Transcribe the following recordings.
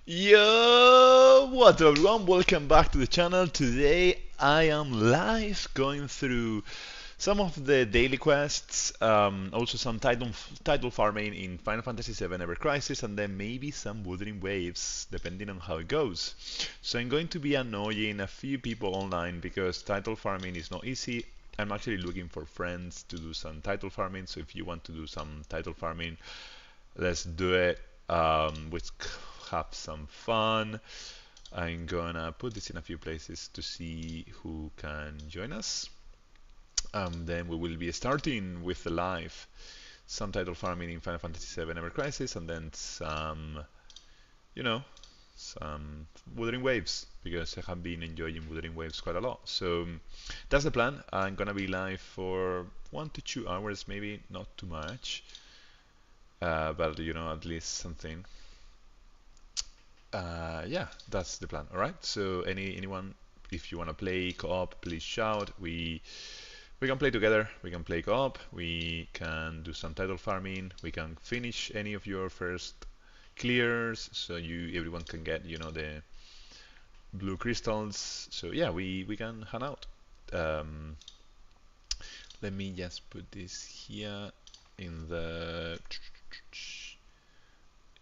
Yo, what's up everyone? Welcome back to the channel. Today I am live going through some of the daily quests, also some title farming in Final Fantasy VII Ever Crisis, and then maybe some Wuthering Waves, depending on how it goes. So I'm going to be annoying a few people online because title farming is not easy. I'm actually looking for friends to do some title farming, so if you want to do some title farming, let's do it. Let's have some fun. I'm gonna put this in a few places to see who can join us. Then we will be starting with the live, some title farming in Final Fantasy VII Ever Crisis, and then some, you know, some Wuthering Waves, because I have been enjoying Wuthering Waves quite a lot. So that's the plan. I'm gonna be live for 1 to 2 hours, maybe not too much, but at least something. Yeah, that's the plan. All right. So anyone, if you want to play co-op, please shout. We can play together. We can play co-op. We can do some title farming. We can finish any of your first clears, so everyone can get the blue crystals. So yeah, we can hang out. Um, Let me just put this here in the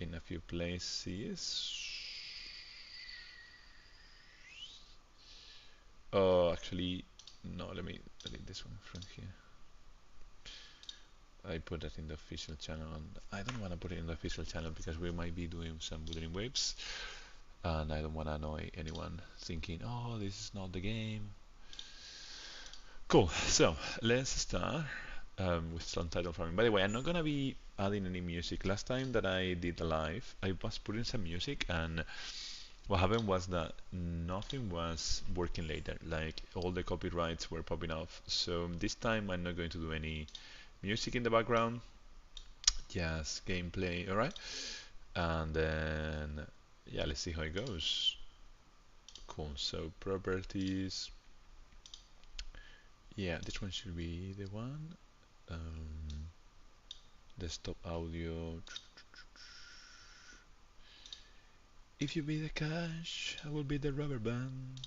in a few places. Oh, actually, no, let me delete this one from here. I put that in the official channel, and I don't want to put it in the official channel because we might be doing some Wuthering Waves, and I don't want to annoy anyone thinking, oh, this is not the game. Cool, so let's start with some title farming. By the way, I'm not gonna be adding any music. Last time that I did a live, I was putting some music, and what happened was that nothing was working later. Like all the copyrights were popping off. So this time I'm not going to do any music in the background, just gameplay, alright? And then, yeah, let's see how it goes. Cool, so properties. Yeah, this one should be the one. Desktop audio. If you be the cash, I will be the rubber band.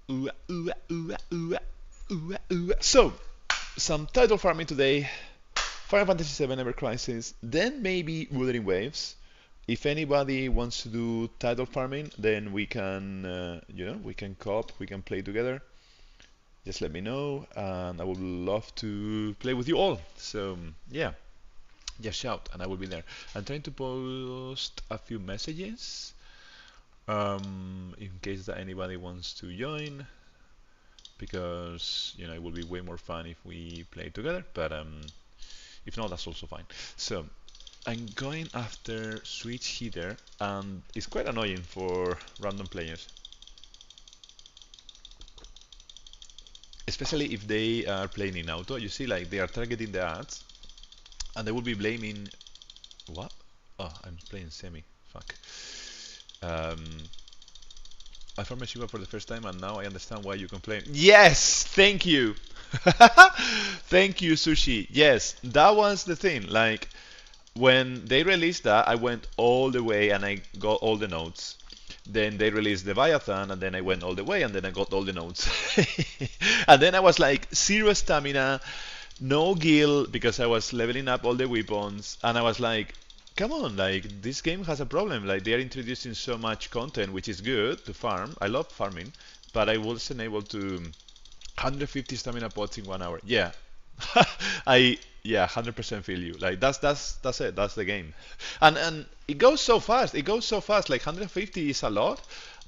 Ooh, ooh, ooh, ooh, ooh, ooh. So, some title farming today. Final Fantasy VII Ever Crisis, then maybe Wuthering Waves. If anybody wants to do title farming, then we can, we can co-op, we can play together. Just let me know, and I would love to play with you all. So yeah, just shout, and I will be there. I'm trying to post a few messages, in case that anybody wants to join, because it will be way more fun if we play together. But if not, that's also fine. So I'm going after switch heater, and it's quite annoying for random players, especially if they are playing in auto. You see, like they are targeting the ads, and they will be blaming what? Oh, I'm playing semi. Fuck. Um, I farmed Shiva for the first time, and now I understand why you complain. Yes, thank you. Thank you, Sushi. Yes, that was the thing. Like, when they released that, I went all the way and I got all the notes. Then they released Leviathan, and then I went all the way, and then I got all the notes. And then I was like, zero stamina, no gil, because I was leveling up all the weapons, and I was like, come on, like, this game has a problem. Like, they are introducing so much content, which is good to farm. I love farming, but I wasn't able to 150 stamina pots in 1 hour. Yeah, I yeah 100% feel you. Like that's it. That's the game, and it goes so fast. It goes so fast. Like 150 is a lot,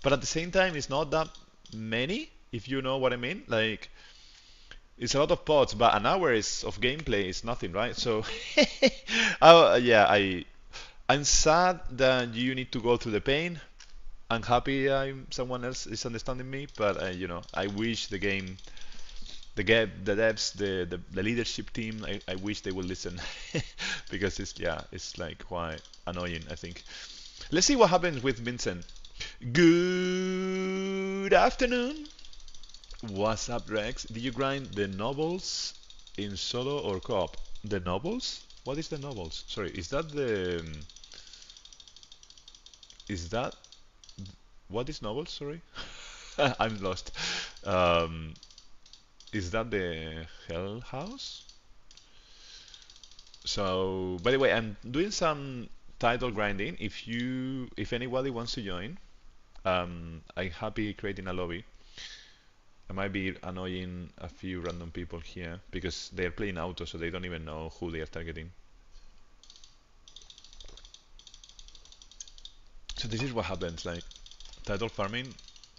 but at the same time it's not that many. If you know what I mean. Like it's a lot of pots, but an hour is of gameplay is nothing, right? So yeah, I'm sad that you need to go through the pain. I'm happy someone else is understanding me, but I wish the devs, the leadership team, I wish they would listen because it's like quite annoying, I think. Let's see what happens with Vincent. Good afternoon. What's up, Rex? Did you grind the nobles in solo or co-op? The nobles? What is the nobles? Sorry, is that the Is that what is novel? Sorry, I'm lost. Um, is that the Hell House? So, by the way, I'm doing some title grinding. If anybody wants to join, I'm happy creating a lobby. I might be annoying a few random people here because they're playing auto, so they don't even know who they are targeting. So this is what happens, like title farming,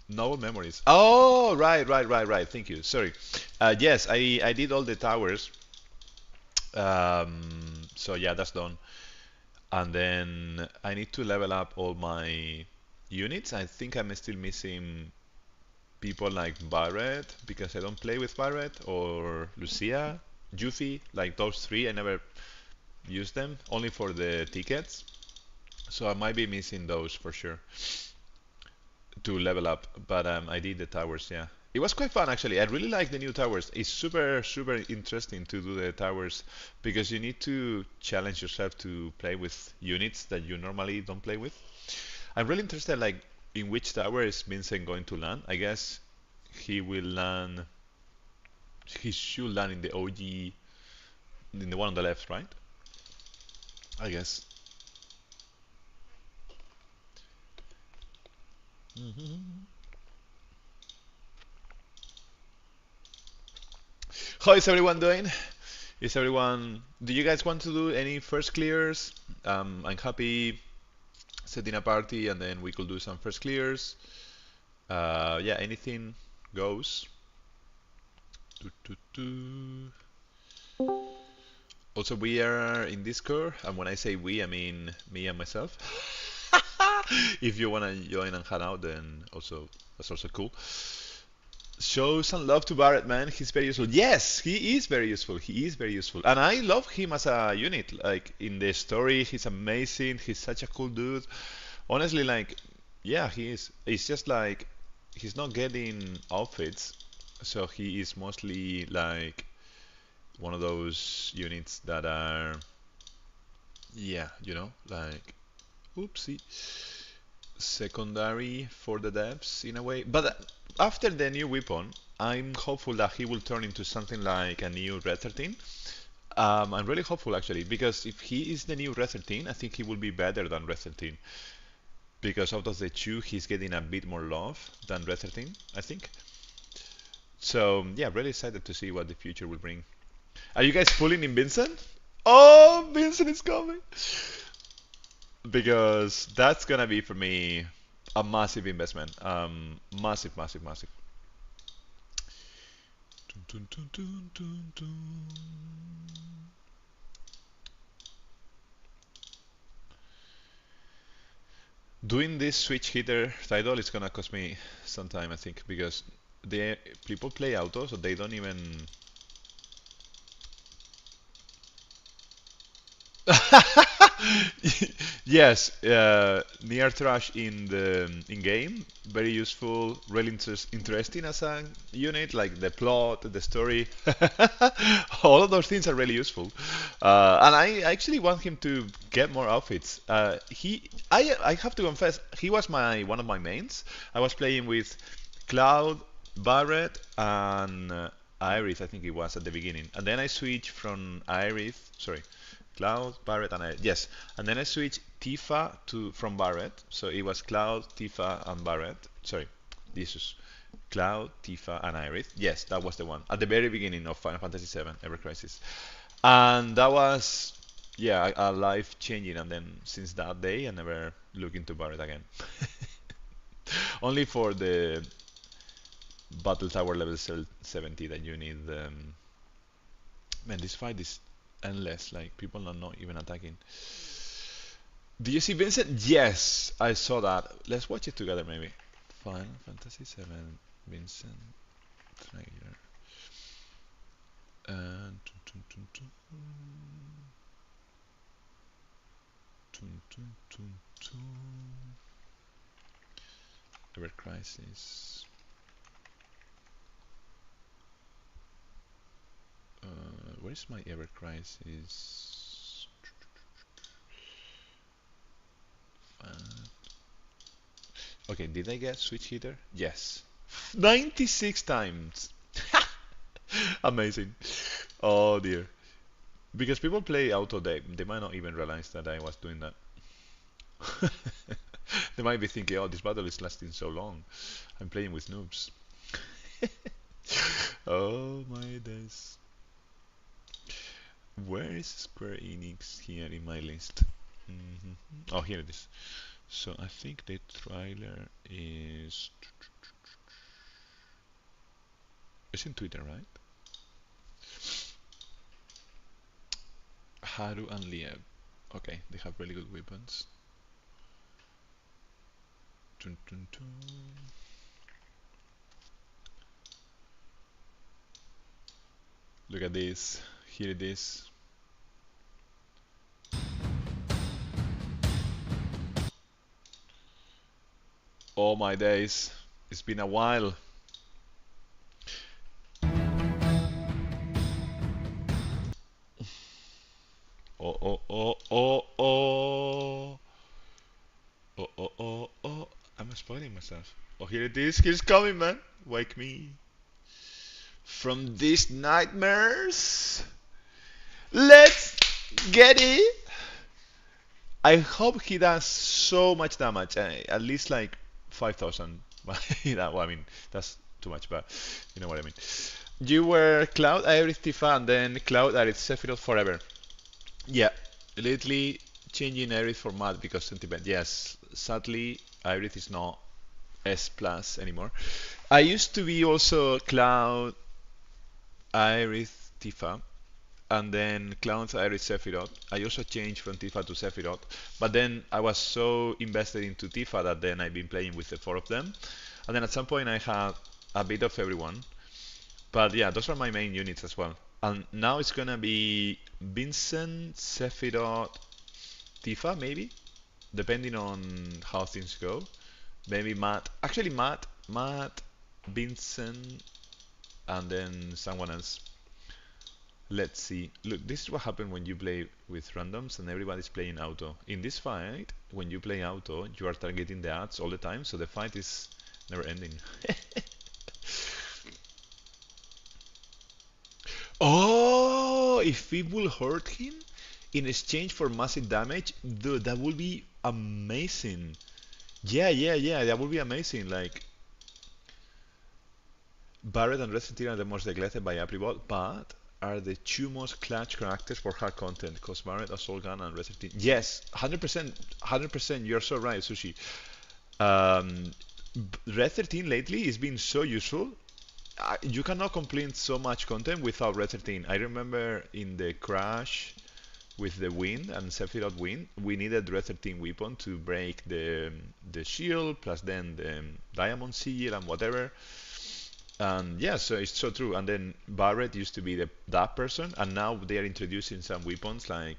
novel memories. Oh, right. Thank you. Sorry. Yes, I did all the towers. So yeah, that's done. And then I need to level up all my units. I think I'm still missing people like Barret because I don't play with Barret or Lucia, Yuffie, like those three. I never use them, only for the tickets. So I might be missing those for sure to level up. But I did the towers, yeah. It was quite fun actually. I really like the new towers. It's super interesting to do the towers because you need to challenge yourself to play with units that you normally don't play with. I'm really interested like in which tower is Vincent going to land. I guess he will land. He should land in the OG, in the one on the left, right? I guess. How is everyone doing? Is everyone? Do you guys want to do any first clears? I'm happy setting a party and then we could do some first clears. Yeah, anything goes. Do, do, do. Also, we are in Discord, and when I say we, I mean me and myself. If you wanna join and hang out, then also that's also cool. Show some love to Barrett, man. He's very useful. Yes, he is very useful. He is very useful, and I love him as a unit. Like in the story, he's amazing. He's such a cool dude. Honestly, like, yeah, he is. It's just like he's not getting outfits, so he is mostly like one of those units that are, yeah, like, oopsie, secondary for the devs in a way. But after the new weapon, I'm hopeful that he will turn into something like a new Red 13. I'm really hopeful actually, because if he is the new Red 13, I think he will be better than Red 13. Because out of the two, he's getting a bit more love than Red 13, I think. So yeah, really excited to see what the future will bring. Are you guys pulling in Vincent? Oh, Vincent is coming! Because that's gonna be for me a massive investment. Massive. Dun, dun, dun, dun, dun. Doing this switch hitter title is gonna cost me some time, I think, because the people play auto, so they don't even. Yes, near trash in the in game, very useful, really interesting as a unit, like the plot, the story, all of those things are really useful. And I actually want him to get more outfits. I have to confess, he was my one of my mains. I was playing with Cloud, Barret, and Iris, I think it was at the beginning, and then I switched from Iris, sorry. Cloud, Barrett, and Iris. Yes, and then I switched Tifa to from Barrett, so it was Cloud, Tifa, and Barrett. Sorry, Jesus. Cloud, Tifa, and Iris. Yes, that was the one at the very beginning of Final Fantasy VII Ever Crisis, and that was, yeah, a life changing. And then since that day, I never looked into Barrett again. Only for the Battle Tower level 70 that you need. Man, this fight is endless. Like people are not even attacking. Do you see Vincent? Yes, I saw that. Let's watch it together, maybe. Final Fantasy VII, Vincent trailer. And Ever Crisis. Where's my Ever Crisis? Okay, did I get switch hitter? Yes. 96 times. Amazing. Oh dear. Because people play auto, they might not even realize that I was doing that. They might be thinking, oh, this battle is lasting so long. I'm playing with noobs. Oh my days. Where is Square Enix here in my list? Oh, here it is. So I think the trailer is. It's in Twitter, right? Haru and Lieb. Okay, they have really good weapons. Dun, dun, dun. Look at this. Here it is. Oh my days. It's been a while. Oh, oh, oh, oh, oh. Oh, oh, oh, oh. I'm spoiling myself. Oh, here it is. Here's coming, man. Wake me from these nightmares. Let's get it. I hope he does so much damage. At least like 5,000. Well, I mean, that's too much, but you know what I mean. You were Cloud Iris Tifa and then Cloud Iris Sephiroth forever. Yeah, lately changing Iris format because sentiment. Yes, sadly, Iris is not S plus anymore. I used to be also Cloud Iris Tifa and then Cloud Iris Sephiroth. I also changed from Tifa to Sephiroth, but then I was so invested into Tifa that then I've been playing with the four of them. And then at some point I had a bit of everyone. But yeah, those are my main units as well. And now it's gonna be Vincent, Sephiroth, Tifa maybe, depending on how things go. Maybe Matt. Actually, Matt, Vincent, and then someone else. Let's see. Look, this is what happens when you play with randoms and everybody's playing auto. In this fight, when you play auto, you are targeting the ads all the time, so the fight is never ending. Oh, if it will hurt him in exchange for massive damage, dude, that would be amazing. Yeah, yeah, yeah, that would be amazing. Like, Barret and Resident Evil are the most neglected by Apribot, but are the two most clutch characters for hard content. Because Barret, Assault Gun, and Resident Evil. Yes, 100%, 100%. You're so right, Sushi. Um, Red 13 lately is being so useful. You cannot complete so much content without Red 13. I remember in the crash with the wind and Sephiroth wind, we needed Red 13 weapon to break the shield, plus then the diamond seal and whatever. And yeah, so it's so true. And then Barret used to be that person, and now they are introducing some weapons like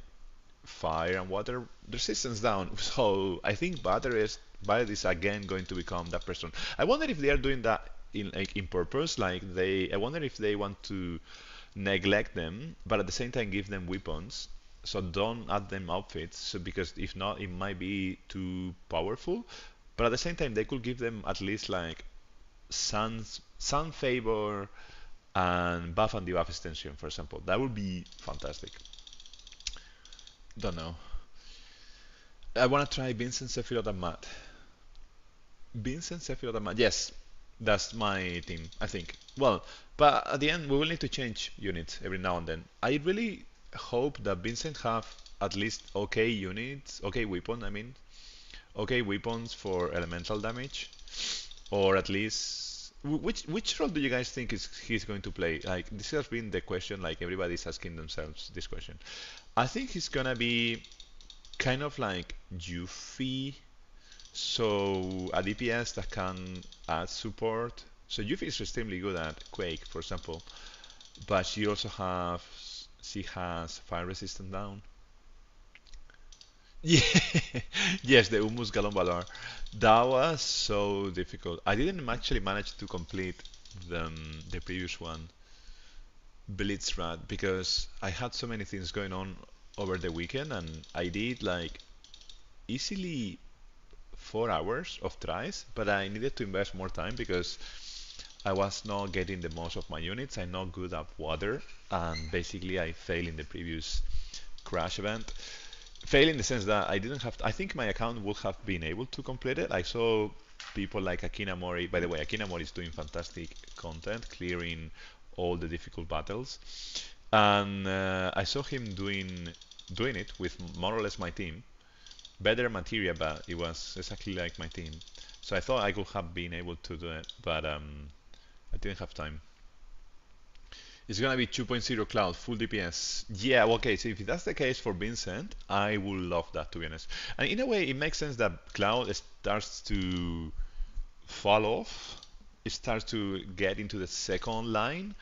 fire and water resistance down. So I think Barret is again going to become that person. I wonder if they are doing that in purpose. I wonder if they want to neglect them, but at the same time give them weapons. So don't add them outfits. So because if not, it might be too powerful. But at the same time, they could give them at least like sun favor and buff and debuff extension, for example. That would be fantastic. Don't know. I want to try Vincent, Sephiroth, and Matt. Vincent, Sephiroth, and Matt. Yes, that's my team, I think. Well, but at the end, we will need to change units every now and then. I really hope that Vincent have at least okay units, okay weapon, I mean, okay weapons for elemental damage, or at least which role do you guys think is he's going to play? Like this has been the question, like everybody's asking themselves this question. I think he's gonna be kind of like Yuffie, so a DPS that can add support. So Yuffie is extremely good at Quake, for example, but she has fire resistant down. Yeah, yes, the Umus Galon Valar. That was so difficult. I didn't actually manage to complete the previous one, Blitzrat, because I had so many things going on over the weekend, and I did like easily 4 hours of tries, but I needed to invest more time because I was not getting the most of my units. I'm not good at water, and basically I failed in the previous crash event. Fail in the sense that I didn't have. I think my account would have been able to complete it. I saw people like Akinamori. By the way, Akinamori is doing fantastic content, clearing all the difficult battles, and I saw him doing it with more or less my team. Better materia, but it was exactly like my team. So I thought I could have been able to do it, but I didn't have time. It's gonna be 2.0 cloud, full DPS. Yeah, okay, so if that's the case for Vincent, I would love that, to be honest. And in a way, it makes sense that cloud starts to fall off. It starts to get into the second line.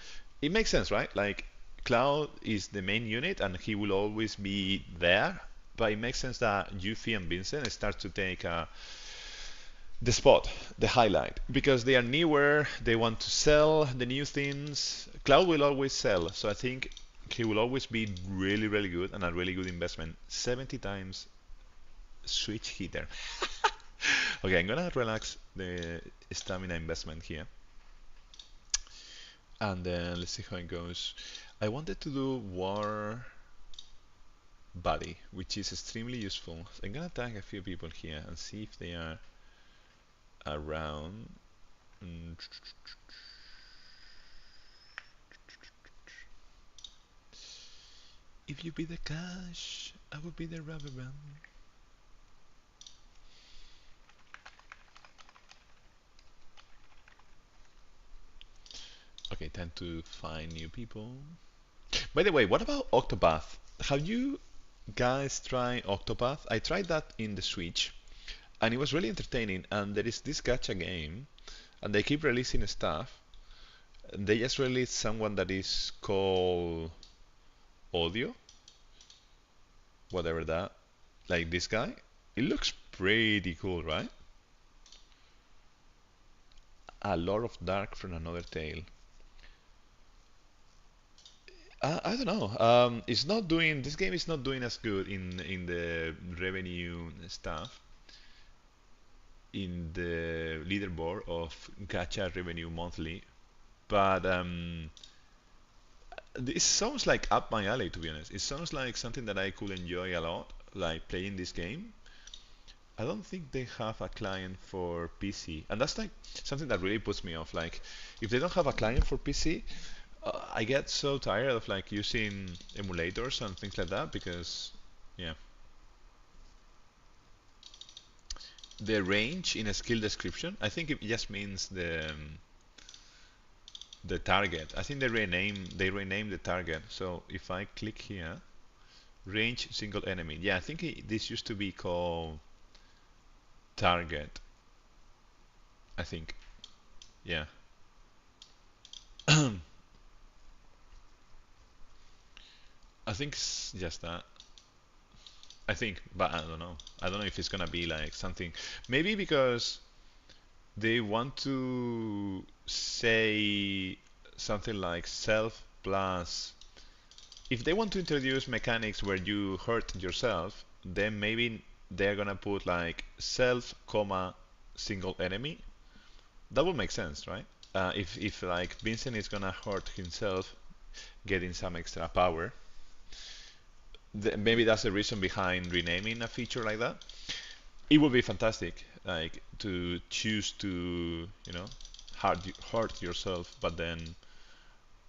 It makes sense, right? Like, cloud is the main unit and he will always be there. But it makes sense that Yuffie and Vincent start to take the spot, the highlight, because they are newer, they want to sell the new things. Cloud will always sell, so I think he will always be really, really good and a really good investment. 70 times switch hitter. Okay, I'm gonna relax the stamina investment here, and then let's see how it goes. I wanted to do war body, which is extremely useful. So I'm gonna tag a few people here and see if they are around. Mm, If you be the cash, I will be the rubber band. Okay, time to find new people. By the way, what about Octopath? Have you guys tried Octopath? I tried that in the Switch, and it was really entertaining. And there is this gacha game, and they keep releasing stuff. They just released someone that is called Audio, whatever that. Like this guy. It looks pretty cool, right? A lot of dark from another tale. I don't know. It's not doing. This game is not doing as good in the revenue stuff, in the leaderboard of gacha revenue monthly. But this sounds like up my alley, to be honest. It sounds like something that I could enjoy a lot, like playing this game. I don't think they have a client for PC, and that's like something that really puts me off. Like, if they don't have a client for PC, I get so tired of like using emulators and things like that because, yeah, the range in a skill description. I think it just means the target. I think they rename the target. So if I click here, range single enemy. Yeah, I think this used to be called target. I think. Yeah. I think it's just that. I think, but I don't know. I don't know if it's gonna be like something. Maybe because they want to say something like self plus. If they want to introduce mechanics where you hurt yourself, then maybe they're gonna put like self, comma, single enemy. That would make sense, right? If like Vincent is gonna hurt himself, getting some extra power, maybe that's the reason behind renaming a feature like that. It would be fantastic, like to choose to, hurt yourself, but then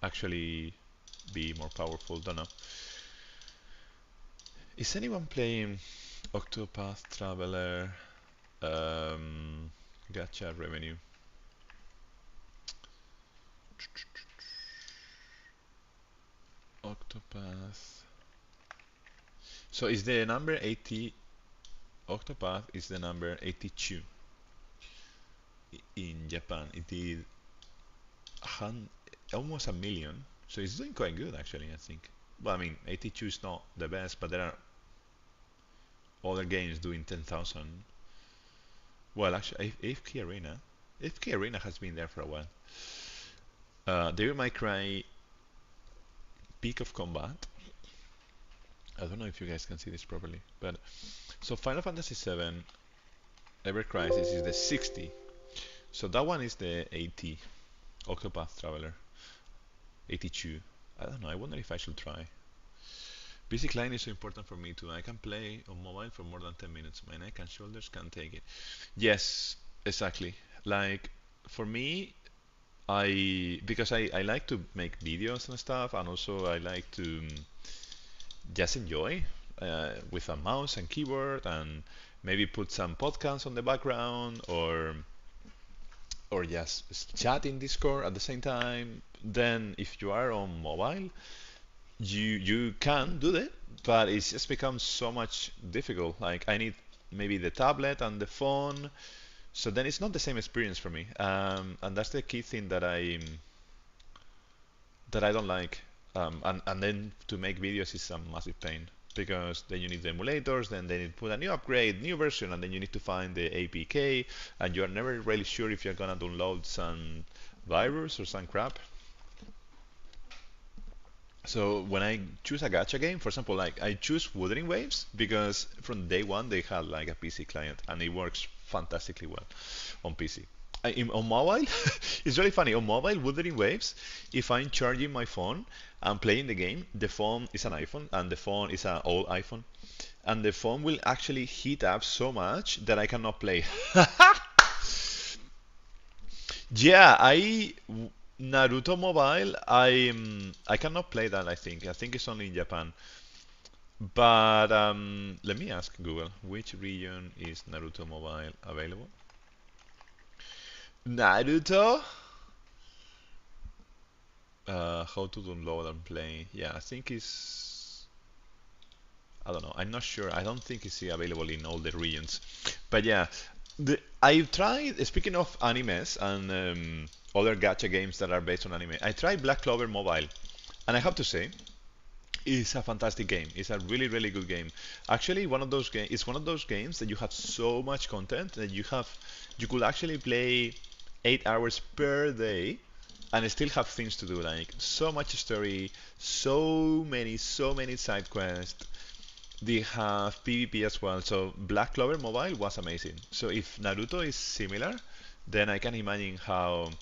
actually be more powerful. Don't know. Is anyone playing Octopath Traveler? Gacha revenue. Octopath. So is the number 80? Octopath is the number 82 in Japan. It did almost a million. So it's doing quite good actually, I think. Well, I mean, 82 is not the best, but there are other games doing 10,000. Well, actually, AFK Arena. AFK Arena has been there for a while. Devil May Cry Peak of Combat. I don't know if you guys can see this properly, but so Final Fantasy VII Ever Crisis is the 60. So that one is the 80. Octopath Traveler 82. I don't know. I wonder if I should try. Basic line is so important for me too. I can play on mobile for more than 10 minutes. My neck and shoulders can't take it. Yes, exactly. Like for me, I like to make videos and stuff, and also I like to just enjoy with a mouse and keyboard, and maybe put some podcasts on the background, or just chat in Discord at the same time. Then if you are on mobile, you can do that, but it's just become so much difficult. Like I need maybe the tablet and the phone, so then it's not the same experience for me. And that's the key thing that I don't like. And then to make videos is a massive pain because then you need the emulators, then they need to put a new upgrade, new version, and then you need to find the APK, and you are never really sure if you're gonna download some virus or some crap. So when I choose a gacha game, for example, like I choose Wuthering Waves because from day one they had like a PC client and it works fantastically well on PC. On mobile, it's really funny. On mobile, Wuthering Waves, if I'm charging my phone and playing the game, the phone is an iPhone and the phone is an old iPhone, and the phone will actually heat up so much that I cannot play. Yeah, Naruto Mobile. I cannot play that. I think it's only in Japan. But let me ask Google, which region is Naruto Mobile available? Naruto? How to download and play? Yeah, I think it's. I don't know. I'm not sure. I don't think it's available in all the regions. But yeah, I've tried. Speaking of animes and other gacha games that are based on anime, I tried Black Clover Mobile, and I have to say, it's a fantastic game. It's a really, really good game. Actually, one of those games. It's one of those games that you have so much content that you could actually play 8 hours per day and still have things to do. Like so much story, so many side quests. They have PvP as well. So Black Clover Mobile was amazing. So if Naruto is similar, then I can imagine how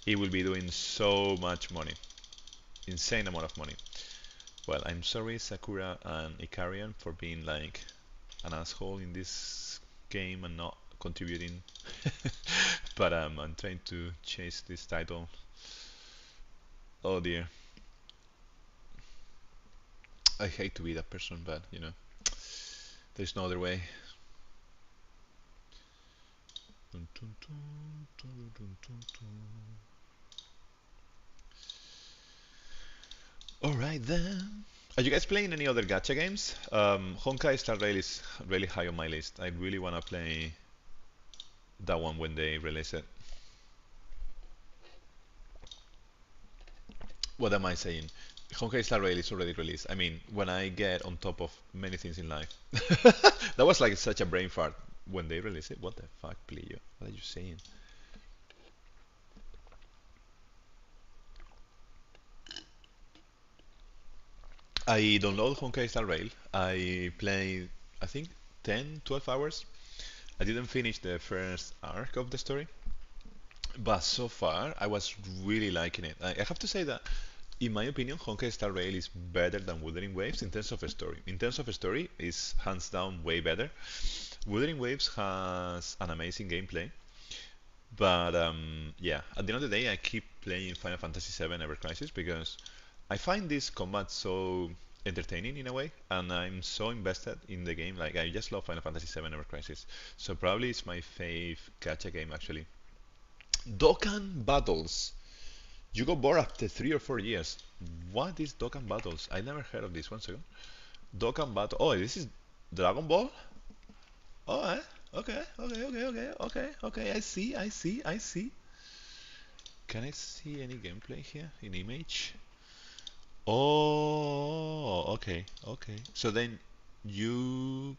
it will be doing so much money, insane amount of money. Well, I'm sorry, Sakura and Ikarian, for being like an asshole in this game and not contributing. But I'm trying to chase this title. Oh dear. I hate to be that person, but there's no other way. Alright then. Are you guys playing any other gacha games? Honkai Star Rail is really high on my list. I really want to play that one when they release it. What am I saying? Honkai Star Rail is already released. I mean, when I get on top of many things in life. That was like such a brain fart when they release it. What the fuck, Plio? What are you saying? I download Honkai Star Rail. I played, I think, 10, 12 hours. I didn't finish the first arc of the story, but so far I was really liking it. I have to say that, in my opinion, Honkai Star Rail is better than Wuthering Waves in terms of a story. In terms of a story, is hands down way better. Wuthering Waves has an amazing gameplay, but yeah, at the end of the day, I keep playing Final Fantasy VII Ever Crisis because I find this combat so entertaining in a way, and I'm so invested in the game. Like I just love Final Fantasy VII Ever Crisis. So probably it's my fave gacha game actually. Dokkan Battles. You got bored after 3 or 4 years. What is Dokkan Battles? I never heard of this. One second. Dokkan Battle. Oh, this is Dragon Ball. Oh, eh? Okay, okay, okay, okay, okay, okay. I see. Can I see any gameplay here in image? Oh, okay, okay. So then you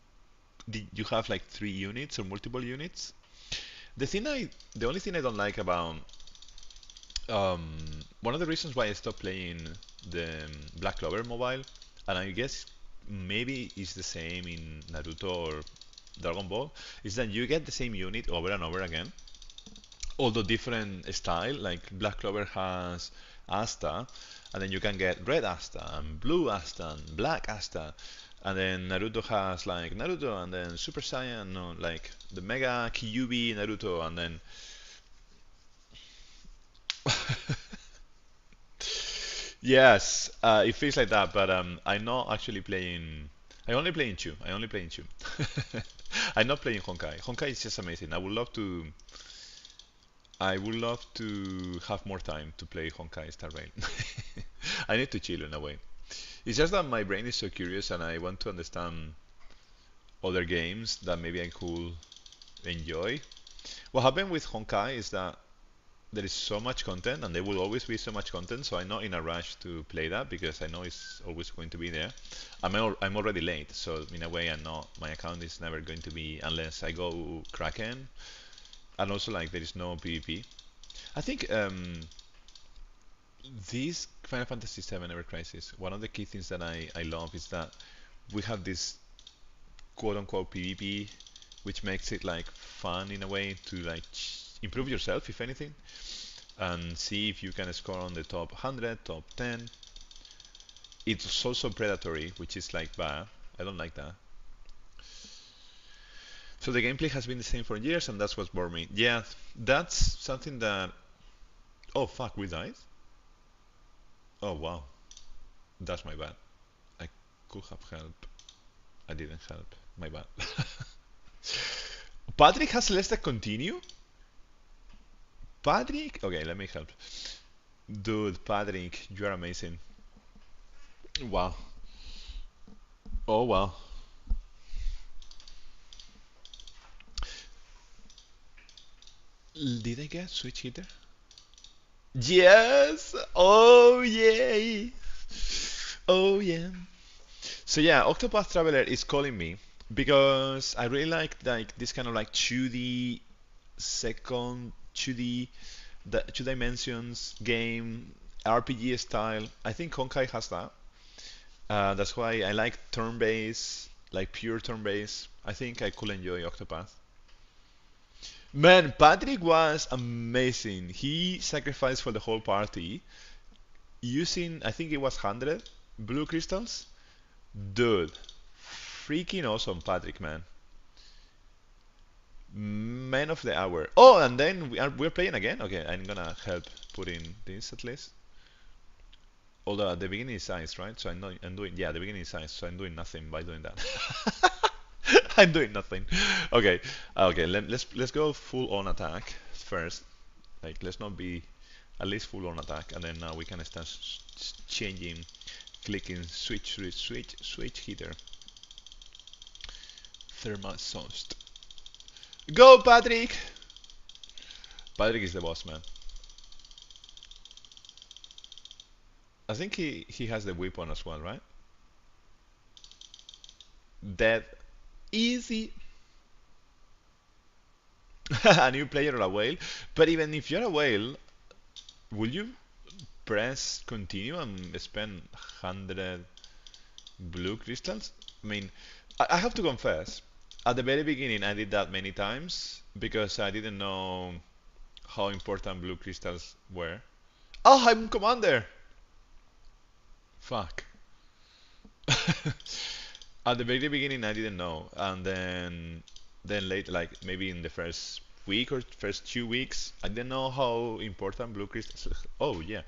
you have like 3 units or multiple units? The only thing I don't like about um, one of the reasons why I stopped playing the Black Clover mobile, and I guess maybe it's the same in Naruto or Dragon Ball is that you get the same unit over and over again, although different style. Like Black Clover has Asta, and then you can get red Asta and blue Asta and black Asta, and then Naruto has like Naruto and then Super Saiyan, no, like the Mega Kyuubi Naruto, and then yes, it feels like that. But I'm not actually playing. I only play in two. I only play in two. I'm not playing Honkai. Honkai is just amazing. I would love to have more time to play Honkai Star Rail. I need to chill in a way. It's just that my brain is so curious and I want to understand other games that maybe I could enjoy. What happened with Honkai is that there is so much content and there will always be so much content, so I'm not in a rush to play that because I know it's always going to be there. I'm already late, so in a way I'm not, my account is never going to be unless I go Kraken, and also like there is no PvP. I think this Final Fantasy VII Ever Crisis, one of the key things that I love is that we have this quote unquote PvP, which makes it like fun in a way to like improve yourself, if anything, and see if you can score on the top 100, top 10. It's also predatory, which is like bad. I don't like that. So the gameplay has been the same for years, and that's what's bored me. Yeah, that's something that. Oh fuck, we died. Oh wow, that's my bad. I could have helped. I didn't help. My bad. Patrick has less than continue. Patrick. Okay, let me help. Dude, Patrick, you are amazing. Wow. Oh wow. Did I get switch hitter? Yes! Oh yay! Oh yeah. So yeah, Octopath Traveler is calling me because I really like this kind of like 2D second 2D the two dimensions game RPG style. I think Honkai has that. That's why I like turn-based, like pure turn-based. I think I could enjoy Octopath. Man, Patrick was amazing. He sacrificed for the whole party using, I think it was 100 blue crystals. Dude, freaking awesome, Patrick, man. Man of the hour. Oh, and then we're playing again. Okay, I'm gonna help put in this at least. Although at the beginning is ice, right? So I'm doing yeah, the beginning is ice, so I'm doing nothing by doing that. I'm doing nothing. Okay, okay. Let's go full on attack first. Like let's not be at least full on attack, and then now we can start changing, clicking switch hitter. Thermal sourced. Go, Patrick! Patrick is the boss, man. I think he has the weapon as well, right? Dead. Easy. A new player or a whale. But even if you're a whale, will you press continue and spend 100 blue crystals? I mean, I have to confess, at the very beginning I did that many times because I didn't know how important blue crystals were. Oh, I'm commander! Fuck. At the very beginning I didn't know, and then later, like maybe in the first week or first 2 weeks, I didn't know how important blue crystals. Oh yeah,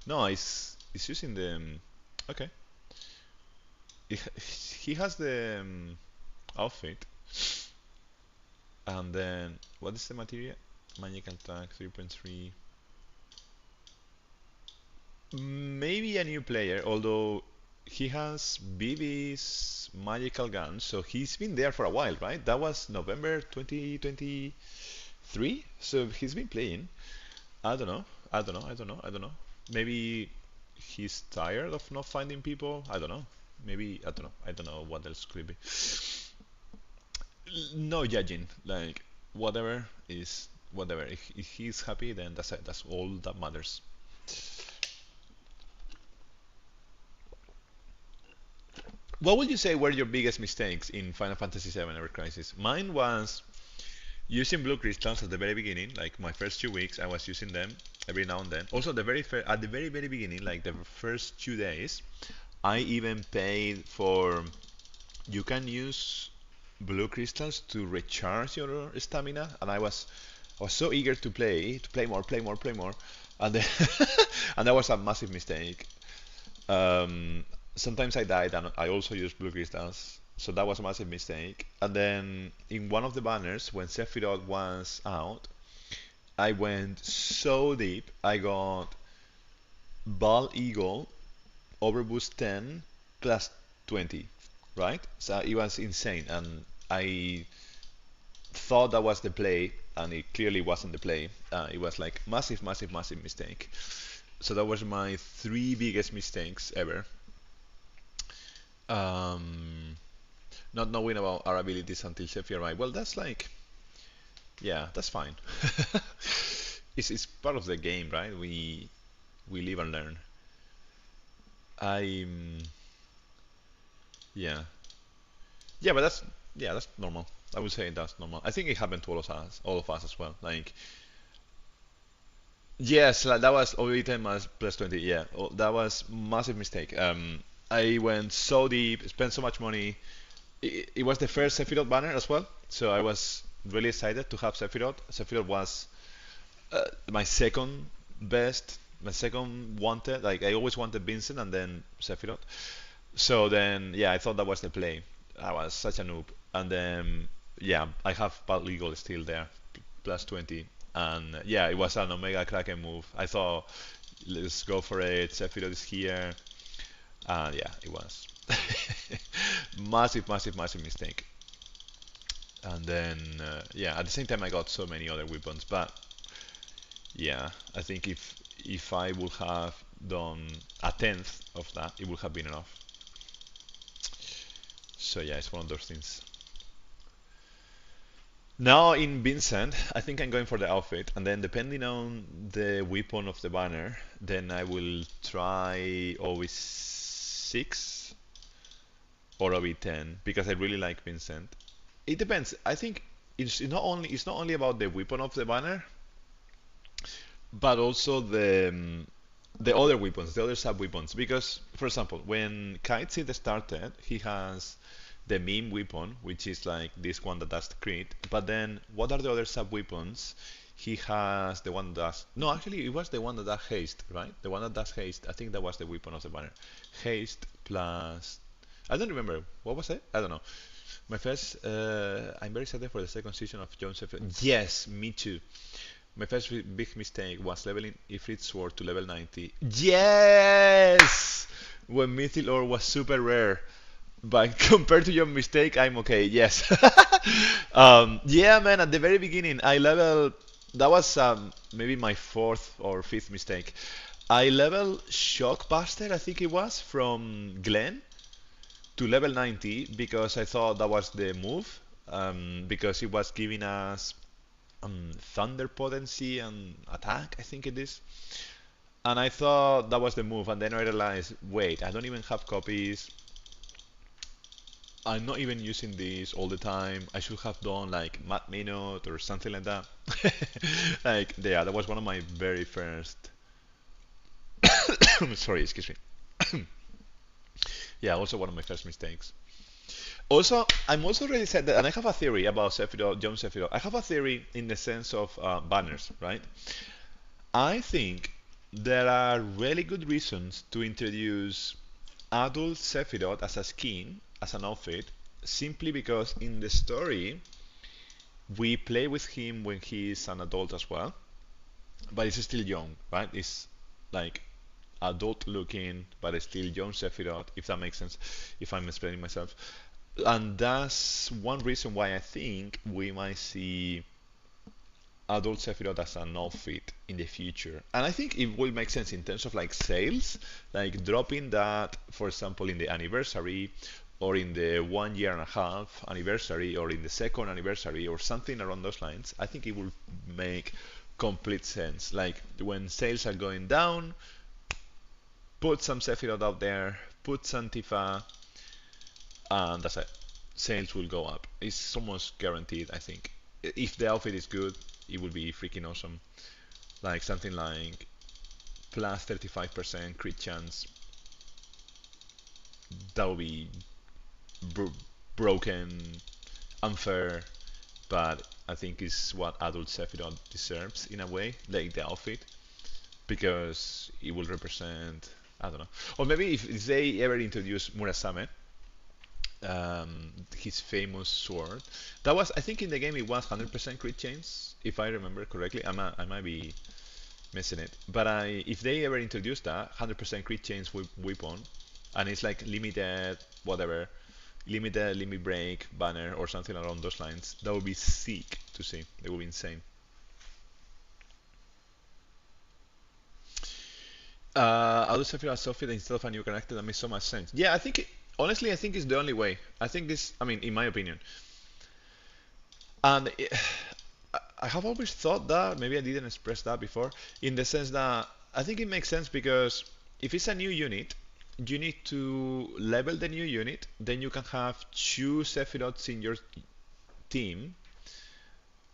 no, it's using the okay. He has the outfit, and then what is the material? Magical attack 3.3. Maybe a new player, although he has BB's magical gun, so he's been there for a while, right? That was November 2023, so he's been playing. I don't know. I don't know. I don't know. I don't know. Maybe he's tired of not finding people. I don't know. Maybe I don't know. I don't know what else could be. No judging. Like whatever is whatever. If he's happy, then that's it. That's all that matters. What would you say were your biggest mistakes in Final Fantasy VII Ever Crisis? Mine was using blue crystals at the very beginning, like my first 2 weeks, I was using them every now and then. Also, at the very beginning, like the first 2 days, I even paid for. You can use blue crystals to recharge your stamina, and I was so eager to play more, play more, play more, and then and that was a massive mistake. Um, Sometimes I died, and I also used blue crystals, so that was a massive mistake. And then in one of the banners, when Sephiroth was out, I went so deep. I got Bald Eagle, Overboost 10 plus 20, right? So it was insane, and I thought that was the play, and it clearly wasn't the play. It was like massive, massive, massive mistake. So that was my three biggest mistakes ever. Um, Not knowing about our abilities until Sephi arrived. Well, that's like, yeah, that's fine. It's part of the game, right? We live and learn. I yeah, yeah, but that's normal. I would say that's normal. I think it happened to all of us as well. Like, yes, like that was only 10 plus 20. Yeah, that was massive mistake. I went so deep, spent so much money. It was the first Sephiroth banner as well, so I was really excited to have Sephiroth. Sephiroth was my second best, my second wanted. Like I always wanted Vincent and then Sephiroth. So then, yeah, I thought that was the play. I was such a noob, and then yeah, I have Bad Legal still there, plus 20, and yeah, it was an Omega Kraken move. I thought, let's go for it. Sephiroth is here, and yeah, it was massive, massive, massive mistake. And then yeah, at the same time, I got so many other weapons, but yeah, I think if I would have done a tenth of that, it would have been enough. So yeah, it's one of those things. Now in Vincent, I think I'm going for the outfit, and then depending on the weapon of the banner, then I will try always 6 or OB10 because I really like Vincent. It depends. I think it's not only about the weapon of the banner, but also the other weapons, the other sub weapons. Because, for example, when Kite Seed started, he has the meme weapon, which is like this one that does crit. But then, what are the other sub weapons? He has the one that does. No, actually, it was the one that does haste, right? The one that does haste. I think that was the weapon of the banner. Haste plus. I don't remember. What was it? I don't know. My first. I'm very excited for the second season of Jones F. Yes, me too. My first big mistake was leveling Ifrit's sword to level 90. Yes! When Mythic Ore was super rare. But compared to your mistake, I'm okay. Yes. Yeah, man. At the very beginning, I leveled. That was maybe my fourth or fifth mistake. I leveled Shockbuster, I think it was, from Glen to level 90 because I thought that was the move. Because it was giving us thunder potency and attack, I think it is. And I thought that was the move, and then I realized, wait, I don't even have copies. I'm not even using this all the time. I should have done like Mad Minute or something like that. Like, yeah, that was one of my very first. Sorry, excuse me. Yeah, also one of my first mistakes. Also, I'm also really sad that, and I have a theory about Sephiroth, John Sephiroth. I have a theory in the sense of banners, right? I think there are really good reasons to introduce adult Sephiroth as a skin, as an outfit, simply because in the story we play with him when he is an adult as well, but he's still young, right? It's like adult looking, but it's still young Sephiroth, if that makes sense, if I'm explaining myself. And that's one reason why I think we might see adult Sephiroth as an outfit in the future. And I think it will make sense in terms of like sales, like dropping that, for example, in the anniversary or in the 1 year and a half anniversary or in the second anniversary or something around those lines. I think it will make complete sense. Like when sales are going down, put some Sephiroth out there, put some Tifa, and that's it. Sales will go up. It's almost guaranteed, I think. If the outfit is good, it will be freaking awesome. Like something like plus 35% crit chance. That would be bro broken, unfair, but I think is what adult Sephiroth deserves in a way, like the outfit, because it will represent, I don't know. Or maybe if they ever introduce Murasame, his famous sword, that was, I think in the game it was 100% crit chance, if I remember correctly. I might be missing it. But if they ever introduce that 100% crit chance weapon, and it's like limited, whatever, limited limit break banner or something along those lines, that would be sick to see. It would be insane. I'll do something as Sophie instead of a new character. That makes so much sense. Yeah, I think honestly, I think it's the only way. I think this, I mean, in my opinion, and I have always thought that maybe I didn't express that before, in the sense that I think it makes sense because if it's a new unit, you need to level the new unit, then you can have two Sephiroths in your team,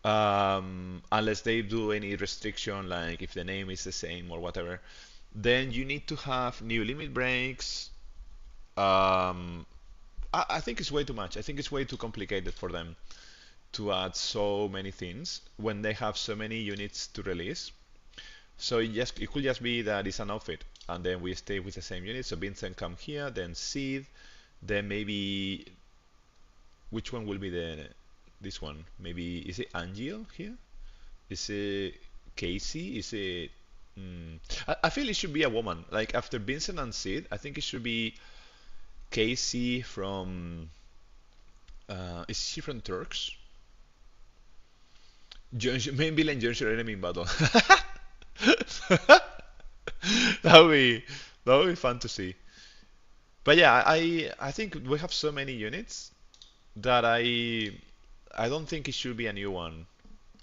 unless they do any restriction, like if the name is the same or whatever. Then you need to have new limit breaks. Um, I think it's way too much. I think it's way too complicated for them to add so many things when they have so many units to release. So it could just be that it's an outfit, and then we stay with the same unit. So Vincent come here, then Sid, then maybe which one will be the this one? Maybe is it Angel here? Is it Casey? Is it? I feel it should be a woman. Like after Vincent and Sid, I think it should be Casey from. Is she from Turks? Main villain John enemy in battle. that would be that would be fun to see. But yeah, I think we have so many units that I don't think it should be a new one.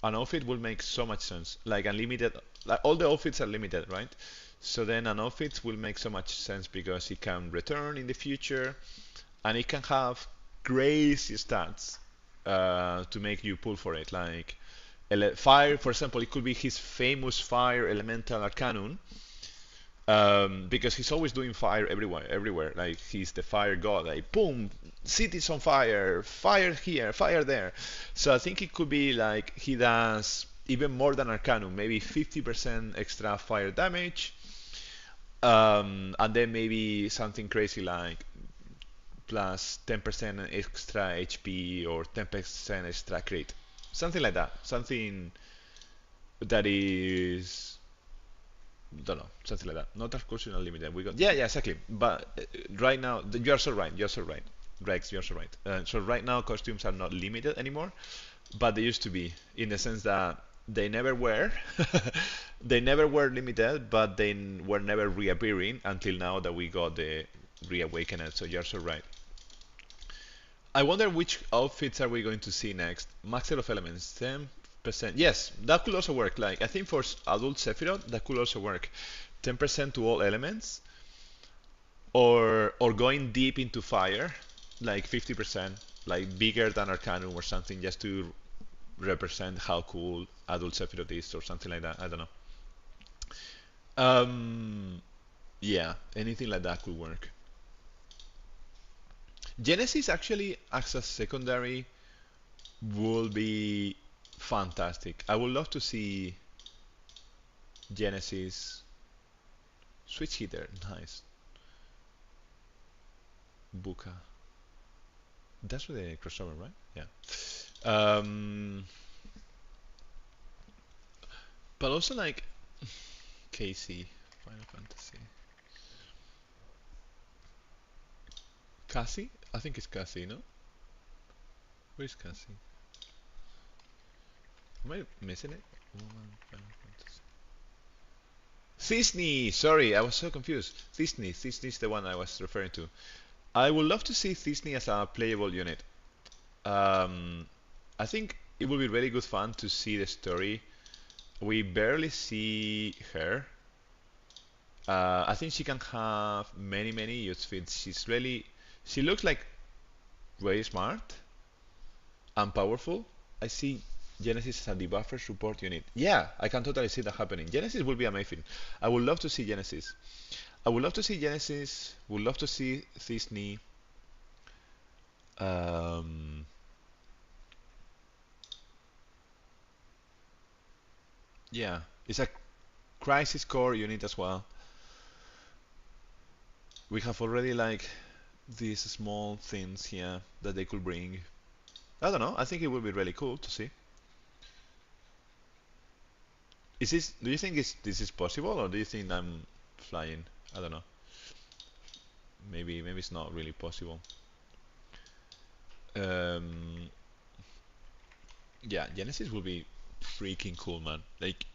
An outfit will make so much sense. Like unlimited, like all the outfits are limited, right? So then an outfit will make so much sense because it can return in the future and it can have crazy stats to make you pull for it. Like fire, for example, it could be his famous fire elemental arcanum, because he's always doing fire everywhere. Like he's the fire god. Like boom, city's on fire, fire here, fire there. So I think it could be like he does even more than Arcanum, maybe 50% extra fire damage, and then maybe something crazy like plus 10% extra HP or 10% extra crit, something like that. Something that is don't know, something like that. Not of course unlimited. We got yeah, exactly. But right now, you're so right. You're so right. Rex, you're so right. So right now, costumes are not limited anymore, but they used to be, in the sense that they never were. They never were limited, but they were never reappearing until now that we got the reawakened. So you're so right. I wonder which outfits are we going to see next. Max set of elements, 10%. Yes, that could also work. Like I think for adult Sephiroth, that could also work. 10% to all elements, or going deep into fire, like 50%, like bigger than Arcanum or something, just to represent how cool adult Sephiroth is, or something like that. I don't know. Yeah, anything like that could work. Genesis actually as a secondary would be fantastic. I would love to see Genesis switch hitter. Nice. Buka. That's with the crossover, right? Yeah. Um, but also like Casey, Final Fantasy. Cassie? I think it's Cassie, no? Where's Cassie? Am I missing it? Woman, Final Fantasy. Disney! Sorry, I was so confused. Disney. Disney is the one I was referring to. I would love to see Disney as a playable unit. Um, I think it would be really good fun to see the story. We barely see her. I think she can have many use fits. She looks like very smart and powerful. I see Genesis as a debuffer support unit. Yeah, I can totally see that happening. Genesis will be amazing. I would love to see Genesis. I would love to see Genesis. Would love to see Thisny. Um, yeah, it's a crisis core unit as well. We have already like these small things here that they could bring. I don't know. I think it would be really cool to see. Is this? Do you think this is possible, or do you think I'm flying? I don't know. Maybe it's not really possible. Um, yeah, Genesis will be freaking cool, man. Like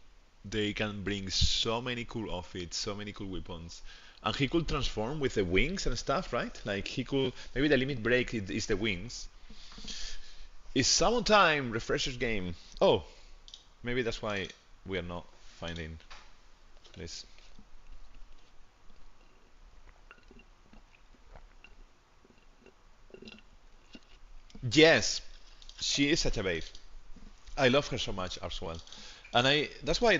they can bring so many cool outfits, so many cool weapons, and he could transform with the wings and stuff, right? Like he could. Maybe the limit break is the wings. It's summon time, refreshers game. Oh, maybe that's why we are not finding this. Yes, she is such a babe. I love her so much as well. And I that's why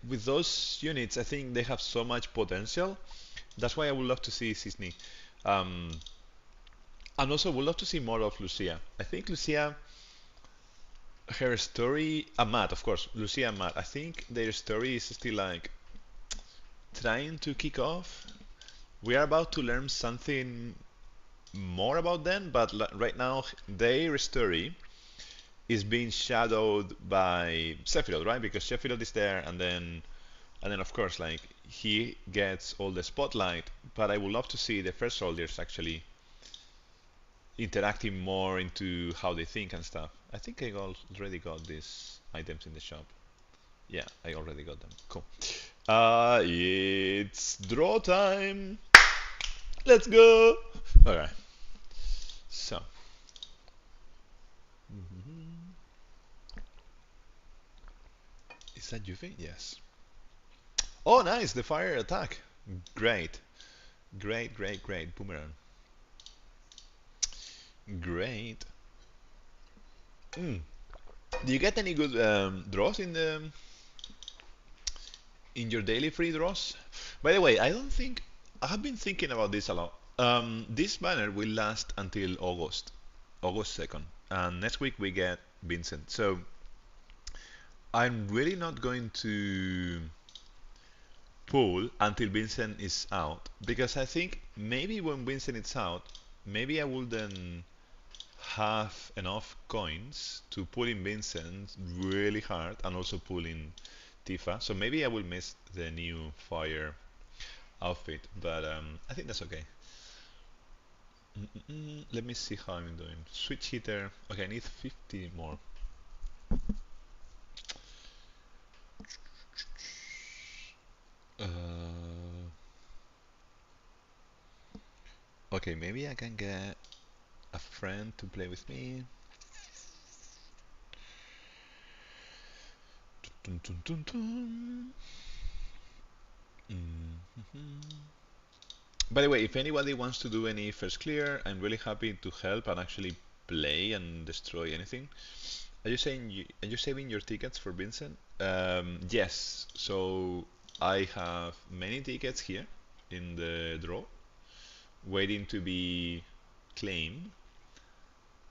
with those units I think they have so much potential. That's why I would love to see Sisney. Um, and also would love to see more of Lucia. I think Lucia, her story, and Matt, of course, Lucia and Matt. I think their story is still like trying to kick off. We are about to learn something more about them, but right now their story is being shadowed by Sephiroth, right? Because Sephiroth is there, and then of course like he gets all the spotlight. But I would love to see the first soldiers actually interacting more into how they think and stuff. I think I already got these items in the shop. Yeah, I already got them. Cool. It's draw time. Let's go. All right. So. Is that Yuffie? Yes. Oh, nice. The fire attack. Great. Great, great, great. Boomerang. Great. Mm. Do you get any good draws in your daily free draws? By the way, I don't think I have been thinking about this a lot. This banner will last until August 2nd, and next week we get Vincent. So I'm really not going to pull until Vincent is out because I think maybe when Vincent is out, maybe I will then have enough coins to pull in Vincent really hard and also pull in Tifa. So maybe I will miss the new fire outfit, but I think that's okay. Let me see how I'm doing. Switch hitter. Okay, I need 50 more. Uh, okay, maybe I can get a friend to play with me. Dun, dun, dun, dun. By the way, if anybody wants to do any first clear, I'm really happy to help and actually play and destroy anything. Are you saving your tickets for Vincent? Yes. So I have many tickets here in the draw, waiting to be claimed.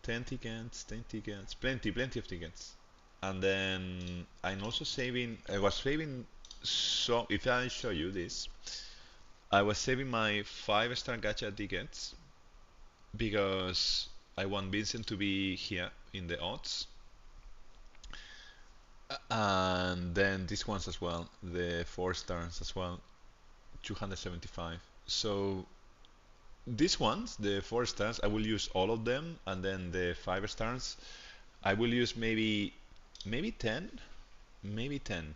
10 tickets, 10 tickets, plenty of tickets. And then I'm also saving. I was saving. So if I show you this, I was saving my 5-star gacha tickets because I want Vincent to be here in the odds. And then these ones as well, the 4 stars as well, 275. So these ones, the 4 stars, I will use all of them, and then the 5 stars, I will use maybe 10, maybe 10,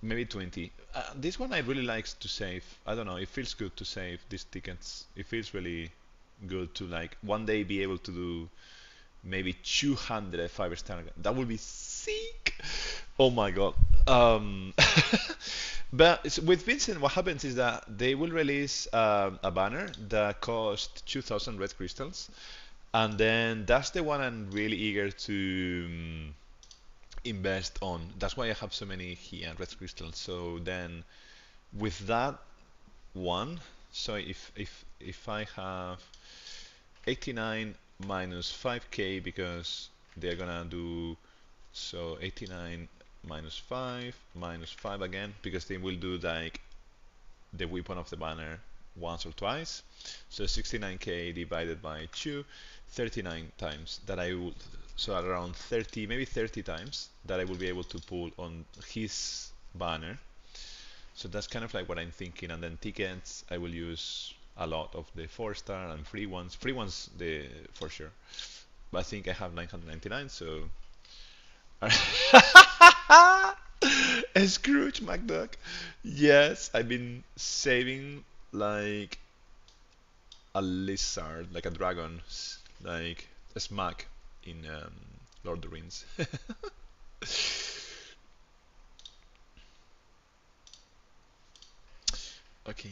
maybe 20. This one I really like to save. I don't know. It feels good to save these tickets. It feels really good to like one day be able to do maybe 200 5-star. That would be sick. Oh my god. Um, but with Vincent, what happens is that they will release a banner that costs 2,000 red crystals, And then that's the one I'm really eager to invest on. That's why I have so many here red crystals. So then with that one, so if I have 89 minus 5k, because they're gonna do, so 89 minus 5 again, because they will do like the weapon of the banner once or twice. So 69k divided by 2, 39 times that I would, so around 30, maybe 30 times that I will be able to pull on his banner. So that's kind of like what I'm thinking. And then tickets, I will use a lot of the 4-star and free ones. Free ones, for sure. But I think I have 999, so. Scrooge McDuck. Yes, I've been saving like a lizard, like a dragon, like a smack in Lord of the Rings. Okay.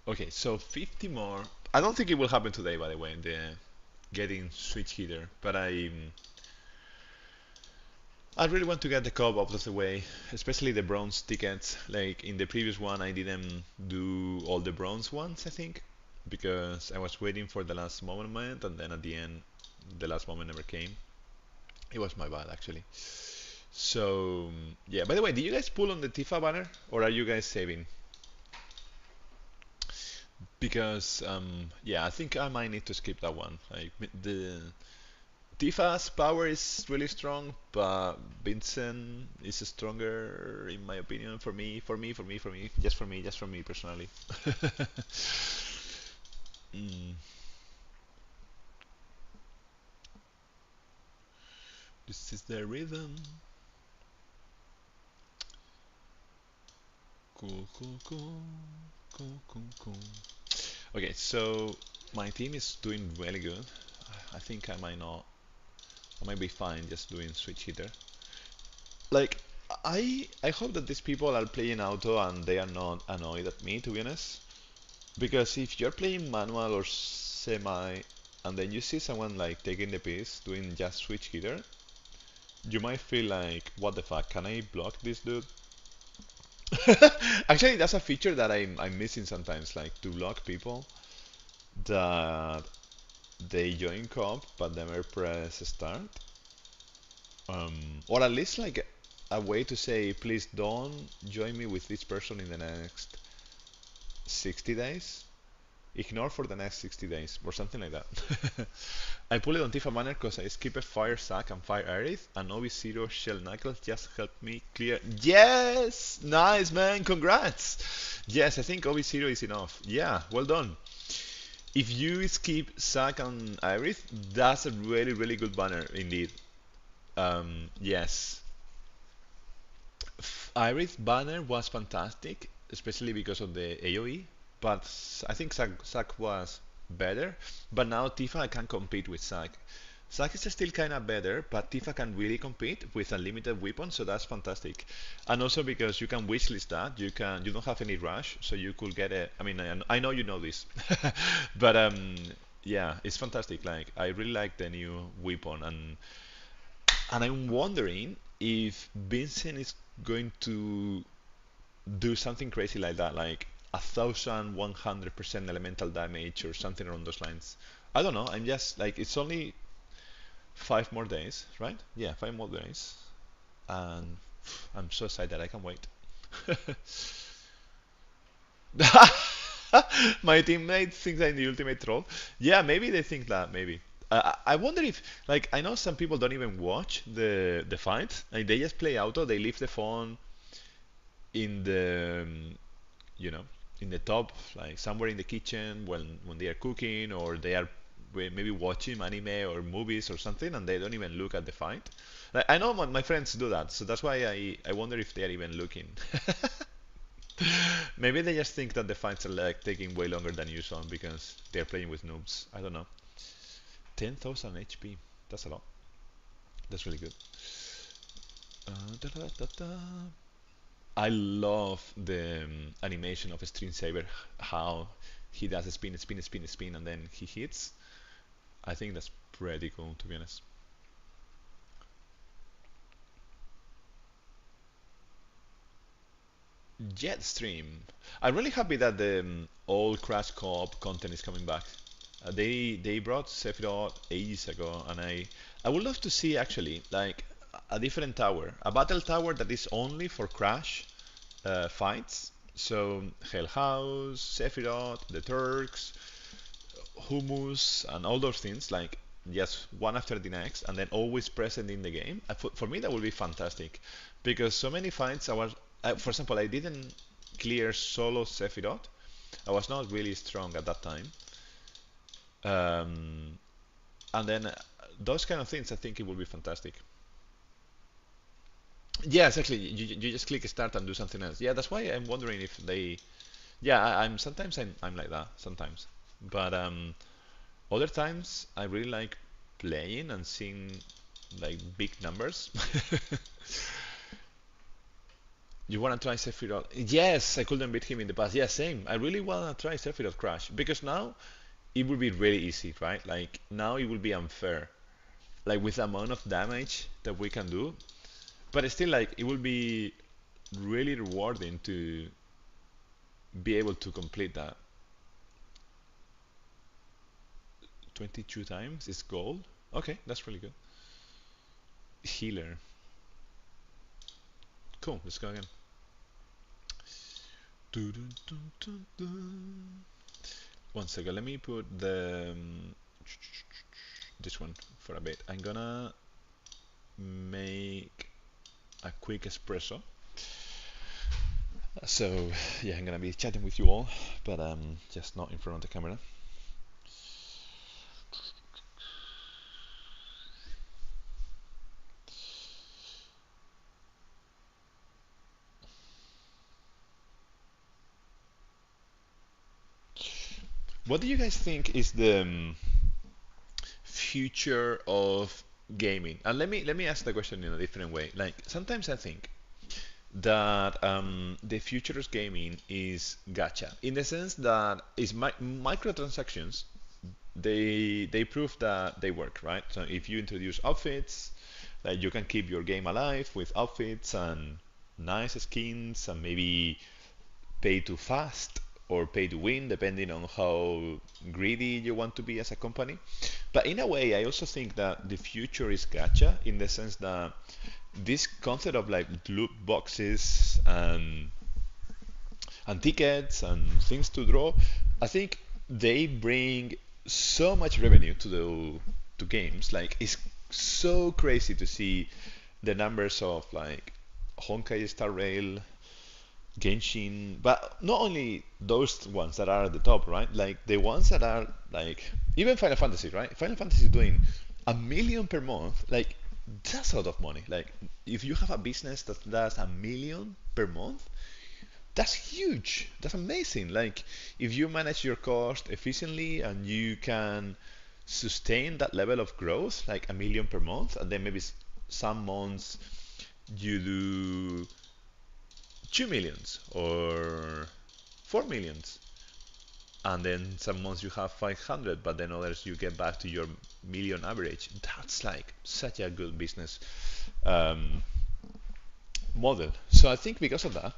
Okay, so 50 more. I don't think it will happen today, by the way, the getting switch hitter, but I really want to get the cup out of the way, especially the bronze tickets. Like in the previous one, I didn't do all the bronze ones, I think, because I was waiting for the last moment, and then at the end, the last moment never came. It was my bad, actually. So, yeah, by the way, did you guys pull on the Tifa banner, or are you guys saving? Because, yeah, I think I might need to skip that one. Like, the Tifa's power is really strong, but Vincent is stronger in my opinion. Just for me personally. Mm, this is the rhythm. Cool, cool, cool, cool, cool, cool. Okay, so my team is doing really good. I think I might not. I might be fine just doing switch hitter. Like, I hope that these people are playing auto and they are not annoyed at me, to be honest. Because if you're playing manual or semi, and then you see someone like taking the piece, doing just switch hitter, you might feel like, what the fuck, can I block this dude? Actually, that's a feature that I'm missing sometimes, like to block people that they join comp but never press start. Or at least like a way to say, please don't join me with this person in the next 60 days. Ignore for the next 60 days, or something like that. I pull it on Tifa Banner because I skip a Fire Sack and Fire Aerith, and OB0 Shell Knuckles just helped me clear. Yes! Nice, man! Congrats! Yes, I think OB0 is enough. Yeah, well done. If you skip Sack and Aerith, that's a really, really good banner indeed. Yes. Aerith banner was fantastic, especially because of the AoE, but I think Zac was better. But now Tifa can compete with Zac. Zac is still kind of better, but Tifa can really compete with unlimited weapons, so that's fantastic. And also because you can wishlist that, you don't have any rush, so you could get it. I mean, I know you know this, but yeah, it's fantastic. Like I really like the new weapon, and I'm wondering if Vincent is going to do something crazy like that, like 1,100% elemental damage or something along those lines. I don't know. I'm just like, it's only 5 more days, right? Yeah, 5 more days, and I'm so excited. I can't wait. My teammate thinks I'm the ultimate troll. Yeah, maybe they think that. Maybe. I wonder if, like, I know some people don't even watch the fight. Like, they just play auto. They leave the phone in the you know in the top, like somewhere in the kitchen when they are cooking, or they are maybe watching anime or movies or something, and they don't even look at the fight. Like, I know my friends do that, so that's why I wonder if they are even looking. Maybe they just think that the fights are like taking way longer than usual because they're playing with noobs. I don't know. 10,000 HP. That's a lot. That's really good. Da, da, da, da. I love the animation of Stream Saber, how he does a spin, spin, spin, spin, and then he hits. I think that's pretty cool, to be honest. Jetstream. I'm really happy that the all Crash Co-op content is coming back. They brought Sephiroth ages ago, and I would love to see actually like a different tower, a battle tower that is only for Crash fights. So Hell House, Sephiroth, the Turks, Hummus, and all those things, like just one after the next, and then always present in the game. For me, that would be fantastic, because so many fights for example, I didn't clear solo Sephiroth. I was not really strong at that time, um, and then those kind of things, I think it would be fantastic. Yeah, exactly. You just click start and do something else. Yeah, that's why I'm wondering if they. Yeah, I'm sometimes I'm like that sometimes, but other times I really like playing and seeing like big numbers. You wanna try Sephiroth? Yes, I couldn't beat him in the past. Yeah, same. I really wanna try Sephiroth Crash because now it would be really easy, right? Like now it will be unfair, like with the amount of damage that we can do. But it's still like it will be really rewarding to be able to complete that 22 times. It's gold. Okay, that's really good. Healer. Cool. Let's go again. One second. Let me put the this one for a bit. I'm gonna make a quick espresso. So yeah, I'm gonna be chatting with you all, but just not in front of the camera. What do you guys think is the future of gaming? And let me ask the question in a different way. Like sometimes I think that the future of gaming is gacha in the sense that is microtransactions. They prove that they work, right? So if you introduce outfits, like you can keep your game alive with outfits and nice skins and maybe pay to fast or pay to win, depending on how greedy you want to be as a company. But in a way, I also think that the future is gacha in the sense that this concept of like loot boxes and tickets and things to draw, I think they bring so much revenue to games. Like it's so crazy to see the numbers of like Honkai Star Rail, Genshin, but not only those ones that are at the top, right? Like the ones that are like even Final Fantasy, right? Final Fantasy is doing 1 million per month. Like that's a lot of money. Like if you have a business that does 1 million per month, that's huge. That's amazing. Like if you manage your cost efficiently and you can sustain that level of growth, like 1 million per month, and then maybe some months you do 2 millions or 4 millions, and then some months you have 500, but then others you get back to your million average. That's like such a good business um, model. So I think because of that,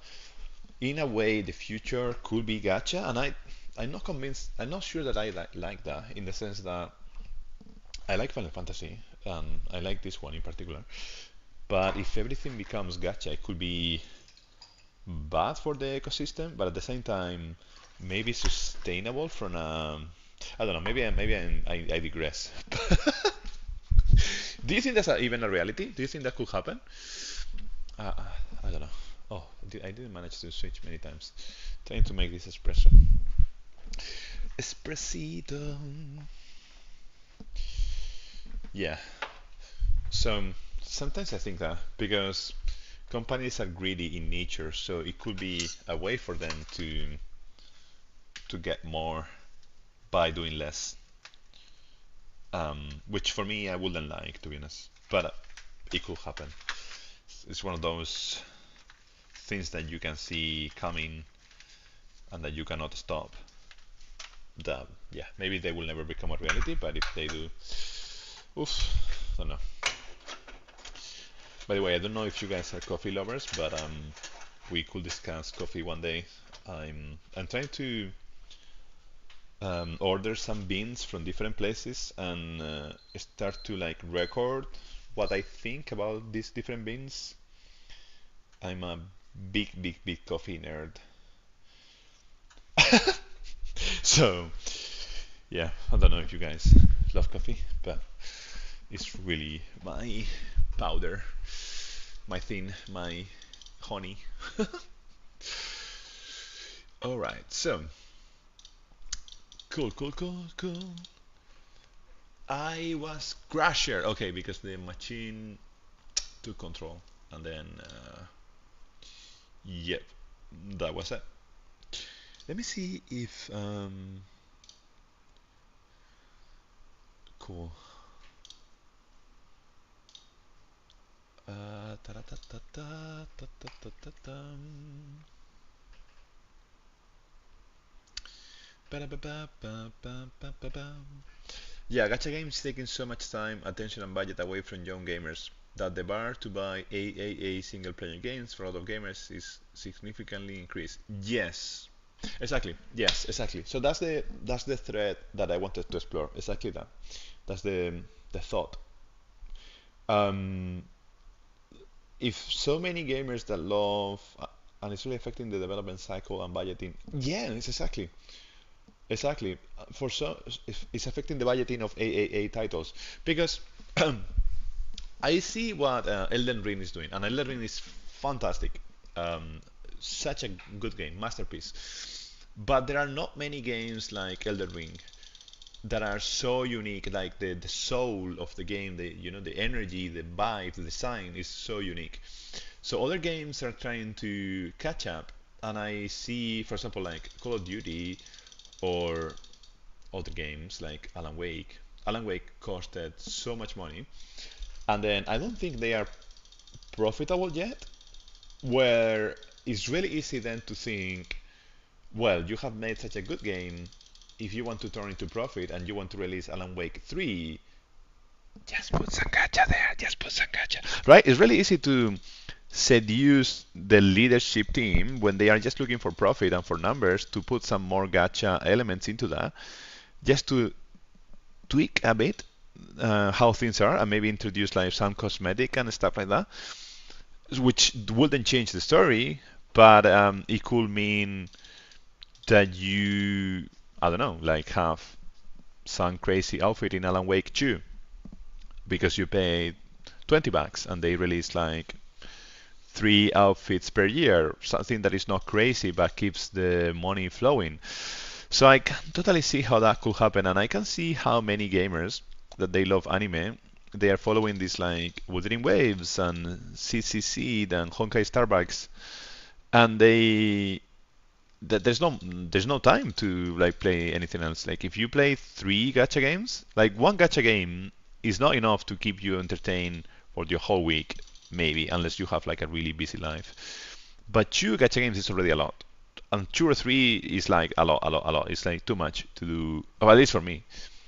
in a way, the future could be gacha, and I'm not convinced. I'm not sure that I like that in the sense that I like Final Fantasy, and I like this one in particular. But if everything becomes gacha, it could be bad for the ecosystem, but at the same time, maybe sustainable from a. I don't know. I digress. Do you think that's even a reality? Do you think that could happen? Uh, I don't know. Oh, I didn't manage to switch many times. Trying to make this espresso. Espressito. Yeah. So sometimes I think that because companies are greedy in nature, so it could be a way for them to get more by doing less. Which for me I wouldn't like, to be honest. But it could happen. It's one of those things that you can see coming and that you cannot stop. that yeah, maybe they will never become a reality, but if they do, oof, I don't know. By the way, I don't know if you guys are coffee lovers, but we could discuss coffee one day. I'm trying to order some beans from different places and start to like record what I think about these different beans. I'm a big coffee nerd. So yeah, I don't know if you guys love coffee, but it's really my powder, my thing, my honey. All right, so cool. I was Crasher. Okay, because the machine took control, and then yep, that was it. Let me see if cool. Ta-da-ta-ta-ta-ta-ta-ta-ta-tam. Ba-da-ba-ba-ba-ba-ba-ba-bam. Yeah, gacha games taking so much time, attention, and budget away from young gamers that the bar to buy AAA single player games for a lot of gamers is significantly increased. Yes, exactly. Yes, exactly. So that's the thread that I wanted to explore. Exactly that. That's the thought. Um, if so many gamers that love and it's really affecting the development cycle and budgeting. Yeah, it's exactly. For so it's affecting the budgeting of AAA titles because I see what Elden Ring is doing, and Elden Ring is fantastic. Um, Such a good game, masterpiece. But there are not many games like Elden Ring that are so unique. Like the soul of the game, the energy, the vibe, the design is so unique. So other games are trying to catch up, and I see, for example, like Call of Duty or other games like Alan Wake. Alan Wake costed so much money, and then I don't think they are profitable yet. Where it's really easy then to think, well, you have made such a good game. If you want to turn into profit and you want to release Alan Wake 3, just put some gacha there. Just put some gacha. Right? It's really easy to seduce the leadership team when they are just looking for profit and for numbers to put some more gacha elements into that, just to tweak a bit how things are and maybe introduce like some cosmetic and stuff like that, which wouldn't change the story, but it could mean that you, I don't know, like have some crazy outfit in Alan Wake 2 because you paid $20 and they release like 3 outfits per year, something that is not crazy but keeps the money flowing. So I can totally see how that could happen, and I can see how many gamers that they love anime, they are following these like Wuthering Waves and CCC and Honkai Starbucks, and they that there's no time to like play anything else. Like if you play 3 gacha games, like one gacha game is not enough to keep you entertained for your whole week, maybe, unless you have like a really busy life. But 2 gacha games is already a lot. And 2 or 3 is like a lot. It's like too much to do, or at least for me.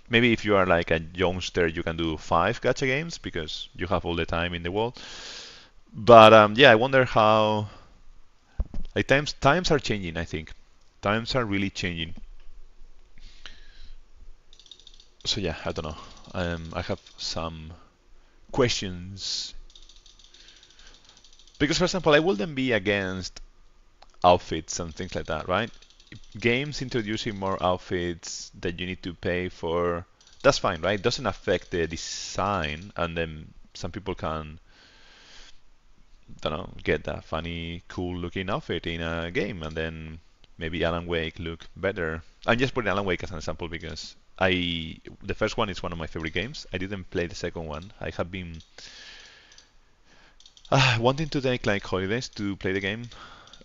Maybe if you are like a youngster, you can do 5 gacha games because you have all the time in the world. But yeah, I wonder how like times are changing. I think times are really changing. So yeah, I don't know. I have some questions because, for example, I wouldn't be against outfits and things like that, right? Games introducing more outfits that you need to pay for, that's fine, right? It doesn't affect the design, and then some people can, don't know, get that funny, cool looking outfit in a game, and then maybe Alan Wake look better. I'm just putting Alan Wake as an example because the first one is one of my favorite games. I didn't play the second one. I have been wanting to take like holidays to play the game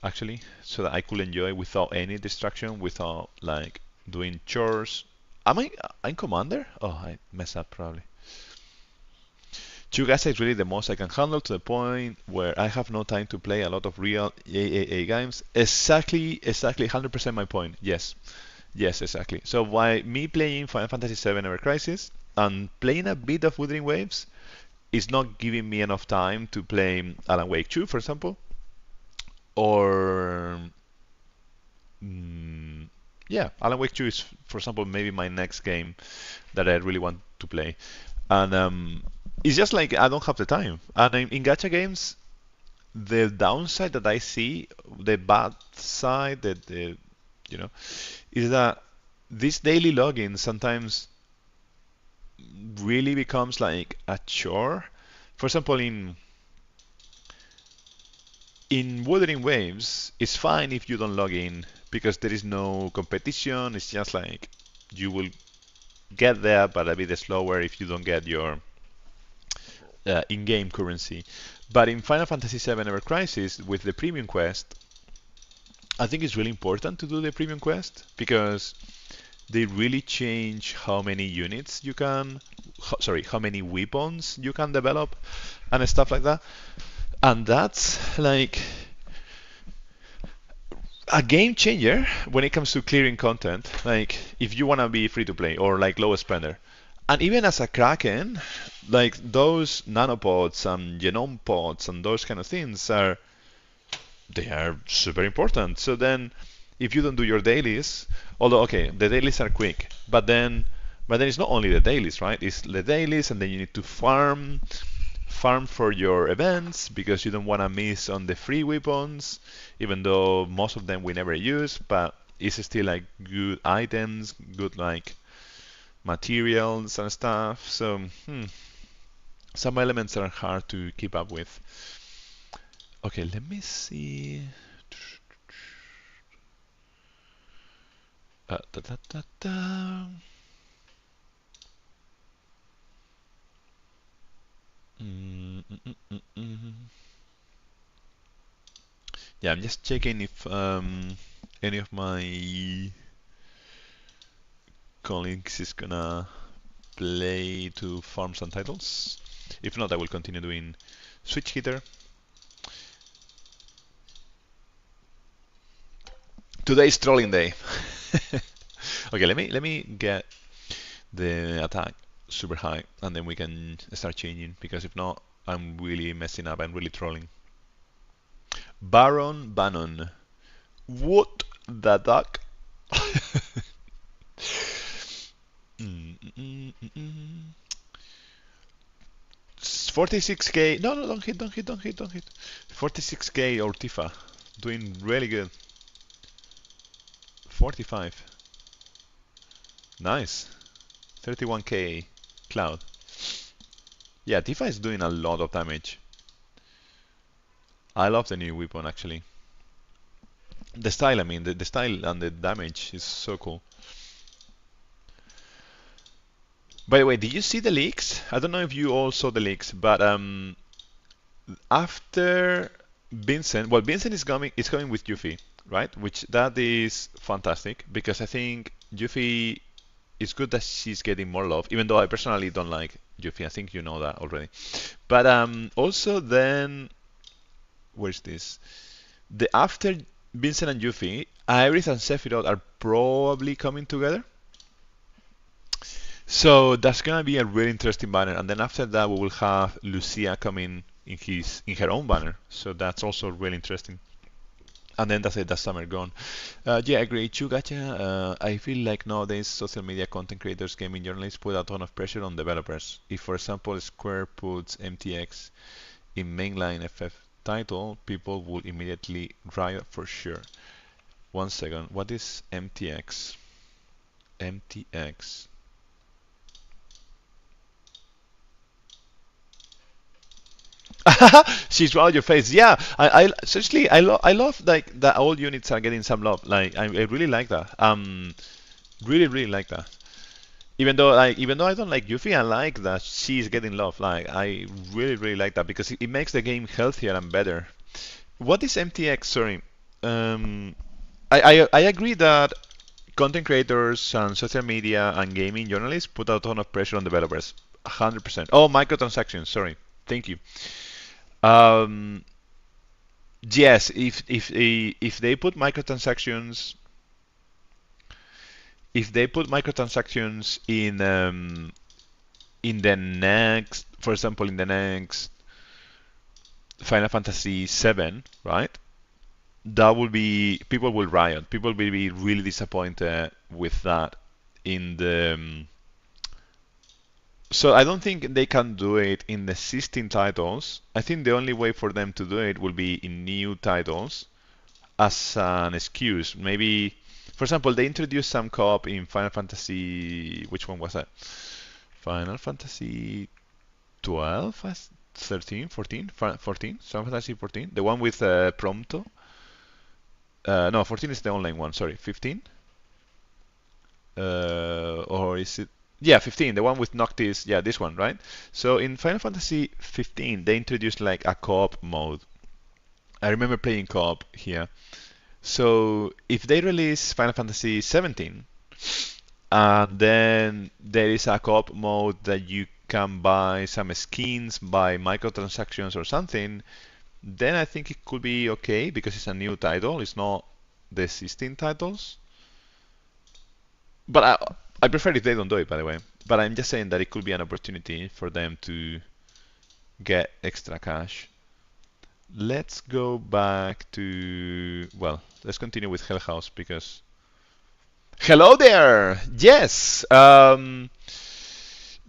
actually, so that I could enjoy without any distraction, without like doing chores. Am I? I'm commander? Oh, I messed up probably. Chugasa is really the most I can handle to the point where I have no time to play a lot of real AAA games. Exactly, 100% my point. Yes, Yes, exactly. So why me playing Final Fantasy VII Ever Crisis and playing a bit of Wuthering Waves is not giving me enough time to play Alan Wake 2, for example, or mm, yeah, Alan Wake 2 is, for example, maybe my next game that I really want to play, and it's just like I don't have the time. And in gacha games, the downside that I see, the bad side, the you know, is that this daily login sometimes really becomes like a chore. For example, in Wuthering Waves, it's fine if you don't log in because there is no competition. It's just like you will get there, but a bit slower if you don't get your in-game currency. But in Final Fantasy VII Ever Crisis, with the premium quest, I think it's really important to do the premium quest because they really change how many units you can, sorry, how many weapons you can develop and stuff like that. And that's like a game changer when it comes to clearing content. Like if you want to be free to play or like low spender. And even as a Kraken, like those nanopods and genome pods and those kind of things they are super important. So then if you don't do your dailies, although okay, the dailies are quick, but then it's not only the dailies, right? It's the dailies and then you need to farm for your events because you don't want to miss on the free weapons, even though most of them we never use, but it's still like good items, good like materials and stuff. So some elements are hard to keep up with. Okay, let me see. Da, da, da, da. Mm, mm, mm, mm, mm. Yeah, I'm just checking if any of my colleagues is gonna play to farm some titles. If not, I will continue doing switch hitter. Today's trolling day. Okay, let me get the attack super high, and then we can start changing. Because if not, I'm really messing up. I'm really trolling. Baron Bannon. What the duck? Mm, mm, mm, mm. 46k. No, no, don't hit, don't hit, don't hit, don't hit. 46k Ortifa. Doing really good. 45. Nice. 31k Cloud. Yeah, Tifa is doing a lot of damage. I love the new weapon actually. The style, I mean, the style and the damage is so cool. By the way, did you see the leaks? I don't know if you all saw the leaks, but after Vincent, well, Vincent is coming with Yuffie, right? Which that is fantastic because I think Yuffie it's good that she's getting more love, even though I personally don't like Yuffie. I think you know that already. But also then, where's this? The after Vincent and Yuffie, Iris and Sephiroth are probably coming together. So that's gonna be a really interesting banner. And then after that, we will have Lucia coming in her own banner. So that's also really interesting. And then that's it, that's summer gone. Yeah, I agree. Chugacha, I feel like nowadays social media content creators, gaming journalists put a ton of pressure on developers. If, for example, Square puts MTX in mainline FF title, people would immediately riot for sure. One second, what is MTX? MTX. She's right on your face. Yeah, I seriously, I love like that all units are getting some love. Like I really like that. Really like that. Even though I don't like Yuffie, I like that she's getting love. Like I really like that because it makes the game healthier and better. What is MTX? Sorry. Um, I agree that content creators and social media and gaming journalists put a ton of pressure on developers. 100%. Oh, microtransactions. Sorry. Thank you. Um, yes, if they put microtransactions, if they put microtransactions in the next, for example, in the next Final Fantasy 7, right? That will be, people will riot. People will be really disappointed with that in the so I don't think they can do it in existing titles. I think the only way for them to do it will be in new titles as an excuse. Maybe, for example, they introduced some co-op in Final Fantasy. Which one was that? Final Fantasy 12, 13, 14, 14, Final Fantasy 14, the one with Prompto. No, 14 is the online one. Sorry, 15. Or is it? Yeah, 15, the one with Noctis. Yeah, this one, right? So in Final Fantasy 15, they introduced like a co-op mode. I remember playing co-op here. So if they release Final Fantasy 17, and then there is a co-op mode that you can buy some skins, buy microtransactions or something, then I think it could be okay because it's a new title. It's not the existing titles. But I prefer if they don't do it, by the way. But I'm just saying that it could be an opportunity for them to get extra cash. Let's go back to, well, let's continue with Hell House because. Hello there! Yes!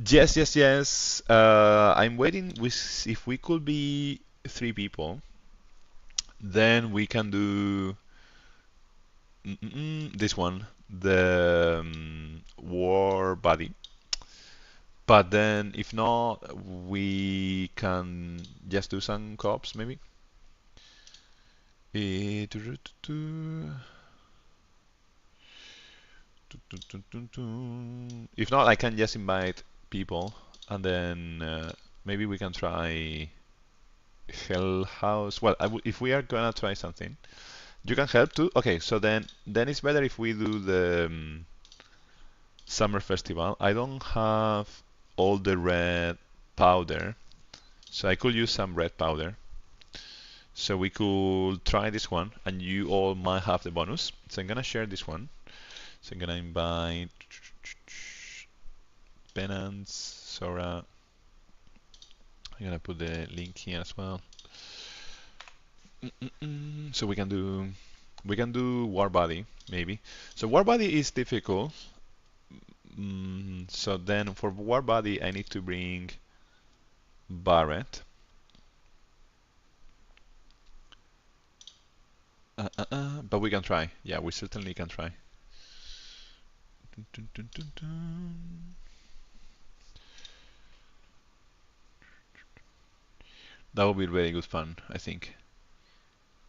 Yes. I'm waiting with if we could be 3 people, then we can do this one, the war buddy. But then, if not, we can just do some co-ops, maybe. If not, I can just invite people, and then maybe we can try Hell House. Well, if we are gonna try something, you can help too. Okay, so then it's better if we do the Summer Festival. I don't have all the red powder, so I could use some red powder. So we could try this one, and you all might have the bonus. So I'm gonna share this one. So I'm gonna invite Penance, Sora. I'm gonna put the link here as well. So we can do War Body maybe. So War Body is difficult. So then for War Body I need to bring Barret. But we can try. Yeah, we certainly can try. That would be really good fun, I think,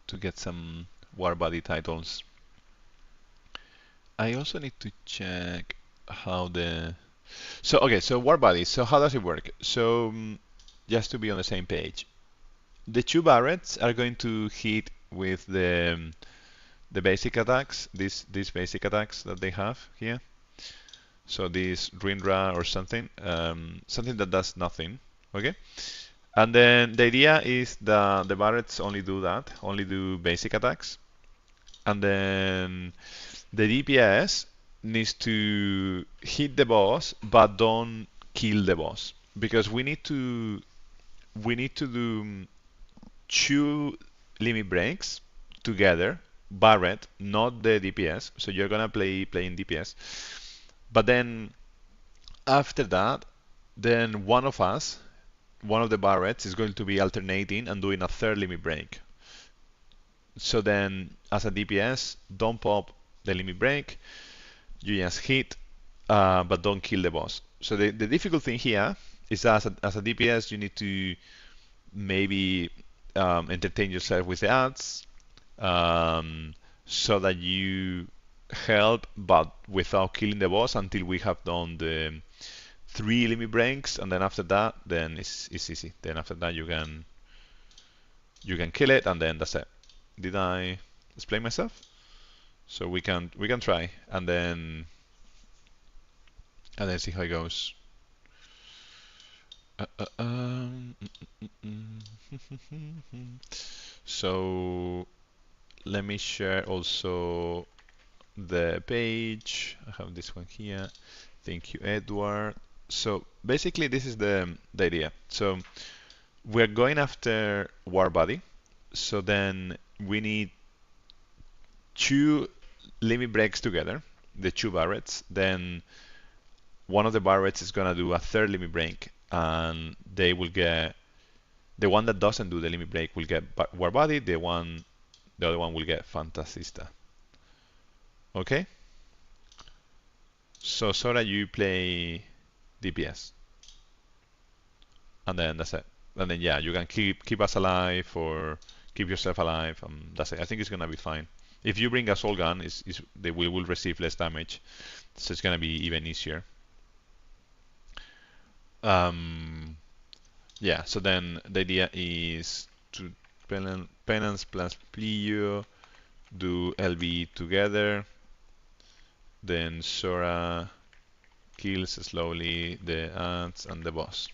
to get some War Body titles. I also need to check how the. So okay, so War Body. So how does it work? So just to be on the same page, the 2 Barrets are going to hit with the basic attacks, these basic attacks that they have here. So this Rinra or something, something that does nothing. Okay. And then the idea is that the Barrets only do that, only do basic attacks. And then the DPS needs to hit the boss, but don't kill the boss, because we need to do 2 limit breaks together. Barret, not the DPS. So you're gonna playing DPS, but then after that, then one of us, one of the Barrets, is going to be alternating and doing a 3rd limit break. So then, as a DPS, don't pop the limit break. You just hit, but don't kill the boss. So the difficult thing here is that as a DPS, you need to maybe entertain yourself with the ads, so that you help, but without killing the boss until we have done the 3 limit breaks, and then after that, then it's easy. Then after that, you can kill it, and then that's it. Did I explain myself? So we can try, and then see how it goes. So let me share also the page. I have this one here. Thank you, Edward. So basically, this is the idea. So we're going after war body. So then we need two limit breaks together, the two barrets. Then one of the barrets is gonna do a third limit break, and they will get the one that doesn't do the limit break will get war body. The other one will get fantasista. Okay. So Sora, you play DPS, and then that's it. And then yeah, you can keep us alive or keep yourself alive. That's it. I think it's gonna be fine. If you bring a soul gun, they will receive less damage, so it's gonna be even easier. Yeah. So then the idea is to penance plus Plio, do LB together. Then Sora kills slowly the ants and the boss.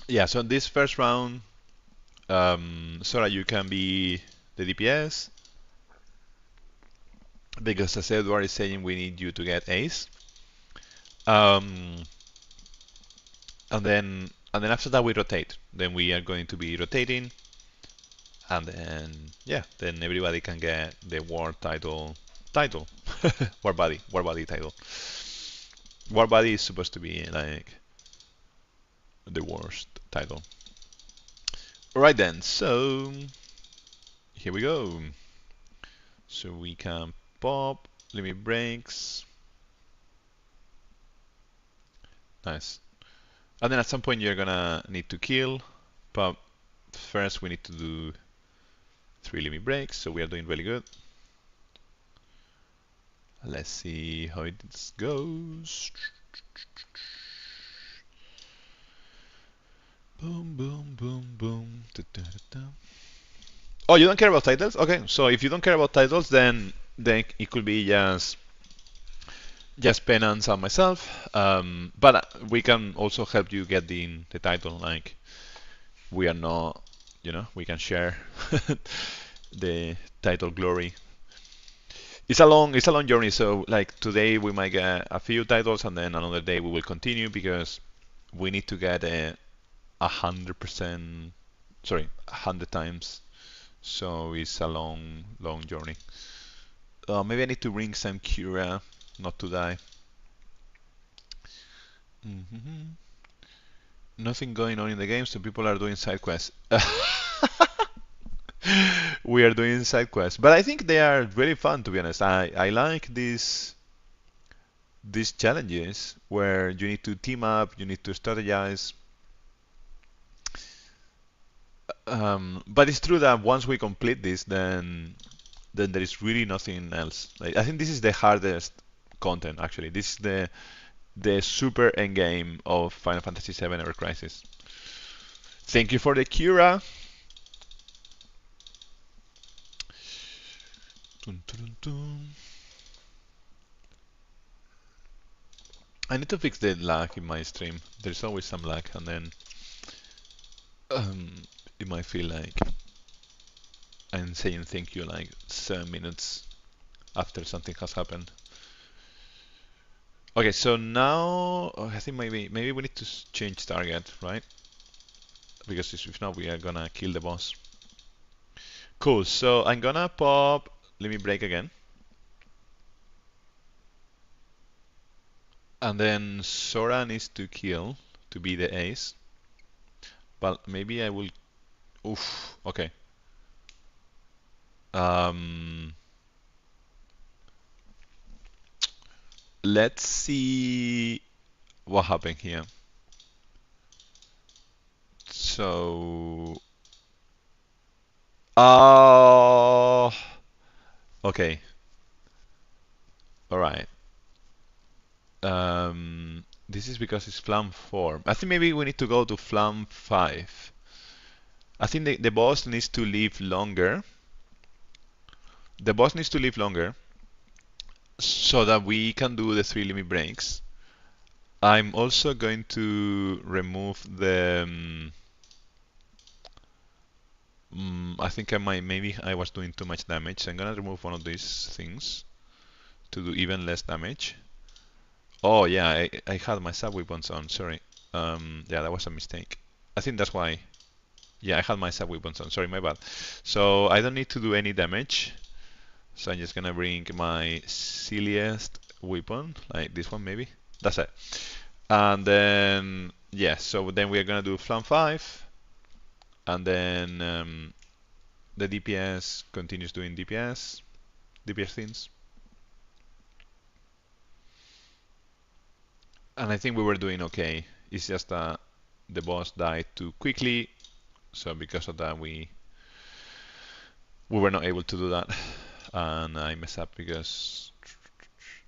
Yeah, so this first round, Sora, you can be the DPS because as Edward is saying, we need you to get ace. Um, and then after that we rotate. Then we are going to be rotating, and then yeah, then everybody can get the war title, war body title. War body is supposed to be like the worst title. Alright then, so here we go. So we can pop, limit breaks. Nice. And then at some point you're gonna need to kill, but first we need to do 3 limit breaks, so we are doing really good. Let's see how it goes. Boom, boom, boom, boom. Da, da, da, da. Oh, you don't care about titles? Okay, so if you don't care about titles, then it could be just penance on myself. But we can also help you get the title. Like we are not, we can share the title glory. It's a long journey. So like today we might get a few titles, and then another day we will continue because we need to get 100%. Sorry, 100 times. So it's a long journey. Maybe I need to bring some Cura, not to die. Mm-hmm. Nothing going on in the game, so people are doing side quests. We are doing side quests, but I think they are really fun, to be honest. I like these challenges where you need to team up, you need to strategize. But it's true that once we complete this, then there is really nothing else. Like, I think this is the hardest content actually. This is the super end game of Final Fantasy VII Ever Crisis. Thank you for the Cura. Dun, dun, dun. I need to fix the lag in my stream. There's always some lag, and then it might feel like I'm saying thank you like 7 minutes after something has happened. Okay, so now I think maybe we need to change target, right? Because if not, we are gonna kill the boss. Cool. So I'm gonna pop. Let me break again. And then Sora needs to kill to be the ace. But maybe I will. Oof. Okay. Let's see what happened here. So. Oh. Okay. All right. This is because it's Flam 4. I think maybe we need to go to Flam 5. I think the boss needs to live longer. The boss needs to live longer. so that we can do the 3 limit breaks. I'm also going to remove the. I think I might. Maybe I was doing too much damage. So I'm gonna remove one of these things to do even less damage. Oh yeah, I had my sub weapons on. Sorry. Yeah, that was a mistake. I think that's why. Yeah, I had my sub weapons on. Sorry, my bad. So I don't need to do any damage. So I'm just gonna bring my silliest weapon, like this one maybe. That's it. And then yeah, so then we're gonna do flam 5, and then the DPS continues doing DPS things. And I think we were doing okay. It's just that the boss died too quickly, so because of that we were not able to do that, and I messed up because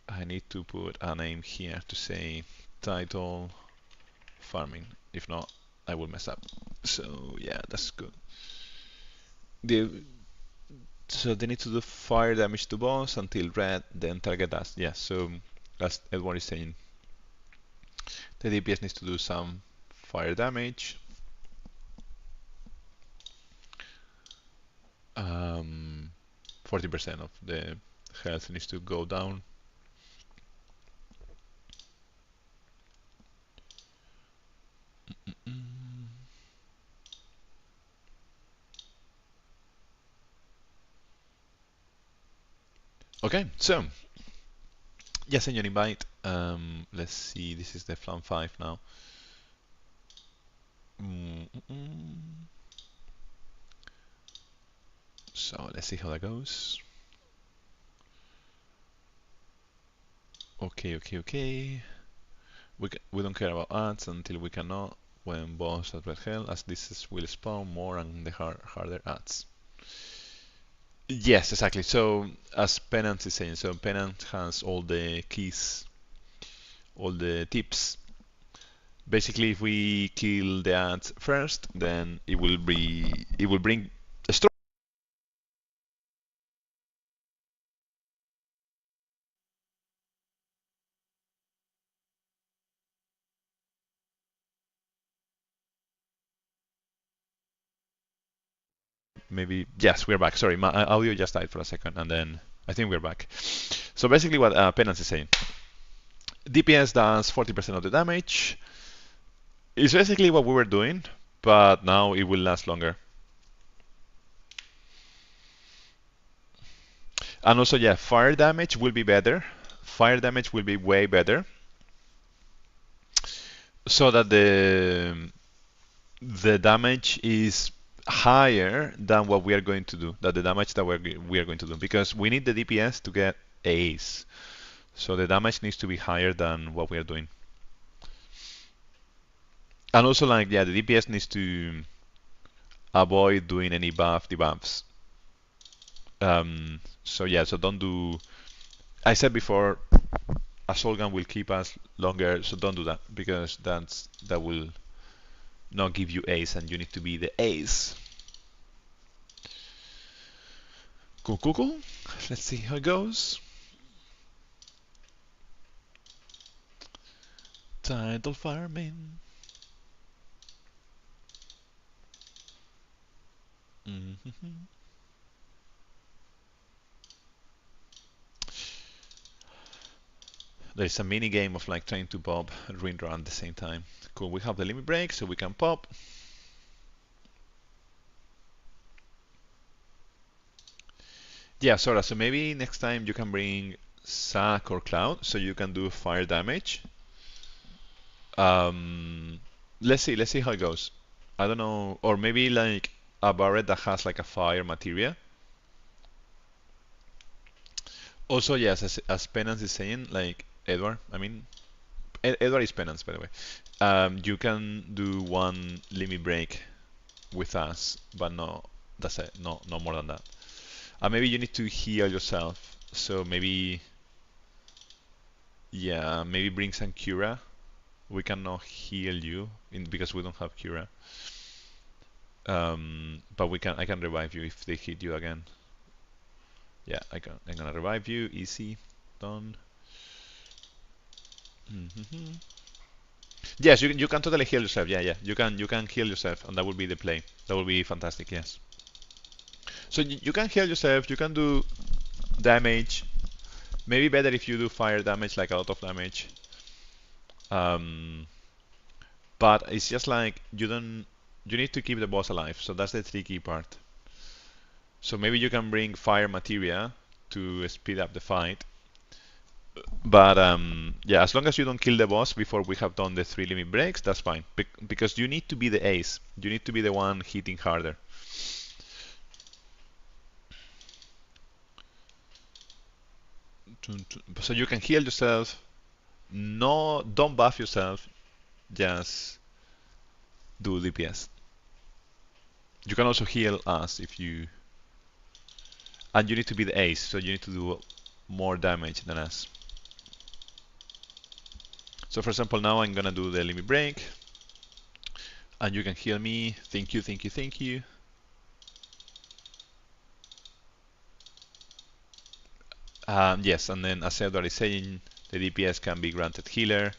I need to put a name here to say title farming. If not, I will mess up. So yeah, that's good. The, so they need to do fire damage to boss until red, then target us. Yeah, so as Edward is saying, the DPS needs to do some fire damage. 40% of the health needs to go down. Okay, so yeah, send you an invite. Let's see, this is the Flam 5 now. So let's see how that goes. Okay. We don't care about ads until we cannot when boss at red hell, as will spawn more and the harder ads. Yes, exactly. So as Penance is saying, so Penance has all the keys, all the tips. Basically, if we kill the ads first, then it will bring a story. Maybe yes, we're back. Sorry, my audio just died for a second, and then I think we're back. So basically, what Penance is saying, DPS does 40% of the damage. It's basically what we were doing, but now it will last longer. And also, yeah, fire damage will be better. Fire damage will be way better, so that the damage is higher than what we are going to do. That the damage that we are going to do, because we need the DPS to get A's. So the damage needs to be higher than what we are doing. And also, like, yeah, the DPS needs to avoid doing any buff debuffs. So yeah, so don't do. I said before, a soul gun will keep us longer, so don't do that because that will not give you ace, and you need to be the ace. Cool. Let's see how it goes. Title farming. Mm-hmm. There's a mini game of like trying to pop and ring run at the same time. Cool. We have the limit break, so we can pop. Yeah, Sora. So maybe next time you can bring Sack or Cloud, so you can do fire damage. Um, let's see how it goes. I don't know, or maybe like a Barret that has like a fire materia. Also, yes, as Penance is saying, like Edward, I mean, Edward is Penance, by the way. You can do one limit break with us, but no, that's it, no more than that. And maybe you need to heal yourself, so maybe, yeah, maybe bring some cura. We cannot heal you because we don't have cura. But I can revive you if they hit you again. Yeah, I'm gonna revive you, easy. done. Mm-hmm. Yes, you can totally heal yourself. Yeah, yeah. You can heal yourself, and that would be the play. That would be fantastic. Yes. So you can heal yourself. You can do damage. Maybe better if you do fire damage, like a lot of damage. Um, but it's just like you don't. You need to keep the boss alive. So that's the tricky part. So maybe you can bring fire materia to speed up the fight. But yeah, as long as you don't kill the boss before we have done the 3 limit breaks, that's fine. Because you need to be the ace. You need to be the one hitting harder. So you can heal yourself. No, don't buff yourself. Just do DPS. You can also heal us if you. And you need to be the ace, so you need to do more damage than us. So for example, now I'm gonna do the limit break. And you can heal me. Thank you, thank you, thank you. Yes, and then as Edward is saying, the DPS can be granted healer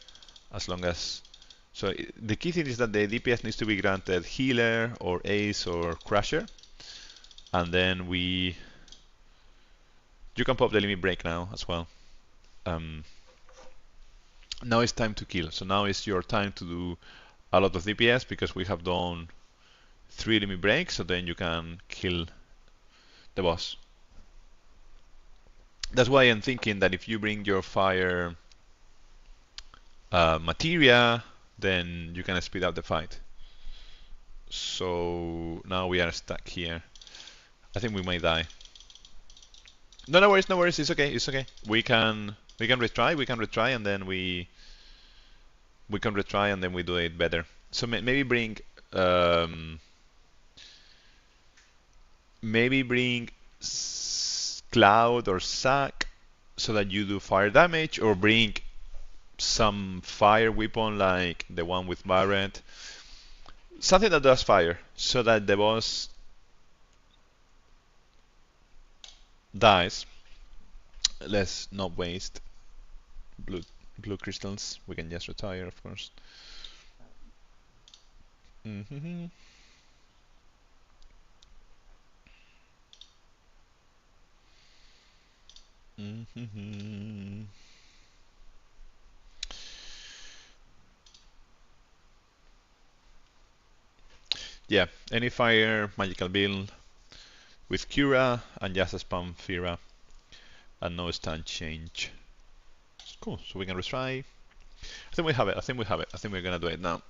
as long as. So the key thing is that the DPS needs to be granted healer or ace or crusher, and then you can pop the limit break now as well. Now it's time to kill. So now is your time to do a lot of DPS because we have done 3 limit breaks. So then you can kill the boss. That's why I'm thinking that if you bring your fire materia, then you can speed up the fight. So now we are stuck here. I think we might die. No, no worries, no worries. It's okay, it's okay. We can retry, and then we can retry, and then we do it better. So maybe bring maybe bring Cloud or Sack so that you do fire damage, or bring some fire weapon like the one with Barret. Something that does fire, so that the boss dies. Let's not waste blue crystals. We can just retire, of course. Mm-hmm. Mm-hmm. Yeah, any fire magical build with Cura and just a spam Fira and no stand change. Cool, so we can retry. I think we have it, I think we have it. I think we're gonna do it now.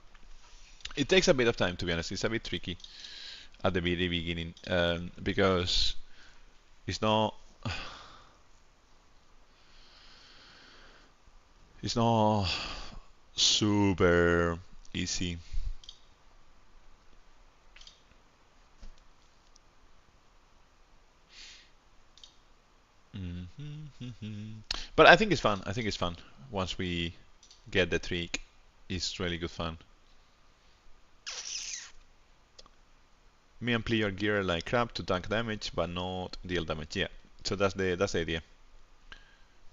It takes a bit of time, to be honest. It's a bit tricky at the very beginning because it's not it's not super easy. But I think it's fun. I think it's fun. Once we get the trick, it's really good fun. Me and player gear like crap to tank damage, but not deal damage. Yeah. So that's the idea.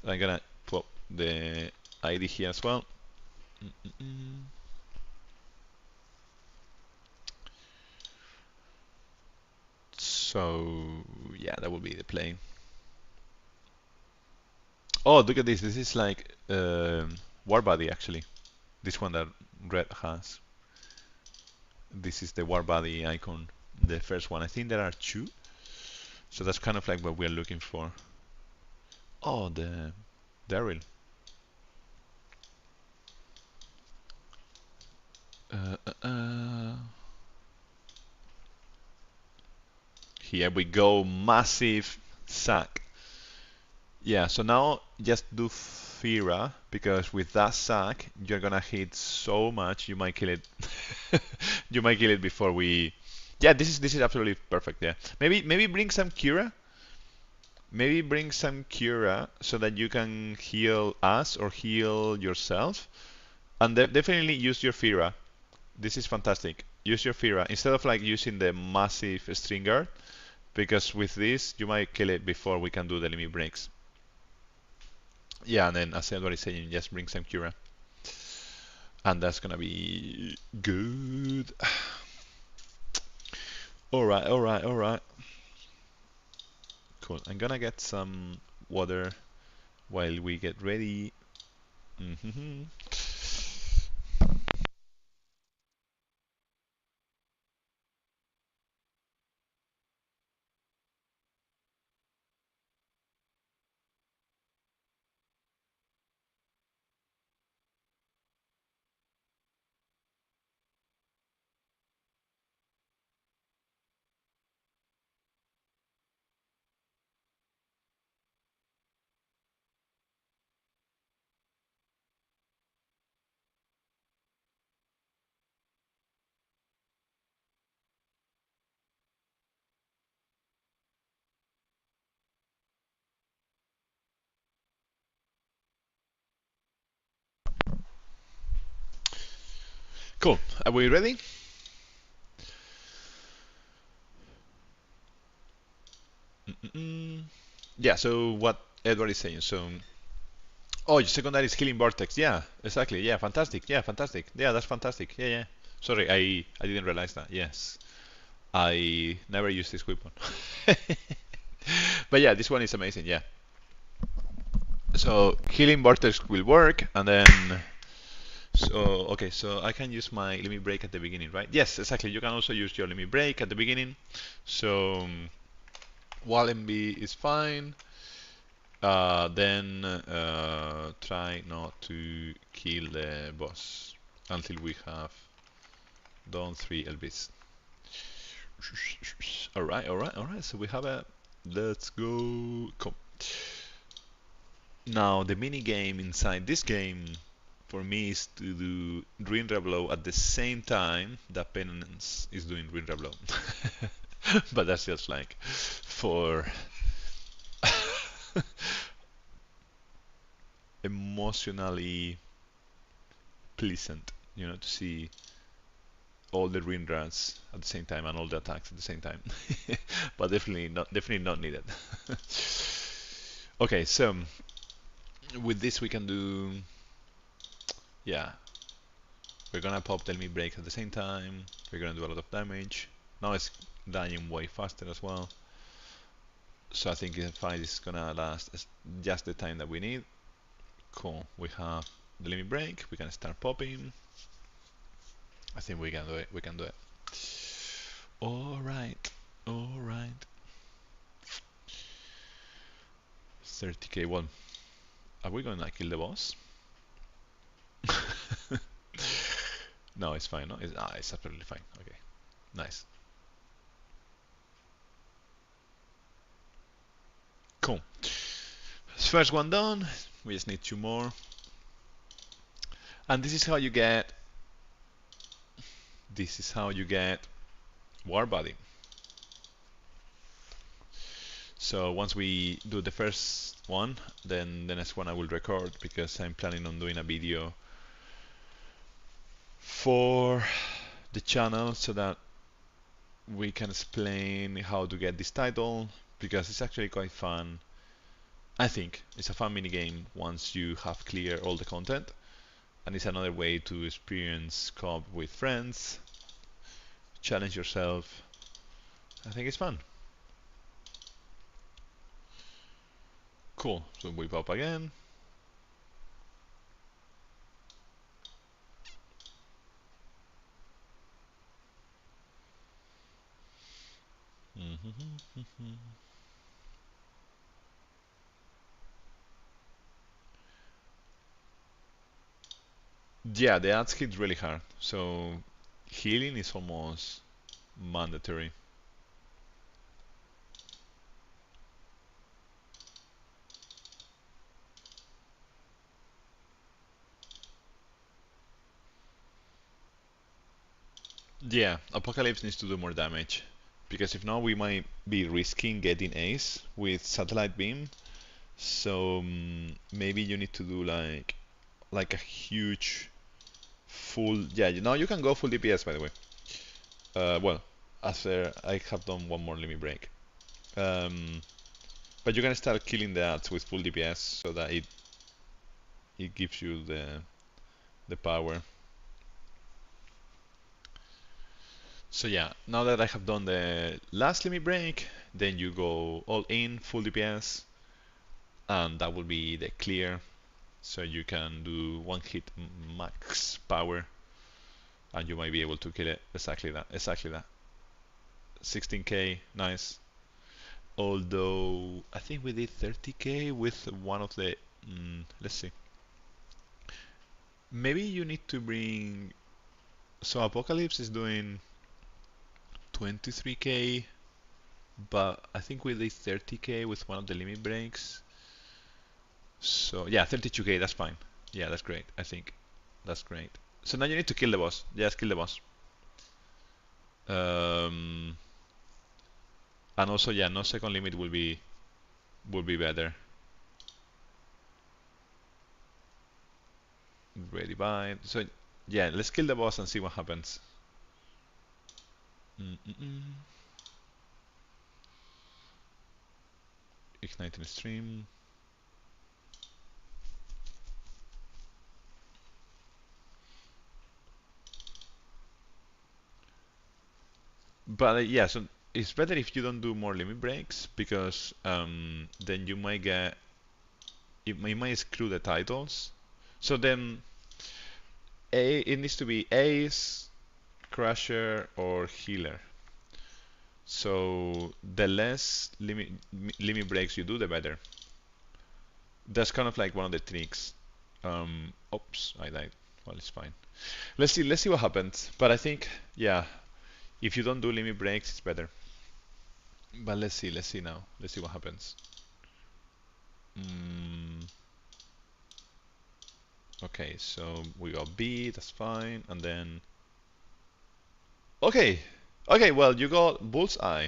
I'm gonna put the ID here as well. So yeah, that will be the play. Oh, look at this. This is like War Body actually. This one that Red has. This is the War Body icon. The first one. I think there are 2. So that's kind of like what we're looking for. Oh, the Daryl. Here we go, massive sack. Yeah, so now just do Fira because with that sack you're gonna hit so much you might kill it. You might kill it before we. Yeah, this is absolutely perfect. Yeah, maybe bring some Cura. Maybe bring some Cura so that you can heal us or heal yourself. And definitely use your Fira. This is fantastic. Use your Fira instead of like using the massive string guard, because with this you might kill it before we can do the limit breaks. Yeah, and then as everybody's saying, just bring some Cura. And that's gonna be good. Alright, alright, alright. Cool. I'm gonna get some water while we get ready. Mm-hmm. Cool. Are we ready? Mm-mm. Yeah, so what Edward is saying. So, oh, your secondary is healing vortex. Yeah, exactly. Yeah, fantastic. Yeah, fantastic. Yeah, that's fantastic. Yeah, yeah. Sorry, I didn't realize that. Yes, I never used this weapon. But yeah, this one is amazing. Yeah. So healing vortex will work, and then so okay, so I can use my limit break at the beginning, right? Yes, exactly. You can also use your limit break at the beginning. So while MB is fine, then try not to kill the boss until we have done 3 LBs. Alright, alright, alright. So we have a. Let's go. Come. Now, the mini game inside this game for me is to do Ring Reblow at the same time that Penance is doing Ring Reblow. But that's just like for emotionally pleasant, to see all the ring runs at the same time and all the attacks at the same time. But definitely not needed. Okay, so with this we can do, yeah, we're gonna pop the limit break at the same time. We're gonna do a lot of damage. Now it's dying way faster as well. So I think the fight is gonna last just the time that we need. Cool. We have the limit break. We can start popping. I think we can do it. We can do it. All right. All right. 30k. Well, are we gonna kill the boss? No, it's fine. No, it's absolutely fine. Okay. Nice. Cool. First one done. We just need 2 more. And this is how you get. This is how you get War Body. So once we do the first one, then the next one I will record because I'm planning on doing a video for the channel so that we can explain how to get this title because it's actually quite fun. I think it's a fun mini game once you have cleared all the content, and it's another way to experience co-op with friends, challenge yourself. I think it's fun. Cool. So we pop again. Yeah, the ads hit really hard. So healing is almost mandatory. Yeah, Apocalypse needs to do more damage because if not, we might be risking getting Ace with Satellite Beam. So maybe you need to do like a huge full. Yeah, now you can go full DPS by the way. Well, after I have done one more limit break. But you can start killing the ads with full DPS so that it it gives you the power. So yeah, now that I have done the last limit break, then you go all in, full DPS, and that will be the clear. So you can do one hit max power, and you might be able to kill it. Exactly that. Exactly that. 16k, nice. Although I think we did 30k with one of the. Let's see. Maybe you need to bring. So Apocalypse is doing 23k, but I think we did 30k with one of the limit breaks. So yeah, 32k, that's fine. Yeah, that's great. I think that's great. So now you need to kill the boss. Yes, kill the boss. Um, and also, yeah, no second limit will be better. Ready bind. So yeah, let's kill the boss and see what happens. Igniting stream. But yeah, so it's better if you don't do more limit breaks because then you might get it might screw the titles. So then it needs to be Ace, Crusher, or Healer. So the less limit breaks you do, the better. That's kind of like one of the tricks. Oops, I died. Well, it's fine. Let's see what happens. But I think, yeah, if you don't do limit breaks, it's better. But let's see now. Let's see what happens. Okay, so we got B, that's fine, and then okay, okay. Well, you got Bullseye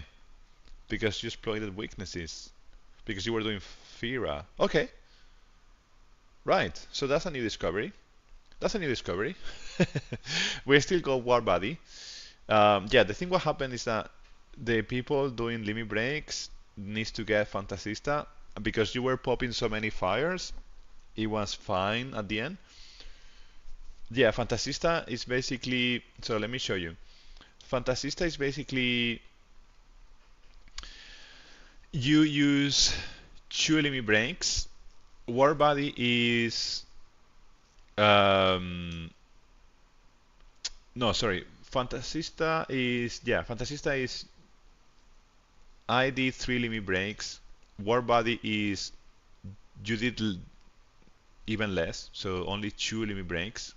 because you exploited weaknesses because you were doing Fira. Okay, right. So that's a new discovery. That's a new discovery. We still got War Body. Yeah, the thing what happened is that the people doing limit breaks needs to get Fantasista because you were popping so many fires. It was fine at the end. Yeah, Fantasista is basically. So let me show you. Fantasista is basically you use two limit breaks. War Body is. Um, no, sorry. Fantasista is I did three limit breaks. War Body is you did even less, so only two limit breaks.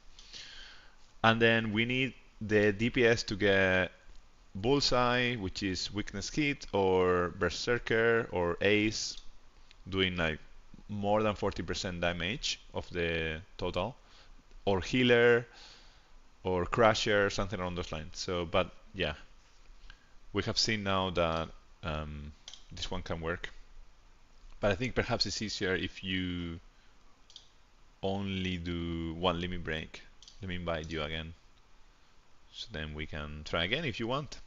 And then we need the DPS to get Bullseye, which is weakness hit, or Berserker, or Ace, doing like more than 40% damage of the total, or Healer, or Crusher, something along those lines. So, but yeah, we have seen now that this one can work. But I think perhaps it's easier if you only do one limit break. Let me invite you again. So then we can try again if you want.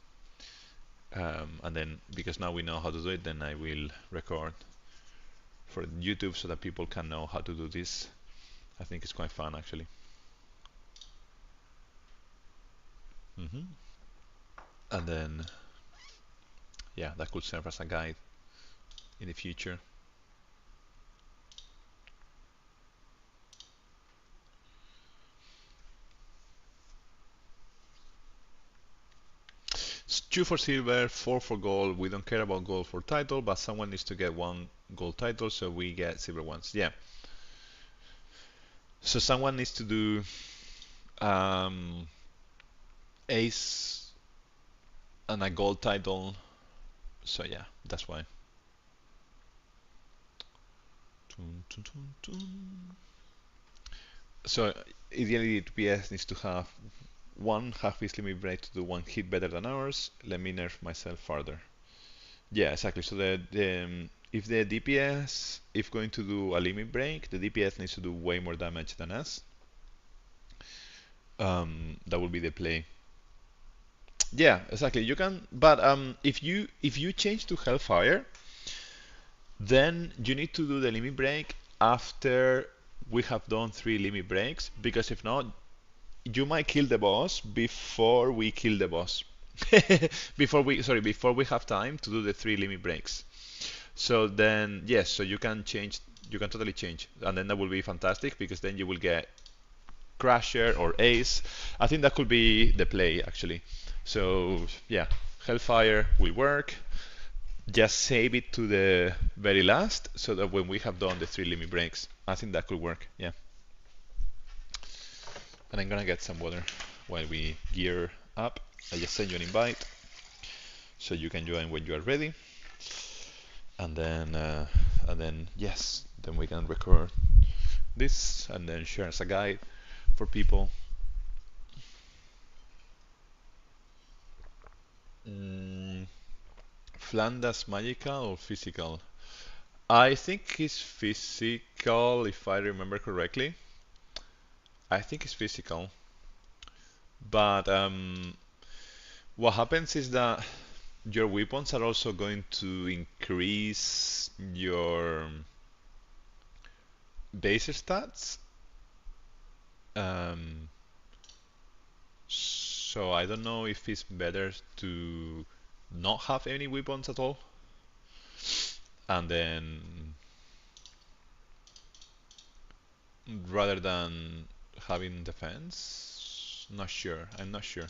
And then, because now we know how to do it, then I will record for YouTube so that people can know how to do this. I think it's quite fun actually. And then, yeah, that could serve as a guide in the future. It's 2 for silver, 4 for gold. We don't care about gold for title, but someone needs to get one gold title, so we get silver ones. Yeah. So someone needs to do ace and a gold title. So yeah, that's why. So ideally, PS needs to have one half his limit break to do one hit better than ours. Let me nerf myself further. Yeah, exactly. So if the DPS if going to do a limit break, the DPS needs to do way more damage than us. That would be the play. Yeah, exactly. You can, but if you change to Hellfire, then you need to do the limit break after we have done 3 limit breaks, because if not, you might kill the boss before we kill the boss. Before we have time to do the 3 limit breaks. So then, yes, so you can change, you can totally change, and then that will be fantastic, because then you will get Crasher or Ace. I think that could be the play actually. So yeah, Hellfire will work. Just save it to the very last, so that when we have done the 3 limit breaks, I think that could work. Yeah. And I'm gonna get some water while we gear up. I just send you an invite, so you can join when you are ready. And then yes, then we can record this and then share as a guide for people. Mm, Flanda's magical or physical? I think it's physical, if I remember correctly. I think it's physical. But what happens is that your weapons are also going to increase your base stats. Um, so I don't know if it's better to not have any weapons at all, and then rather than having defense. Not sure. I'm not sure.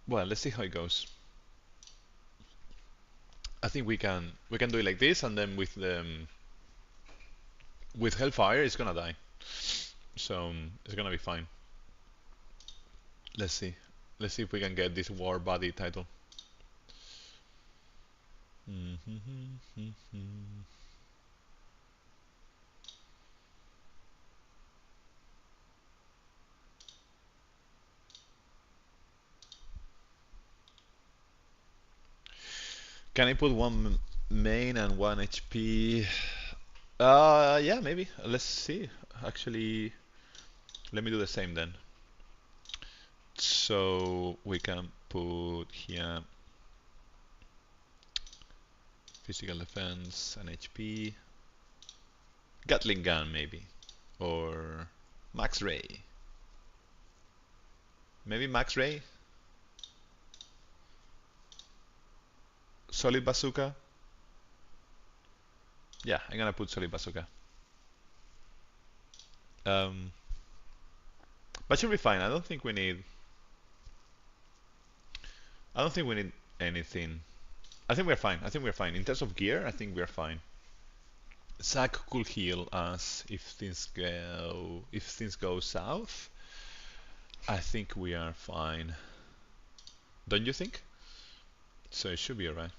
Well, let's see how it goes. I think we can do it like this, and then with Hellfire, it's gonna die. So it's gonna be fine. Let's see. Let's see if we can get this War Body title. Can I put one main and one HP? Yeah, maybe. Let's see. Actually, let me do the same then. So we can put here physical defense and HP. Gatling gun maybe, or Max Ray. Maybe Max Ray. Solid bazooka. Yeah, I'm gonna put solid bazooka. Um, but should be fine. I don't think we need. I don't think we need anything. I think we're fine. I think we're fine. In terms of gear, I think we're fine. Zack could heal us if things go south. I think we are fine. Don't you think? So it should be alright.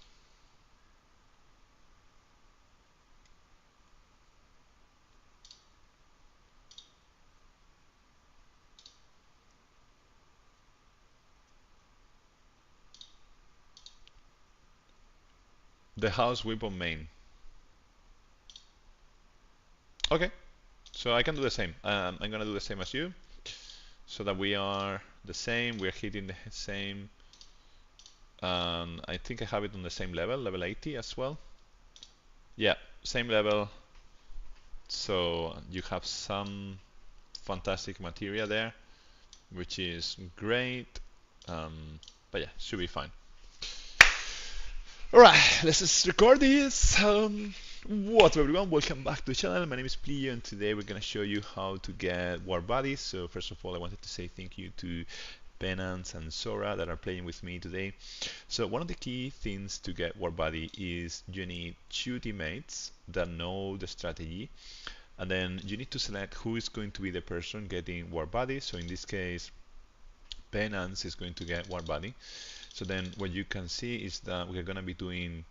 The house weapon main. Okay, so I can do the same. I'm gonna do the same as you, so that we are the same. We're hitting the same. I think I have it on the same level, level 80 as well. Yeah, same level. So you have some fantastic materia there, which is great. But yeah, should be fine. Alright, let's just record this. What's up everyone, welcome back to the channel. My name is Plio, and today we're gonna show you how to get war bodies. So first of all, I wanted to say thank you to Penance and Sora that are playing with me today. So one of the key things to get war body is you need 2 teammates that know the strategy, and then you need to select who is going to be the person getting war body. So in this case, Penance is going to get war body. So then what you can see is that we're going to be doing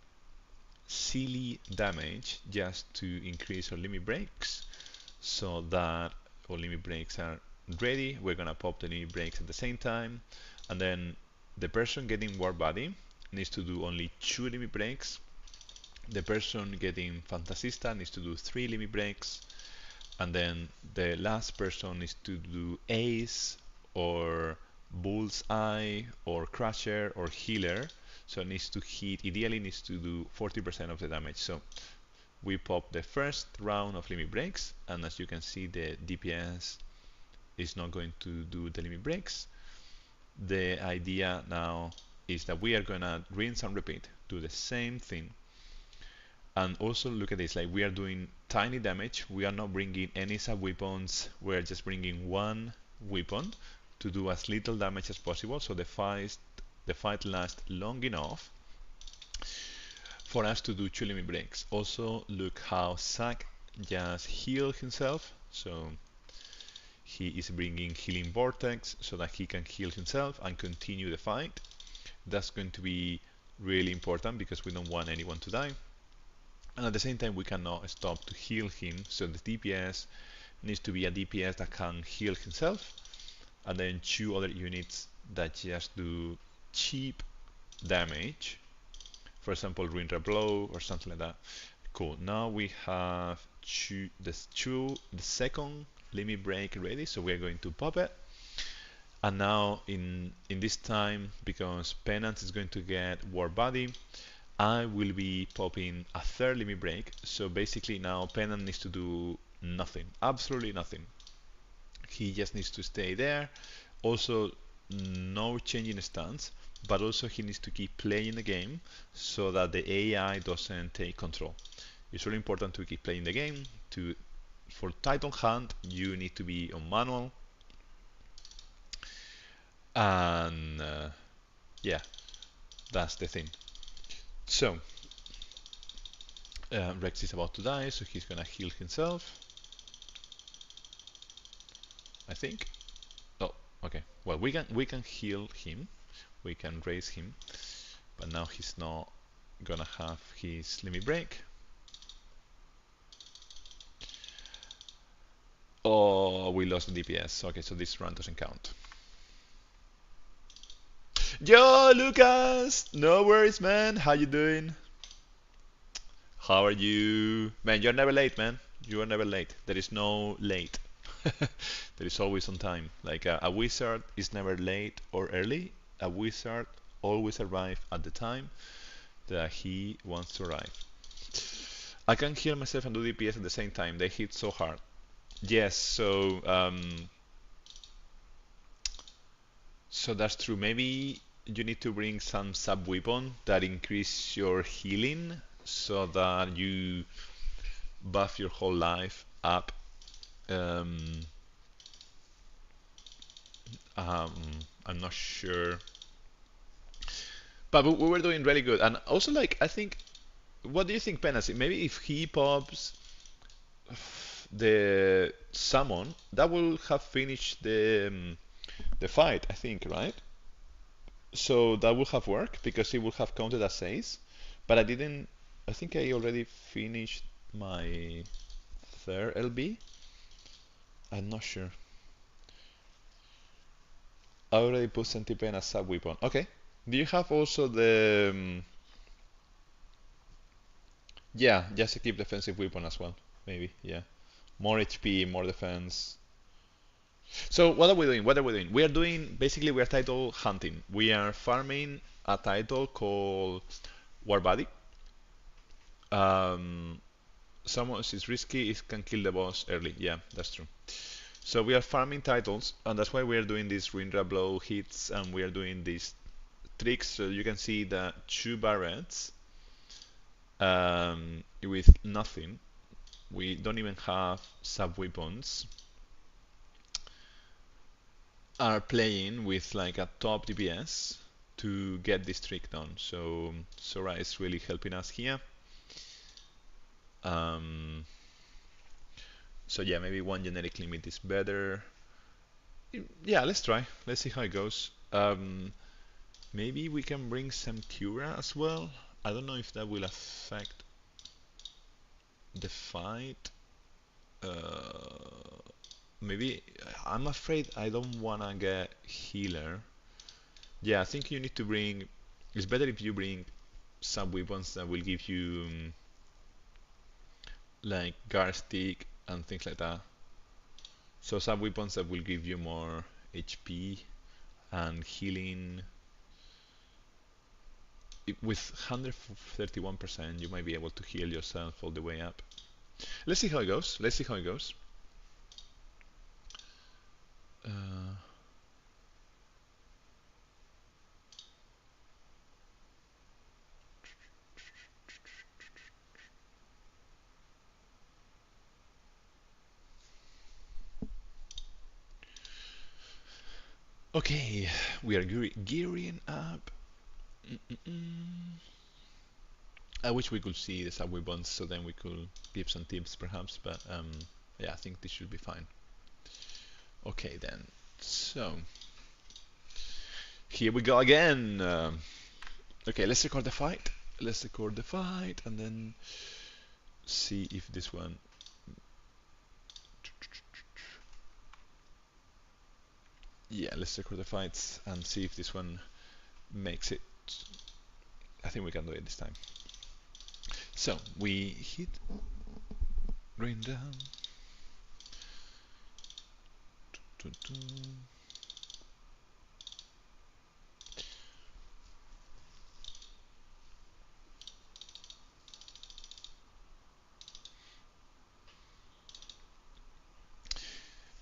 silly damage just to increase our limit breaks, so that our limit breaks are ready. We're going to pop the limit breaks at the same time, and then the person getting war body needs to do only 2 limit breaks. The person getting Fantasista needs to do 3 limit breaks, and then the last person needs to do Ace or Bullseye or Crusher or Healer. So it needs to hit, ideally needs to do 40% of the damage. So we pop the first round of limit breaks, and as you can see, the DPS is not going to do the limit breaks. The idea now is that we are gonna rinse and repeat, do the same thing. And also look at this, like we are doing tiny damage, we are not bringing any sub weapons, we're just bringing one weapon to do as little damage as possible, so the fight lasts long enough for us to do 2 limit breaks. Also look how Zack just healed himself, so he is bringing healing vortex so that he can heal himself and continue the fight. That's going to be really important because we don't want anyone to die. And at the same time, we cannot stop to heal him, so the DPS needs to be a DPS that can heal himself, and then 2 other units that just do cheap damage. For example, Rinra Blow or something like that. Cool. Now we have the second limit break ready, so we're going to pop it. And now in this time, because Penance is going to get War Body, I will be popping a third limit break. So basically now Penance needs to do nothing, absolutely nothing. He just needs to stay there. Also, no changing stance, but also he needs to keep playing the game so that the AI doesn't take control. It's really important to keep playing the game. For title hunt, you need to be on manual, and yeah, that's the thing. So Rex is about to die, so he's gonna heal himself, I think. Oh, okay. Well, we can heal him, we can raise him, but now he's not gonna have his limit break. Oh, we lost the DPS. Okay, so this run doesn't count. Yo, Lucas! No worries, man. How you doing? How are you? Man, you're never late, man. You are never late. There is no late. There is always on time. Like a wizard is never late or early. A wizard always arrives at the time that he wants to arrive. I can heal myself and do DPS at the same time. They hit so hard. Yes, so that's true. Maybe you need to bring some sub weapon that increase your healing so that you buff your whole life up. Um, um, I'm not sure, but we were doing really good. And also, like, I think, what do you think, Penance? Maybe if he pops the summon, that will have finished the fight, I think, right? So that would have worked because it would have counted as ace. But I didn't. I think I already finished my third LB. I'm not sure. I already put Centipen as sub weapon. Okay. Do you have also the? Yeah, just keep defensive weapon as well. Maybe. Yeah. More HP, more defense. So what are we doing? What are we doing? We are doing basically we are title hunting. We are farming a title called War Body. Someone is risky, it can kill the boss early. Yeah, that's true. So we are farming titles, and that's why we are doing these Rinra blow hits, and we are doing these tricks. So you can see the 2 barrets with nothing. We don't even have sub weapons. Are playing with like a top DPS to get this trick done. So Sora is really helping us here. So yeah, maybe one generic limit is better. Yeah, let's try. Let's see how it goes. Maybe we can bring some Cura as well. I don't know if that will affect the fight. Maybe I'm afraid I don't wanna get healer. Yeah, I think you need to bring. It's better if you bring some weapons that will give you like guard stick and things like that. So some weapons that will give you more HP and healing. with 131%, you might be able to heal yourself all the way up. Let's see how it goes. Let's see how it goes. Okay, we are gearing up. I wish we could see the subway buns so then we could give some tips perhaps, but yeah, I think this should be fine. Okay then, so here we go again. Okay, let's record the fight. Let's record the fight and then see if this one. Yeah, let's record the fights and see if this one makes it. I think we can do it this time. So we hit rain down.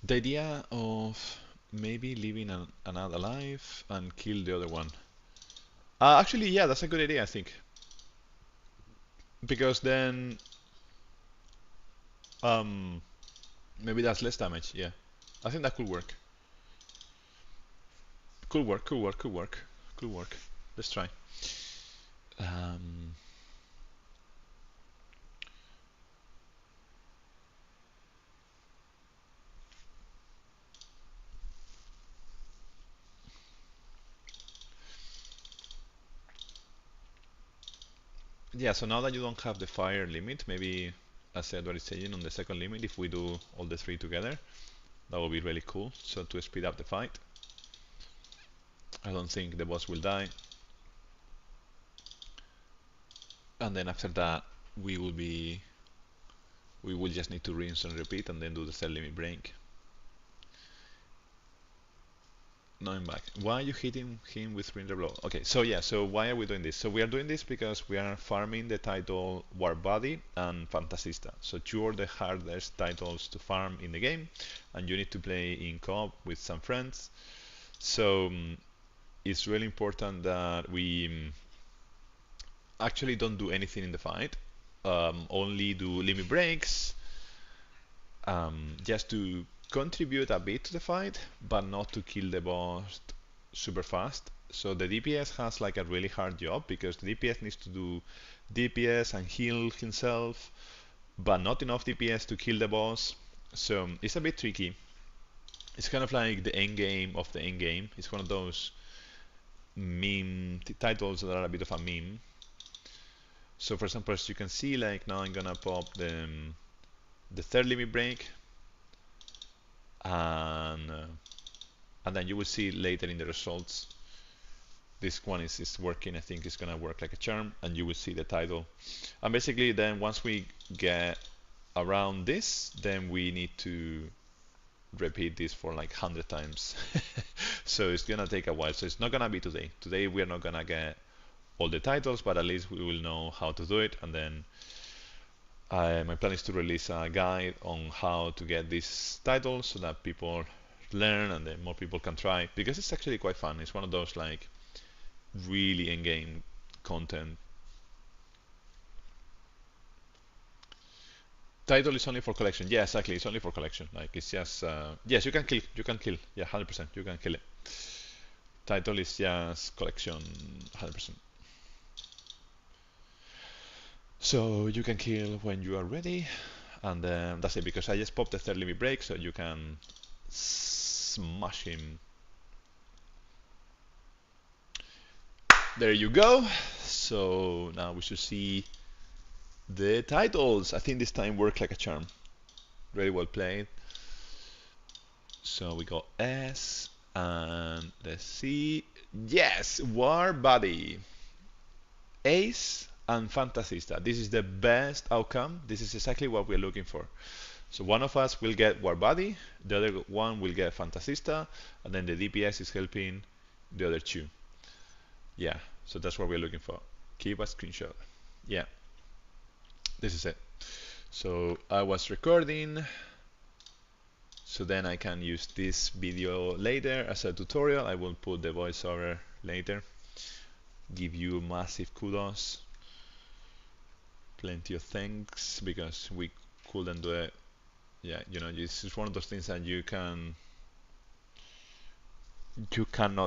The idea of maybe leaving another alive and kill the other one. Actually, yeah, that's a good idea, I think. Because then maybe that's less damage, yeah. I think that could work. Could work, could work, could work, could work. Let's try. Yeah, so now that you don't have the fire limit, maybe as Edward is saying on the second limit, if we do all the three together, that would be really cool. So to speed up the fight. I don't think the boss will die. And then after that, we will just need to rinse and repeat and then do the third limit break. No, I'm back. Why are you hitting him with Rinder Blow? Okay, so yeah, so why are we doing this? So we are doing this because we are farming the title War Body and Fantasista. So two are the hardest titles to farm in the game, and you need to play in co-op with some friends. So it's really important that we actually don't do anything in the fight, only do limit breaks, just to contribute a bit to the fight, but not to kill the boss super fast. So the DPS has like a really hard job because the DPS needs to do DPS and heal himself, but not enough DPS to kill the boss. So it's a bit tricky. It's kind of like the end game of the end game. It's one of those meme titles that are a bit of a meme. So for example, as you can see, like now I'm gonna pop the third limit break, and then you will see later in the results this one is working. I think it's gonna work like a charm, and you will see the title. And basically then once we get around this, then we need to repeat this for like 100 times. So it's gonna take a while. So it's not gonna be today. Today we are not gonna get all the titles, but at least we will know how to do it. And then my plan is to release a guide on how to get these titles so that people learn and then more people can try, because it's actually quite fun. It's one of those like really in-game content. Title is only for collection. Yeah, exactly. It's only for collection. Like it's just yes, you can kill. You can kill. Yeah, 100%. You can kill it. Title is just collection, 100%. So you can kill when you are ready, and that's it. Because I just popped the third limit break, so you can smash him. There you go. So now we should see the titles. I think this time worked like a charm. Very well played. So we got S, and let's see. Yes, War Buddy, Ace, and Fantasista. This is the best outcome. This is exactly what we're looking for. So one of us will get War Buddy, the other one will get Fantasista, and then the DPS is helping the other two. Yeah, so that's what we're looking for. keep a screenshot. Yeah, this is it. So I was recording, so then I can use this video later as a tutorial. I will put the voiceover later. Give you massive kudos, plenty of thanks, because we couldn't do it. Yeah, you know, this is one of those things that you cannot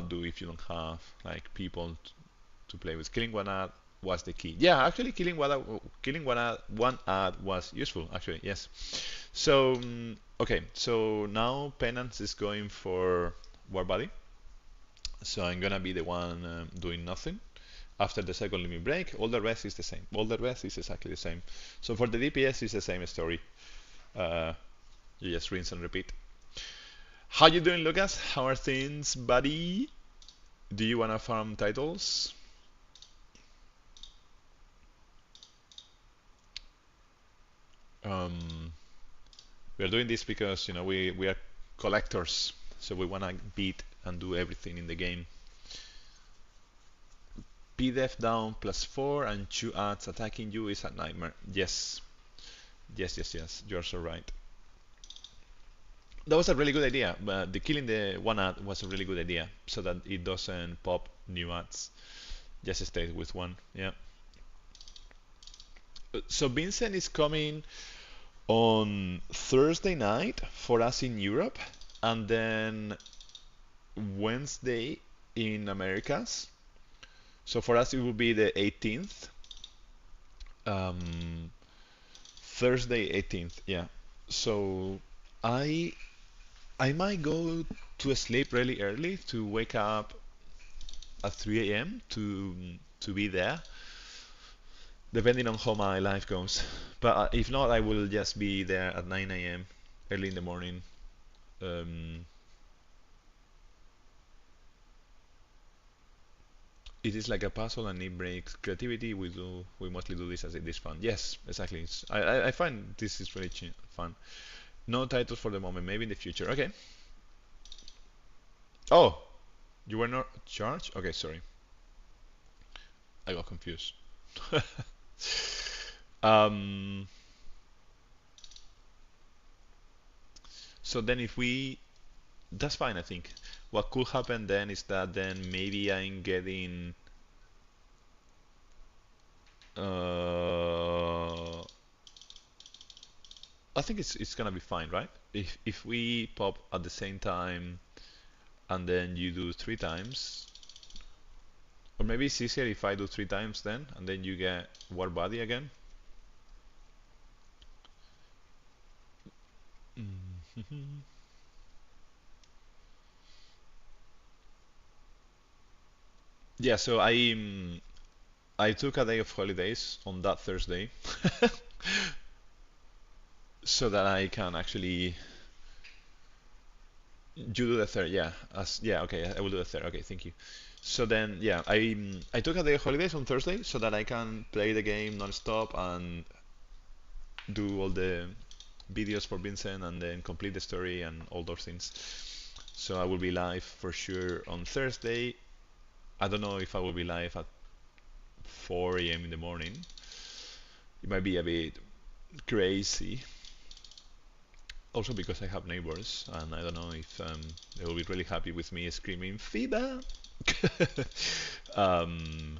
do if you don't have like people to play with. Killing one ad was the key. Yeah, actually, one ad was useful. Actually, yes. So okay, so now Penance is going for War Body. So I'm gonna be the one doing nothing. After the second limit break, all the rest is the same. All the rest is exactly the same. So for the DPS, it's the same story. Uh, you just rinse and repeat. How you doing, Lucas? How are things, buddy? Do you wanna farm titles? Um, we are doing this because we are collectors, so we wanna beat and do everything in the game. PDF down +4 and 2 ads attacking you is a nightmare. Yes, yes. You're so right. That was a really good idea. But the killing the one ad was a really good idea, so that it doesn't pop new ads. Just stay with one. Yeah. So Vincent is coming on Thursday night for us in Europe, and then Wednesday in Americas. So for us it will be the 18th. Um, Thursday 18th. Yeah. So I I might go to sleep really early to wake up at 3 a.m. to be there, depending on how my life goes. But if not, I will just be there at 9 a.m. early in the morning. Um, it is like a puzzle and it breaks creativity. We mostly do this as it is fun. Yes, exactly. I find this is really fun. No titles for the moment. Maybe in the future. Okay. Oh, you were not charged? Okay, sorry. I got confused. um, so then if we that's fine, I think. What could happen then is that then maybe I'm getting I think it's gonna be fine, right? If we pop at the same time and then you do 3 times, or maybe it's easier if I do 3 times then and then you get War Body again. Yeah, so I took a day of holidays on that Thursday so that I can actually you do the third, yeah. Yeah, okay, I will do the third. Okay, thank you. So then, yeah, I took a day of holidays on Thursday so that I can play the game non-stop and do all the videos for Vincent and then complete the story and all those things. So I will be live for sure on Thursday. I don't know if I will be live at 4 a.m. in the morning. It might be a bit crazy. Also because I have neighbors and I don't know if they will be really happy with me screaming FIBA. um,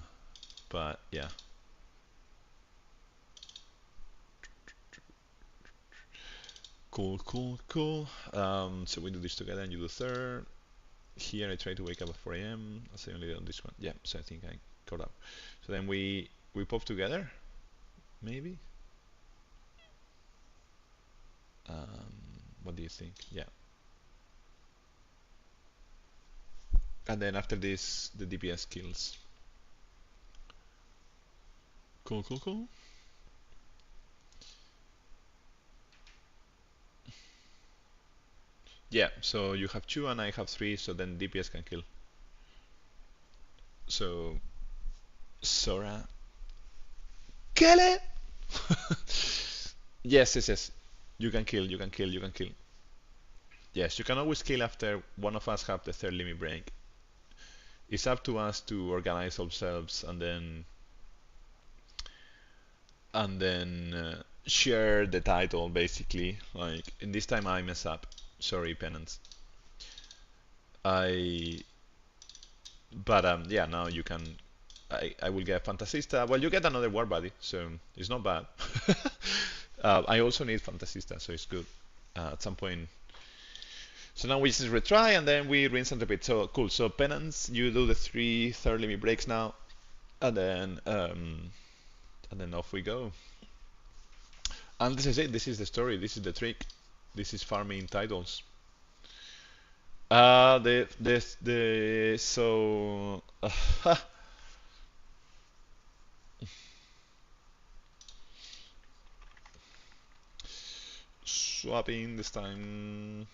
but yeah. Cool. So we do this together and you do third. Here I try to wake up at 4 a.m. I say only on this one. Yeah, so I think I caught up. So then we pop together, maybe. What do you think? Yeah. And then after this, the DPS kills. Cool. Yeah, so you have 2 and I have 3, so then DPS can kill. So, Sora, kill it! Yes. You can kill. Yes, you can always kill after one of us have the third limit break. It's up to us to organize ourselves and then and then share the title basically. Like in this time I mess up. Sorry, penance. I but yeah, now you can. I will get Fantasista. Well, you get another War Buddy, so it's not bad. I also need Fantasista, so it's good. At some point. So now we just retry and then we rinse and repeat. So cool. So penance, you do the three third limit breaks now, and then off we go. And this is it. This is the story. This is the trick. This is farming titles. The so swapping this time.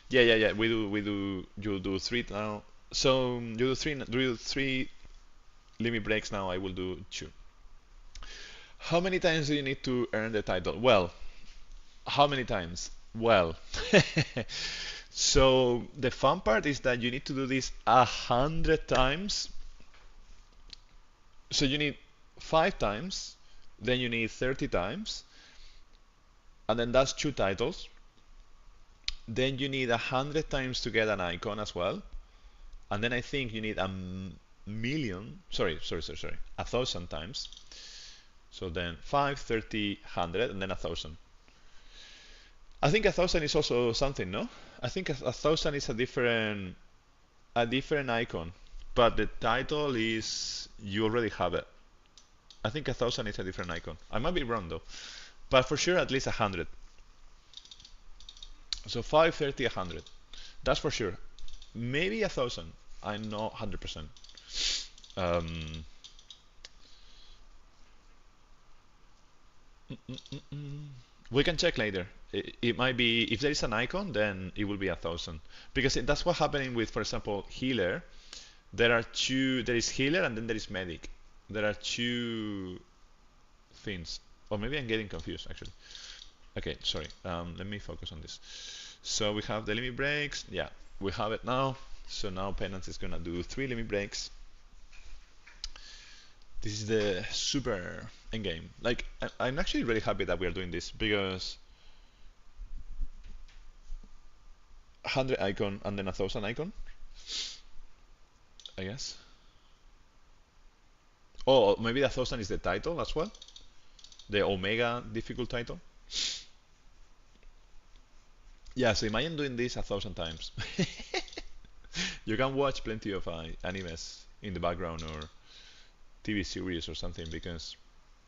Yeah. We do. You do three now. So you do three limit breaks now. I will do two. How many times do you need to earn the title? Well, how many times? Well, so the fun part is that you need to do this 100 times. So you need 5 times, then you need 30 times, and then that's two titles. Then you need 100 times to get an icon as well, and then I think you need million. Sorry, 1,000 times. So then 5, 30, 100, and then 1,000. I think 1,000 is also something, no? I think 1,000 is a different icon, but the title is you already have it. I think 1,000 is a different icon. I might be wrong though, but for sure at least 100. So 5, 30, 100. That's for sure. Maybe 1,000. I'm not 100%. Um, mm, mm, mm, mm. We can check later. It might be if there is an icon, then it will be 1,000 because that's what happening with, for example, healer. There are two. There is healer and then there is medic. There are two things. Or maybe I'm getting confused actually. Okay, sorry. Let me focus on this. So we have the limit breaks. Yeah, we have it now. So now Penance is gonna do three limit breaks. This is the super endgame. Like I'm actually really happy that we are doing this because 100 icon and then 1,000 icon, I guess. Oh, maybe 1,000 is the title as well. The Omega difficult title. Yeah, so imagine doing this 1,000 times. You can watch plenty of animes in the background or TV series or something because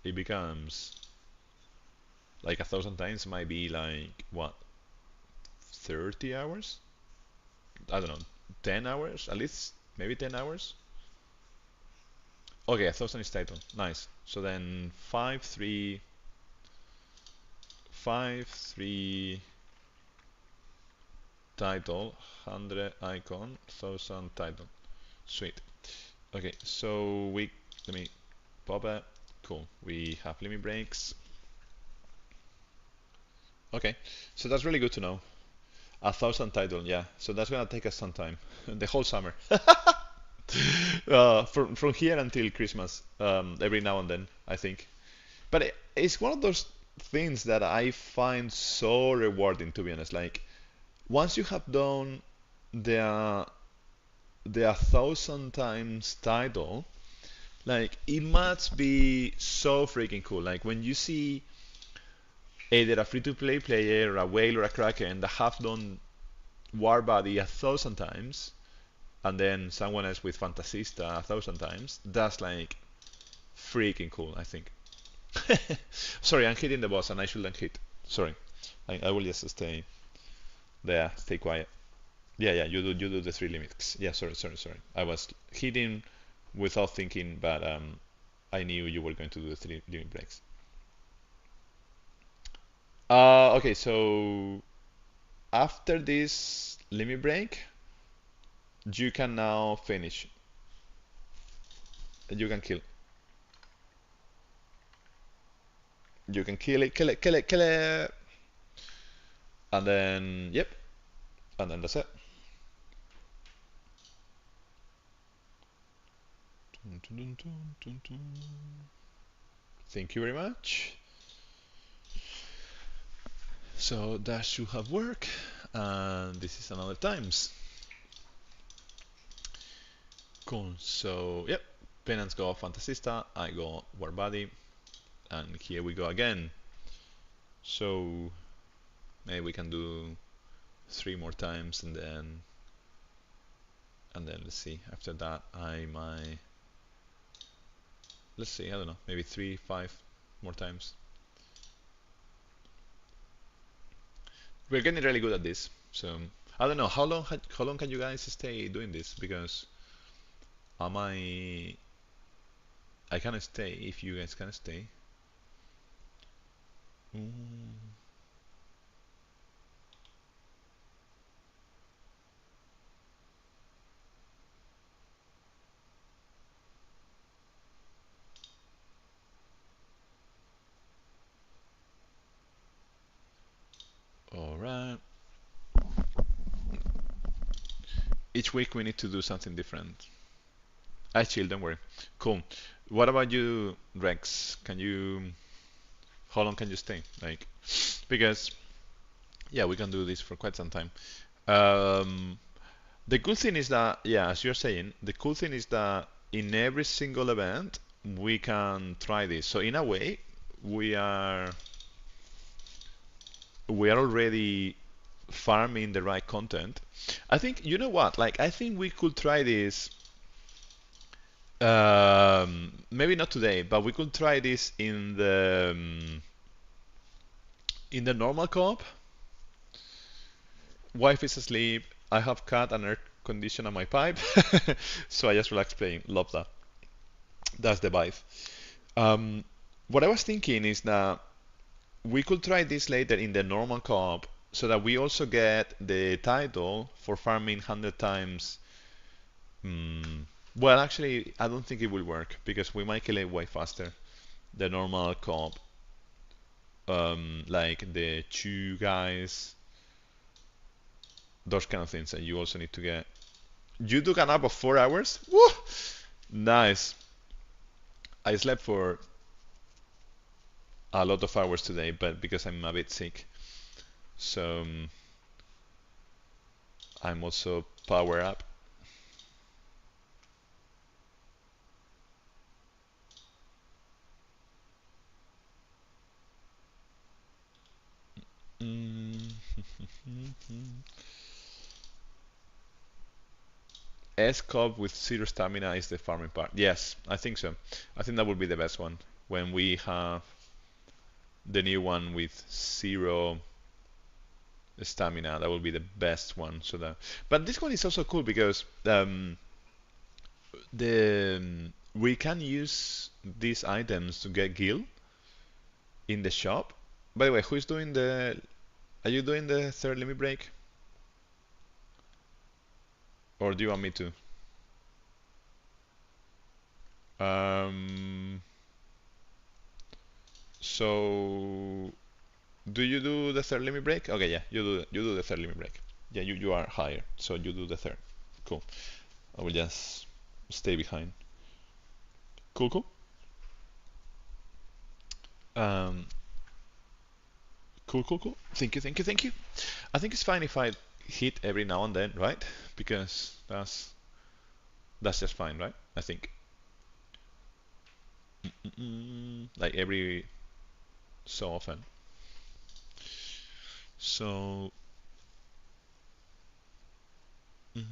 it becomes like 1,000 times might be like what 30 hours? I don't know, 10 hours at least, maybe 10 hours. Okay, 1,000 is title. Nice. So then 5, 3, 5, 3 title, 100 icon, 1,000 title. Sweet. Okay, so let me pop it. Cool. We have limit breaks. Okay, so that's really good to know. 1,000 title, yeah. So that's gonna take us some time, the whole summer. From here until Christmas, every now and then, I think. But it's one of those things that I find so rewarding, to be honest. Like once you have done the the 1,000 times title, like it must be so freaking cool. Like when you see either a free-to-play player, a whale, or a kraken that have done War Body 1,000 times, and then someone else with Fantasista 1,000 times, that's like freaking cool, I think. Sorry, I'm hitting the boss and I shouldn't hit. Sorry. I will just stay there, stay quiet. Yeah, you do the three limits. Yeah, sorry. I was hitting without thinking, but I knew you were going to do the three limit breaks. Okay, so after this limit break, you can now finish. You can kill. You can kill it, and then yep, and then that's it. Thank you very much. So that should have worked. And this is another times. Cool. So, yep. Penance go Fantasista, I go War Body, and here we go again. So, maybe we can do 3 more times and then let's see. After that, I might. Let's see, I don't know, maybe 3, 5 more times. We're getting really good at this. So, I don't know, how long can you guys stay doing this? Because am I can stay if you guys can stay. Mm. All right. Each week we need to do something different. I chill, don't worry. Cool. What about you, Rex? How long can you stay? Like, because, yeah, we can do this for quite some time. Um, the cool thing is that, yeah, as you're saying, the cool thing is that in every single event, we can try this. So in a way, we are we are already farming the right content. I think, you know what? Like, I think we could try this. Maybe not today, but we could try this in the normal co-op. Wife is asleep. I have cat and air condition on my pipe, so I just relax playing. Love that. That's the vibe. Um, what I was thinking is that we could try this later in the normal co-op, so that we also get the title for farming 100 times. Well, actually, I don't think it will work because we might kill it way faster. The normal co-op, like the two guys, those kind of things that you also need to get. You took a nap of 4 hours? Woo! Nice. I slept for a lot of hours today, but because I'm a bit sick, so I'm also power up. Mm. S-Cop with zero stamina is the farming part. Yes, I think so. I think that would be the best one when we have the new one with zero stamina. That will be the best one. But this one is also cool because we can use these items to get gil in the shop. By the way, who is doing the? Are you doing the third limit break, or do you want me to? Um, so do you do the third limit break? Okay, yeah, you do the third limit break. Yeah, you are higher, so you do the third. Cool. I will just stay behind. Cool, cool. Um, cool, cool, cool. Thank you, thank you, thank you. I think it's fine if I hit every now and then, right? Because that's just fine, right? I think. Like every so often. So mm,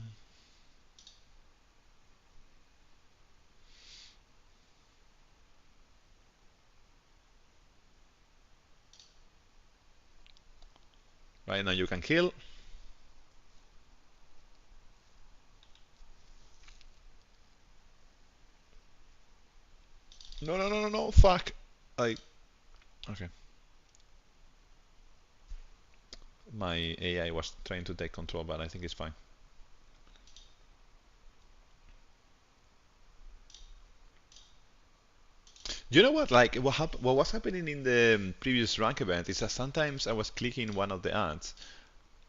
right now you can kill. No, no, no, no, no. Fuck. I okay. My AI was trying to take control, but I think it's fine. You know what? Like what was happening in the previous rank event is that sometimes I was clicking one of the ads,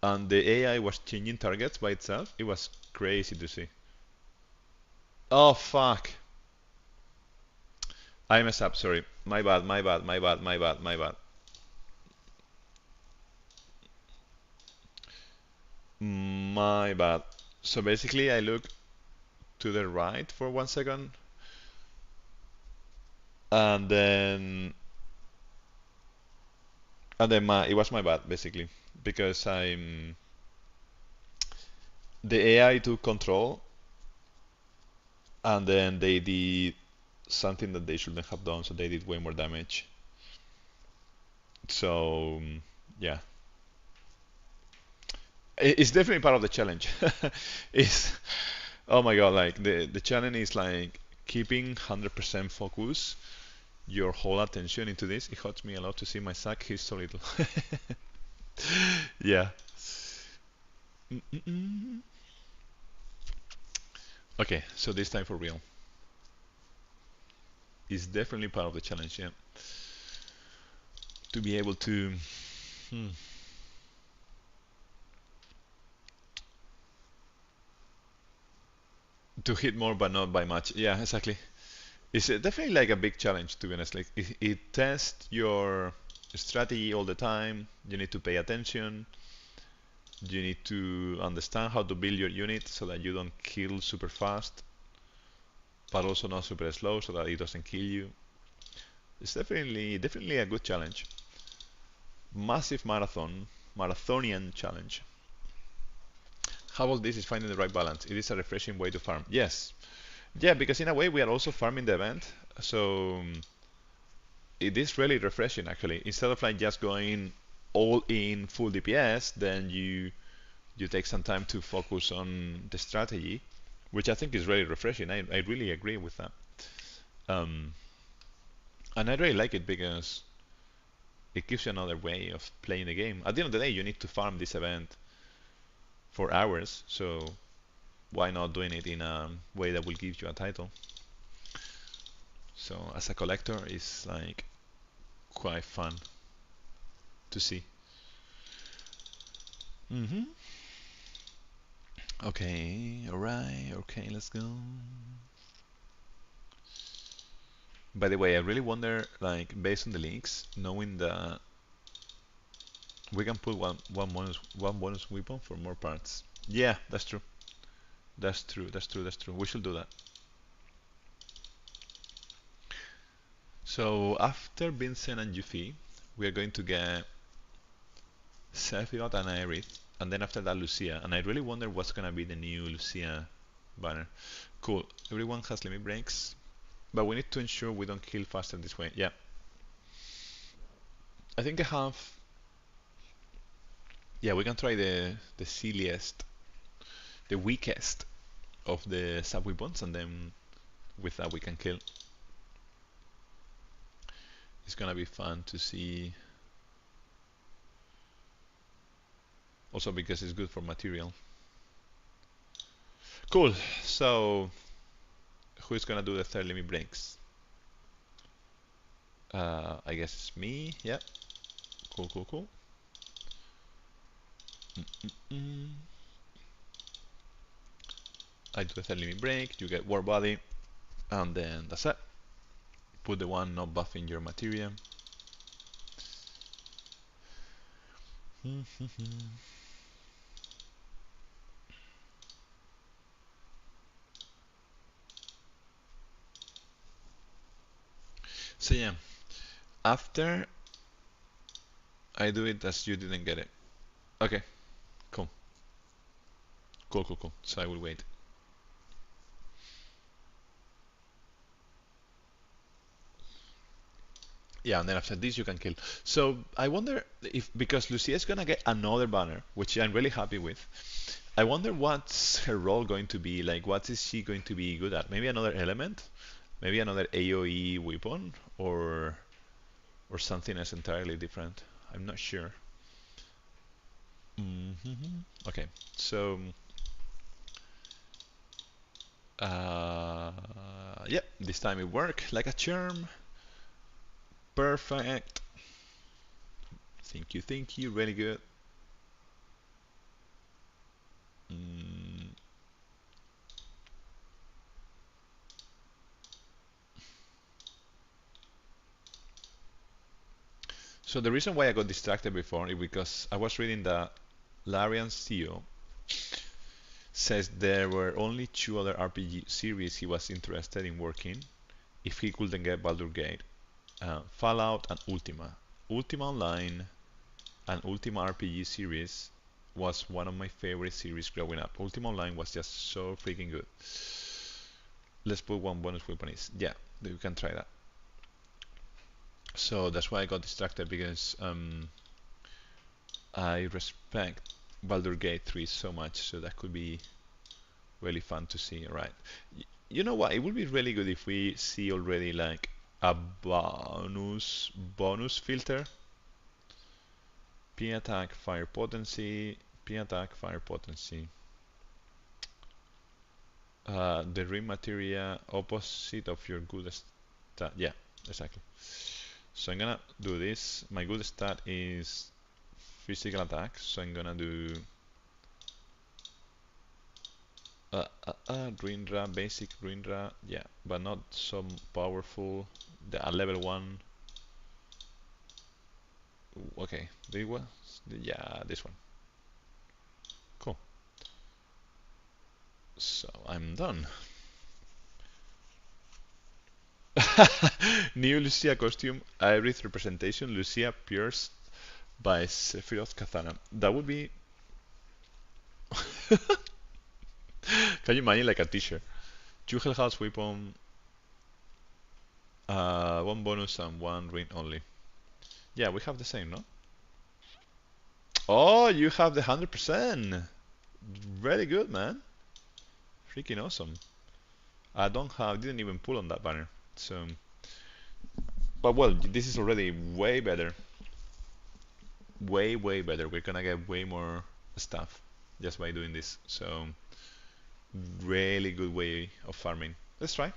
and the AI was changing targets by itself. It was crazy to see. Oh fuck! I messed up. Sorry. My bad, my bad, my bad, my bad, my bad. My bad. So basically, I look to the right for 1 second, and then it was my bad basically because the AI took control, and then they did something that they shouldn't have done, so they did way more damage. So yeah, it's definitely part of the challenge. It's oh my god, like the challenge is like keeping 100% focus your whole attention into this. It hurts me a lot to see my sack. He's so little. Yeah. Mm-mm-mm. Okay, so this time for real. It's definitely part of the challenge, yeah. To be able hmm, to hit more but not by much. Yeah, exactly. It's definitely like a big challenge, to be honest. Like it tests your strategy all the time. You need to pay attention. You need to understand how to build your unit so that you don't kill super fast, but also not super slow so that it doesn't kill you. It's definitely a good challenge. Massive marathonian challenge. How about this is finding the right balance? It is a refreshing way to farm. Yes. Yeah, because in a way we are also farming the event. So it is really refreshing actually. Instead of like just going all in full DPS, then you take some time to focus on the strategy, which I think is really refreshing. I really agree with that. Um, and I really like it because it gives you another way of playing the game. At the end of the day, you need to farm this event for hours, so why not doing it in a way that will give you a title? So as a collector, it's like quite fun to see. Hmm. Okay, alright, okay, let's go. By the way, I really wonder, like, based on the links, knowing that we can put one bonus weapon for more parts. Yeah, that's true. That's true. That's true. That's true. We should do that. So after Vincent and Yuffie, we are going to get Sephiroth and Aerith, and then after that Lucia. And I really wonder what's gonna be the new Lucia banner. Cool. Everyone has limit breaks, but we need to ensure we don't kill faster this way. Yeah. I think I have. Yeah, we can try the silliest, the weakest of the sub weapons, and then with that we can kill. It's gonna be fun to see. Also because it's good for material. Cool. So who is gonna do the third limit breaks? I guess it's me. Yeah. Cool, cool, cool. Mm. I do the third limit break. You get war body, and then that's it. Put the one not buffing your materia. So yeah, after I do it as you didn't get it. Okay, cool, cool, cool, cool. So I will wait. Yeah, and then after this you can kill. So I wonder if because Lucia is gonna get another banner, which I'm really happy with. I wonder what's her role going to be. Like, what is she going to be good at? Maybe another element, maybe another AOE weapon, or something else entirely different. I'm not sure. Okay, so yeah, this time it worked like a charm. Perfect. Thank you, really good. Mm, So the reason why I got distracted before is because I was reading that Larian's CEO says there were only two other RPG series he was interested in working if he couldn't get Baldur's Gate, Fallout and Ultima. Ultima Online and Ultima RPG series was one of my favorite series growing up. Ultima Online was just so freaking good. Let's put one bonus weapon is. Yeah, you can try that. So that's why I got distracted because I respect Baldur's Gate 3 so much, so that could be really fun to see. Right. You know what? It would be really good if we see already like a bonus filter. P attack, fire potency, P attack, fire potency. The ring materia opposite of your good stat. Yeah, exactly. So I'm gonna do this. My good stat is physical attack, so I'm gonna do Rinra, basic Rinra, yeah, but not so powerful. The level 1. Okay, this one, yeah, this one. Cool. So I'm done. New Lucia costume, Iris representation, Lucia pierced by Sephiroth Katana. That would be. Can you imagine like a t-shirt? Two Hellhouse weapon, one bonus and one ring only. Yeah, we have the same, no? Oh, you have the 100%. Very good, man. Freaking awesome. I don't have, didn't even pull on that banner. So, but well, this is already way better. Way, way better. We're gonna get way more stuff just by doing this. So, really good way of farming. Let's try.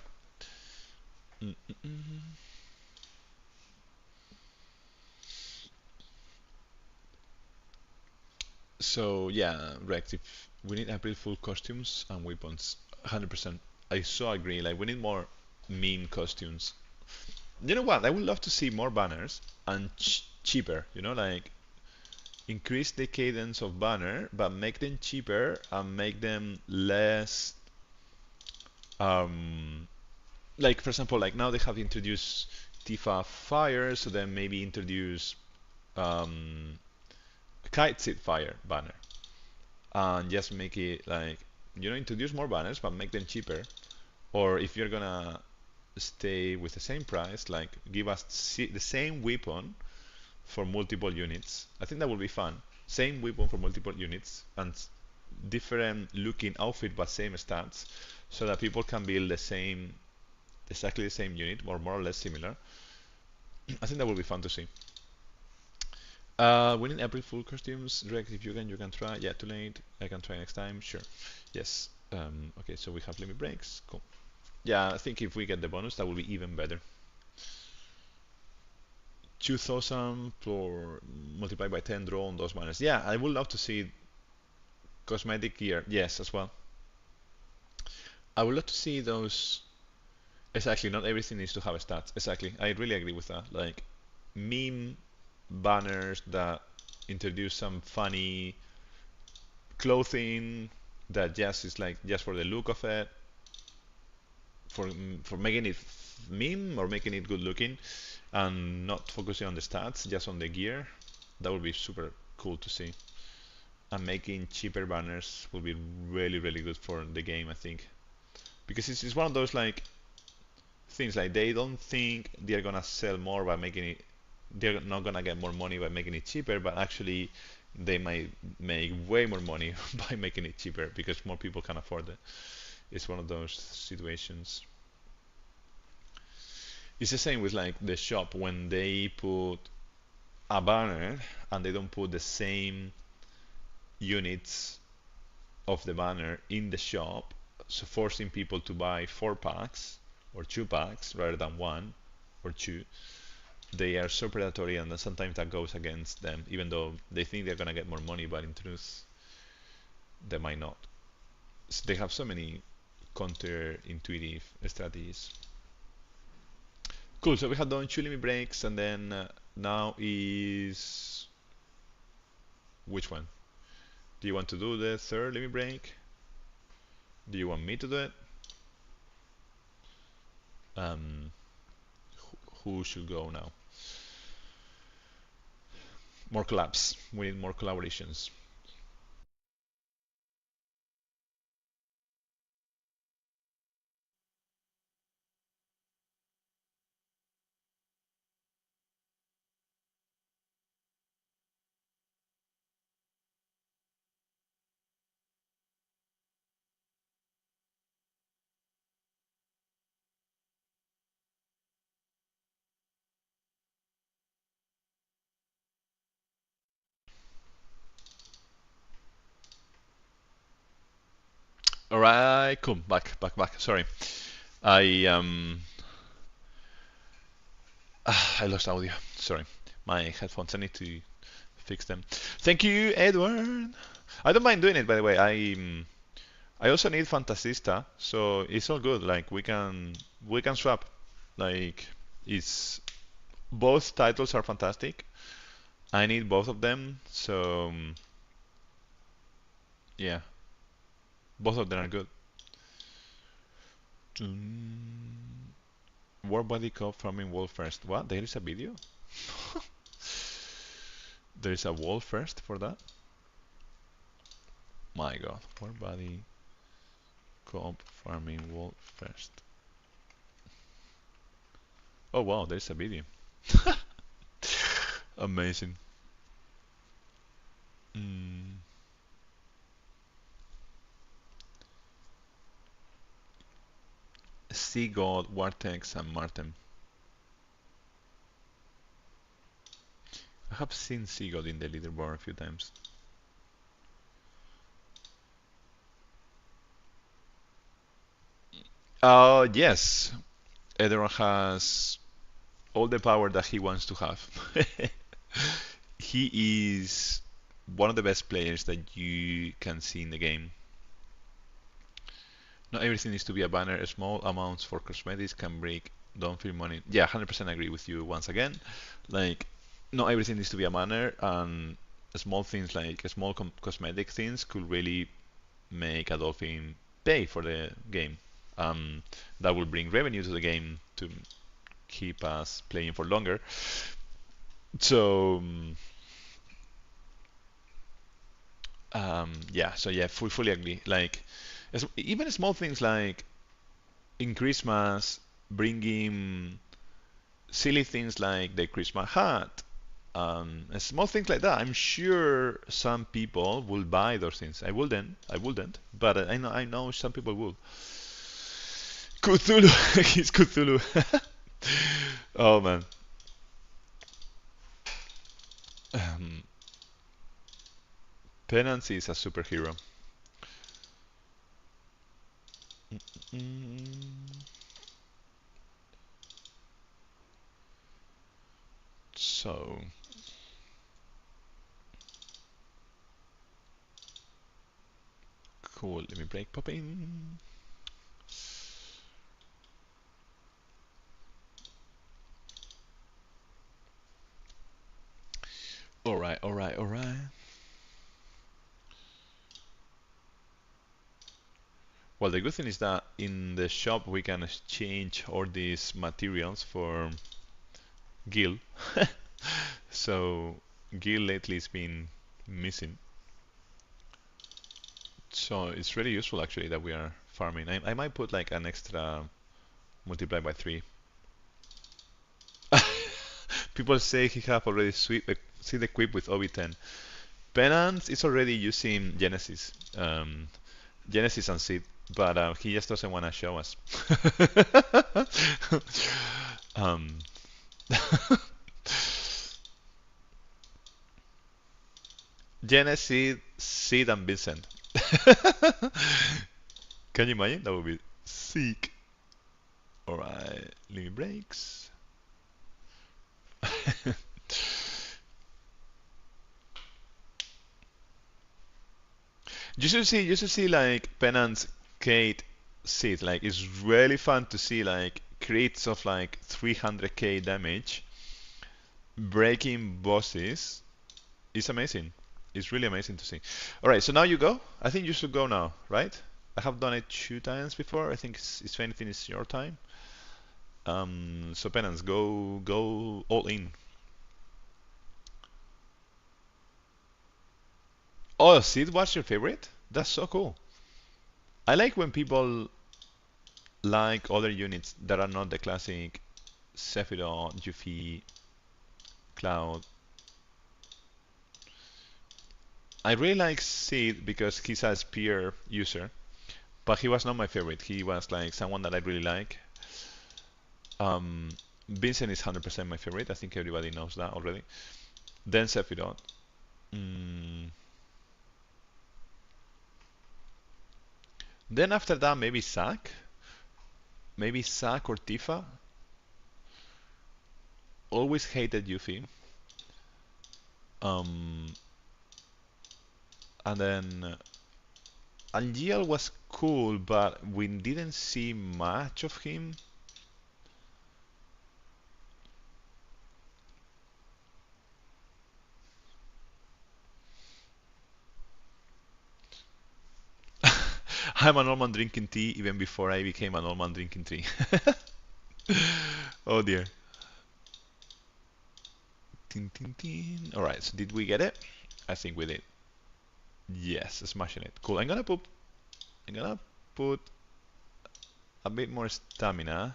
Mm -mm -mm. So yeah, Rex, if we need April Fool costumes and weapons, 100%. I so agree. Like we need more meme costumes. You know what? I would love to see more banners and cheaper. You know, like increase the cadence of banner, but make them cheaper and make them less. Um, like for example, like now they have introduced Tifa Fire, so then maybe introduce um, Kite Seed Fire banner and just make it like introduce more banners but make them cheaper. Or if you're gonna stay with the same price, like give us the same weapon for multiple units. I think that would be fun. Same weapon for multiple units and different looking outfit but same stats, so that people can build the same, exactly the same unit or more or less similar. I think that would be fun to see. Winning April Fool costumes, Rex, if you can try. Yeah, too late. I can try next time. Sure. Yes. Okay, so we have limit breaks. Cool. Yeah, I think if we get the bonus, that will be even better. 2000 for multiplied by 10 draw on those banners. Yeah, I would love to see cosmetic gear. Yes, as well. I would love to see those. Exactly, not everything needs to have stats. Exactly, I really agree with that. Like meme banners that introduce some funny clothing that just is like just for the look of it, for making it meme or making it good looking, and not focusing on the stats, just on the gear. That would be super cool to see. And making cheaper banners will be really really good for the game, I think, because it's one of those like things like they don't think they're gonna sell more by making it. They're not gonna get more money by making it cheaper, but actually they might make way more money by making it cheaper because more people can afford it. It's one of those situations. It's the same with like the shop when they put a banner and they don't put the same units of the banner in the shop, so forcing people to buy 4 packs or 2 packs rather than one or two. They are so predatory, and sometimes that goes against them, even though they think they're gonna get more money, but in truth, they might not. So they have so many counter-intuitive strategies. Cool. So we have done 2 limit breaks, and then now is which one? Do you want to do the third limit break? Do you want me to do it? Um, who should go now? More collabs. We need more collaborations. All right, cool. Back. Sorry, I I lost audio. Sorry, my headphones. I need to fix them. Thank you, Edward. I don't mind doing it, by the way. I also need Fantasista, so it's all good. Like we can swap. Like it's both titles are fantastic. I need both of them, so yeah, both of them are good. War Body Cop farming wall first. What? There is a video? There is a wall first for that? My god. War Body Cop farming wall first. Oh wow, there's a video. Amazing. Mm. Sea God, Wartex, and Martin. I have seen Sea God in the leaderboard a few times. Yes. Everyone has all the power that he wants to have. He is one of the best players that you can see in the game. Not everything needs to be a banner. Small amounts for cosmetics can break. Don't feel money. Yeah, 100% agree with you once again. Like, not everything needs to be a banner, and small things like small cosmetic things could really make a dolphin pay for the game. That will bring revenue to the game to keep us playing for longer. So, yeah, so yeah, fully agree. Like, even small things like in Christmas, bringing silly things like the Christmas hat, small things like that. I'm sure some people will buy those things. I wouldn't, but I know some people will. Cthulhu, he's Cthulhu. Oh man. Um, Penance is a superhero. Mm, so cool. Let me break popping. All right. Well, the good thing is that in the shop we can exchange all these materials for Gil. So Gil lately has been missing. So it's really useful actually that we are farming. I might put like an extra multiply by 3. People say he have already seed equipped with OB10. Penance is already using Genesis and Seed, but he just doesn't want to show us. um, Genesis, Seed, and Vincent. Can you imagine? That would be sick. Alright, limit breaks. You should see like Penance, Kate, Seed. Like it's really fun to see like crits of like 300k damage breaking bosses is amazing. It's really amazing to see. All right, so now you go. I think you should go now, right? I have done it 2 times before. I think it's anything, it's your time. So Penance, go all in. Oh, Sid was your favorite? That's so cool. I like when people like other units that are not the classic Sephiroth, Yuffie, Cloud. I really like Sid because he's a spear user, but he was not my favorite. He was like someone that I really like. Um, Vincent is 100% my favorite. I think everybody knows that already. Then Sephiroth. Mm. Then after that, maybe Zack. Maybe Zack or Tifa. Always hated Yuffie. Um, and then Angeal was cool, but we didn't see much of him. I'm a Norman drinking tea even before I became a Norman drinking tea. Oh dear. Tin, tin, tin. All right, so did we get it? I think we did. Yes, smashing it. Cool. I'm gonna put a bit more stamina,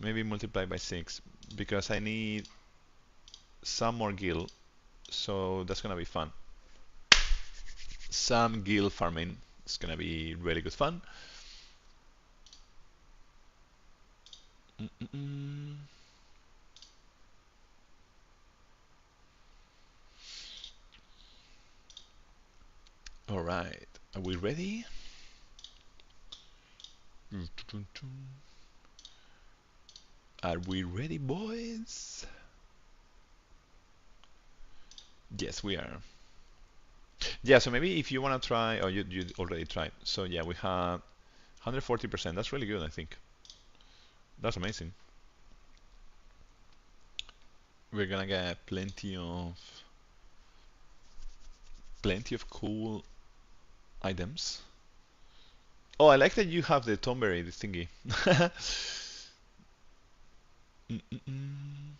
maybe multiply by 6, because I need some more gil, so that's gonna be fun. Some gil farming. It's gonna be really good fun. Mm-mm-mm. All right, are we ready? Are we ready, boys? Yes, we are. Yeah, so maybe if you wanna try, oh, you already tried. So yeah, we have 140%. That's really good, I think. That's amazing. We're gonna get plenty of cool items. Oh, I like that you have the Tomberry, the thingy. Mm-mm-mm.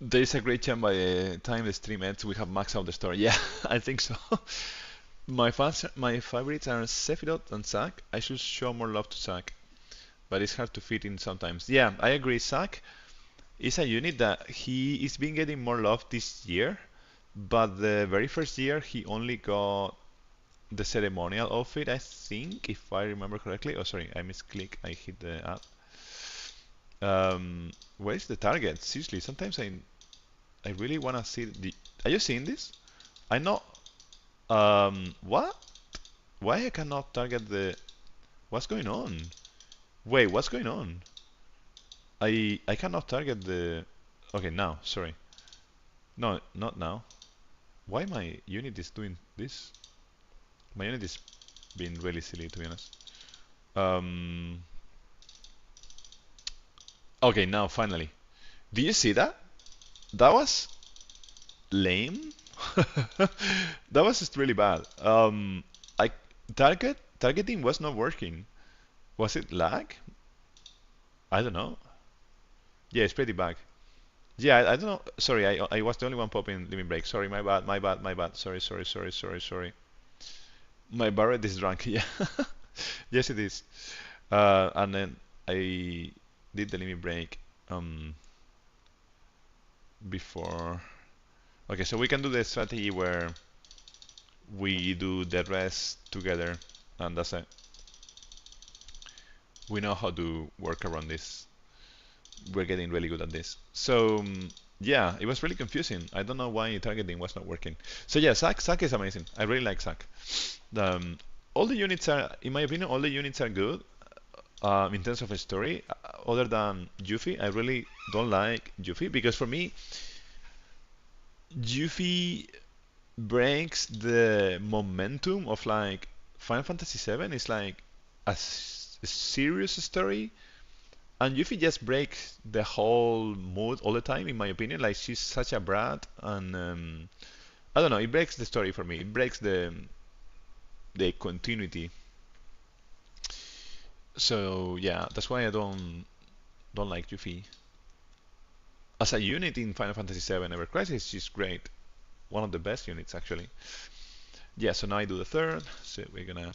There is a great chance by the time the stream ends, we have maxed out the store. Yeah, I think so. My favorites are Sephiroth and Zack. I should show more love to Zack, but it's hard to fit in sometimes. Yeah, I agree. Zack is a unit that he is been getting more love this year, but the very first year he only got the ceremonial outfit, I think, if I remember correctly. Oh, sorry, I misclick. I hit the app. Where is the target? Seriously, sometimes I really wanna see the. Are you seeing this? I know. What? Why I cannot target the? What's going on? Wait, what's going on? I cannot target the. Okay, now. Sorry. No, not now. Why my unit is doing this? My unit is being really silly, to be honest. Um. Okay, now finally. Do you see that? That was lame. That was just really bad. I targeting was not working. Was it lag? I don't know. Yeah, it's pretty bad. Yeah, I don't know. Sorry, I was the only one popping limit break. Sorry, my bad, my bad, my bad. Sorry, sorry, sorry, sorry, sorry. My Barret is drunk. Yeah. Yes, it is. And then I did the limit break before. Okay, so we can do the strategy where we do the rest together, and that's it. We know how to work around this. We're getting really good at this. So yeah, it was really confusing. I don't know why targeting was not working. So yeah, Zack is amazing. I really like Zack. Um, all the units are, in my opinion, all the units are good in terms of a story. Other than Yuffie, I really don't like Yuffie because for me, Yuffie breaks the momentum of like Final Fantasy VII. It's like a serious story, and Yuffie just breaks the whole mood all the time, in my opinion. Like she's such a brat, and I don't know. It breaks the story for me. It breaks the continuity. So yeah, that's why I don't like Yuffie as a unit in Final Fantasy VII Ever Crisis. She's great, one of the best units actually. Yeah. So now I do the third. So we're gonna.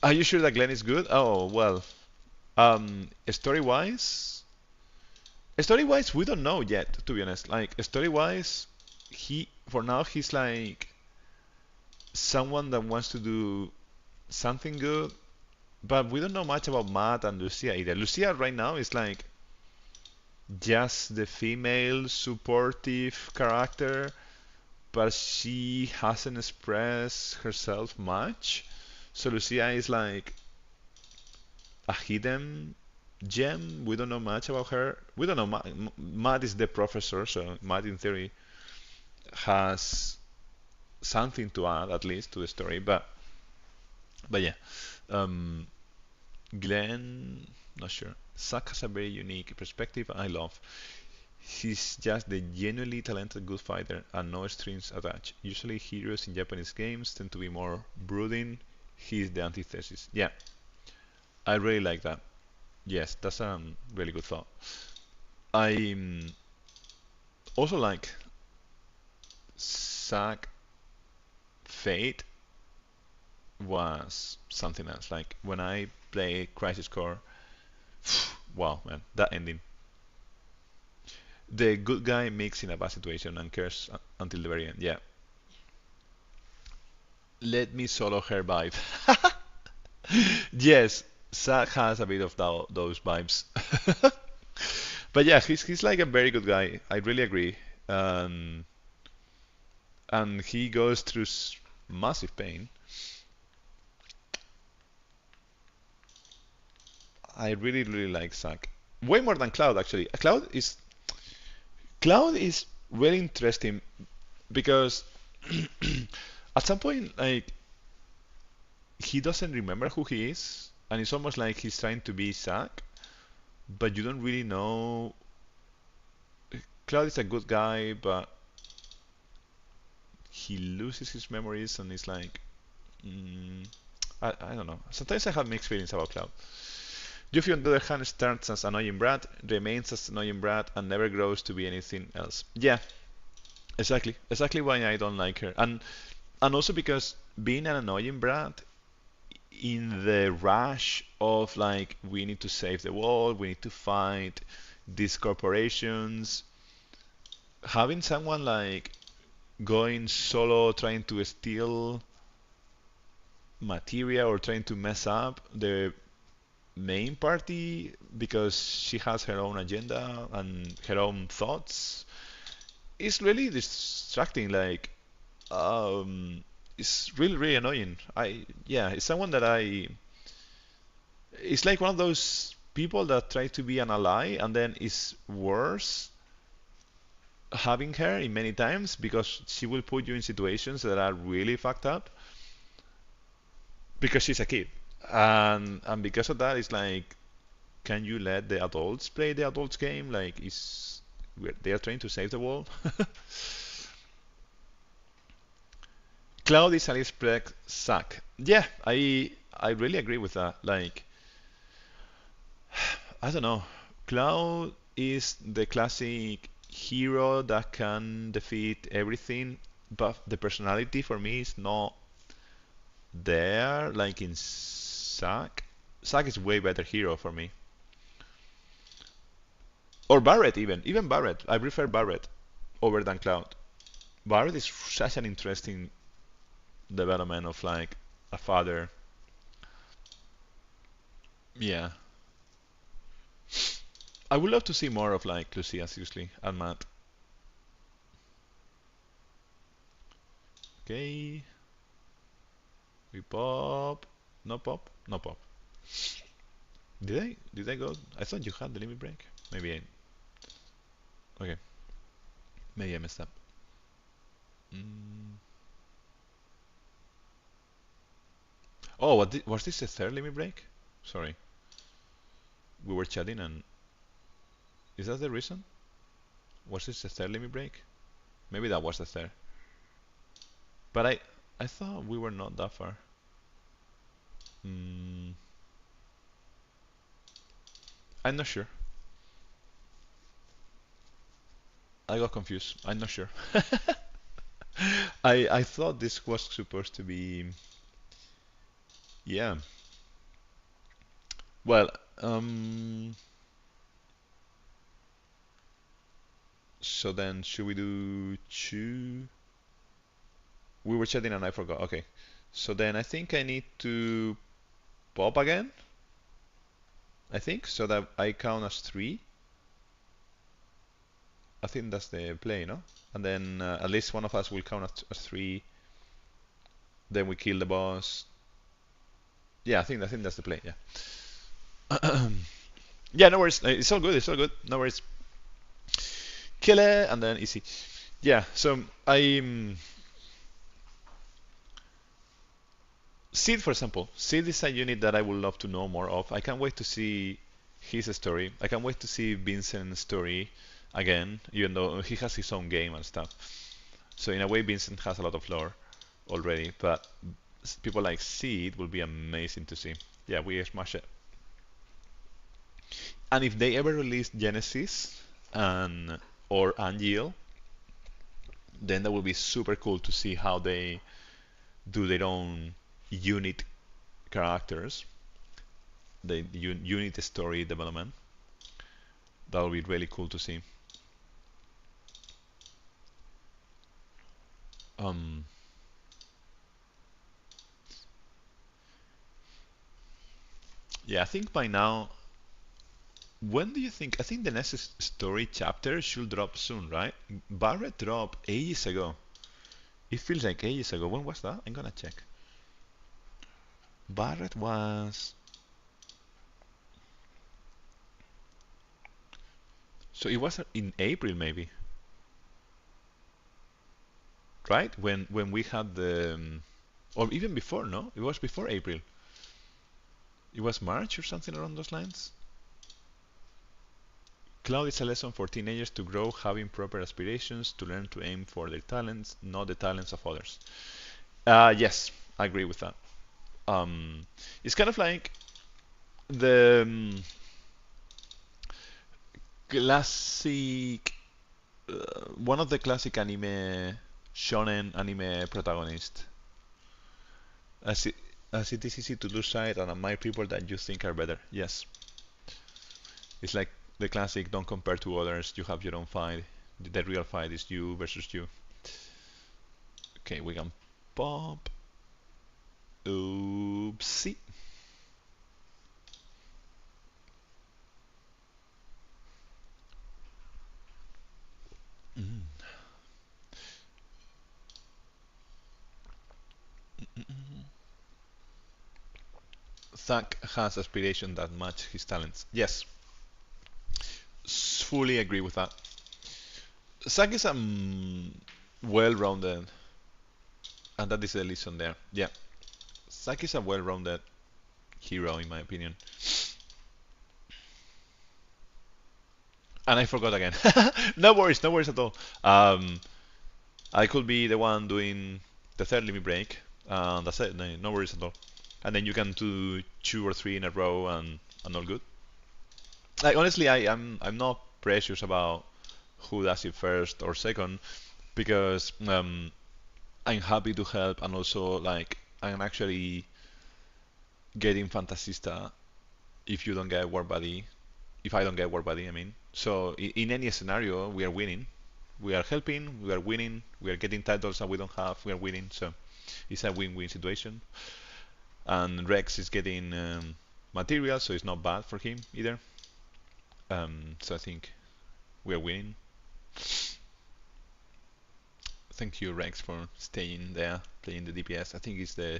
Are you sure that Glenn is good? Oh well. Story-wise, we don't know yet, to be honest. Like story-wise, he for now he's like someone that wants to do something good, but we don't know much about Matt and Lucia either. Lucia right now is like just the female supportive character, but she hasn't expressed herself much. So Lucia is like a hidden gem. We don't know much about her. We don't know. Matt is the professor, so Matt in theory has something to add at least to the story. But yeah, um, Glenn, not sure. Zack has a very unique perspective I love. He's just the genuinely talented good fighter and no strings attached. Usually heroes in Japanese games tend to be more brooding. He's the antithesis. Yeah, I really like that. Yes, that's a really good thought. I also like Zack Fate was something else. Like when I play Crisis Core, wow, man, that ending. The good guy makes in a bad situation and cares until the very end. Yeah, let me solo her vibe. Yes, Zack has a bit of those vibes. But yeah, he's like a very good guy. I really agree. Um, and he goes through massive pain. I really really like Zack. Way more than Cloud actually. Cloud is very interesting because at some point like he doesn't remember who he is, and it's almost like he's trying to be Zack, but you don't really know. Cloud is a good guy, but he loses his memories, and it's like, mm, I don't know. Sometimes I have mixed feelings about Cloud. Yuffie, on the other hand, starts as annoying brat, remains as annoying brat, and never grows to be anything else. Yeah, exactly why I don't like her, and also because being an annoying brat in the rush of like we need to save the world, we need to fight these corporations, having someone like going solo trying to steal material or trying to mess up the main party because she has her own agenda and her own thoughts is really distracting. Like, um, it's really really annoying. Yeah, it's someone that I. It's like one of those people that try to be an ally and then it's worse having her in many times because she will put you in situations that are really fucked up because she's a kid. And because of that, it's like, can you let the adults play the adults game? Like, they are trying to save the world. Cloud is AliExpress suck. Yeah, I really agree with that. Like, I don't know. Cloud is the classic hero that can defeat everything, but the personality for me is not there. Like in Zack. Zack is way better hero for me. Or Barret even. Even Barret. I prefer Barret over than Cloud. Barret is such an interesting development of like a father. Yeah. I would love to see more of like Lucia seriously and Matt. Okay. We pop. No pop. No pop. Did I go? I thought you had the limit break. Maybe I. Okay. Maybe I messed up. Mm. Oh, was this a third limit break? Sorry, we were chatting and is that the reason? Was this the third limit break? Maybe that was the third. But I thought we were not that far. Mm, I'm not sure. I got confused. I'm not sure. I thought this was supposed to be, yeah. Well, so then should we do two? We were chatting and I forgot. Okay. So then I think I need to pop again. I think so that I count as three. I think that's the play, no? And then at least one of us will count as three. Then we kill the boss. Yeah, I think that's the play. Yeah. Yeah, no worries. It's all good. It's all good. No worries. Kill it and then easy. Yeah. So I Sid, for example. Sid is a unit that I would love to know more of. I can't wait to see his story. I can't wait to see Vincent's story again, even though he has his own game and stuff. So in a way, Vincent has a lot of lore already, but people like Sid will be amazing to see. Yeah, we smash it. And if they ever release Genesis and or Angel, then that will be super cool to see how they do their own unit characters, the unit story development. That will be really cool to see. Um, yeah, I think by now. When do you think? I think the next story chapter should drop soon, right? Barret dropped ages ago. It feels like ages ago. When was that? I'm gonna check. Barret was. So it was in April, maybe, right? When we had the, or even before, no? It was before April. It was March or something around those lines. Cloud is a lesson for teenagers to grow, having proper aspirations, to learn to aim for their talents, not the talents of others. Yes, I agree with that. It's kind of like the classic, one of the classic anime, shonen anime protagonist. As it, as it is easy to lose sight and admire people that you think are better. Yes, it's like the classic. Don't compare to others. You have your own fight. The real fight is you versus you. Okay, we can pop. Oopsie. Mm. Zack has aspiration that match his talents. Yes, fully agree with that. Zack is well-rounded, and that is the lesson there. Yeah, Zack is a well-rounded hero in my opinion. And I forgot again. No worries at all. I could be the one doing the third limit break. That's it. No worries at all. And then you can do two or three in a row and all good. Like honestly, I'm not precious about who does it first or second because I'm happy to help and also like I'm actually getting Fantasista if you don't get War Buddy. If I don't get War Buddy, I mean. So in any scenario, we are winning. We are helping, we are winning, we are getting titles that we don't have, we are winning. So it's a win-win situation. And Rex is getting material, so it's not bad for him either. So I think we are winning. Thank you, Rex, for staying there, playing the DPS. I think it's the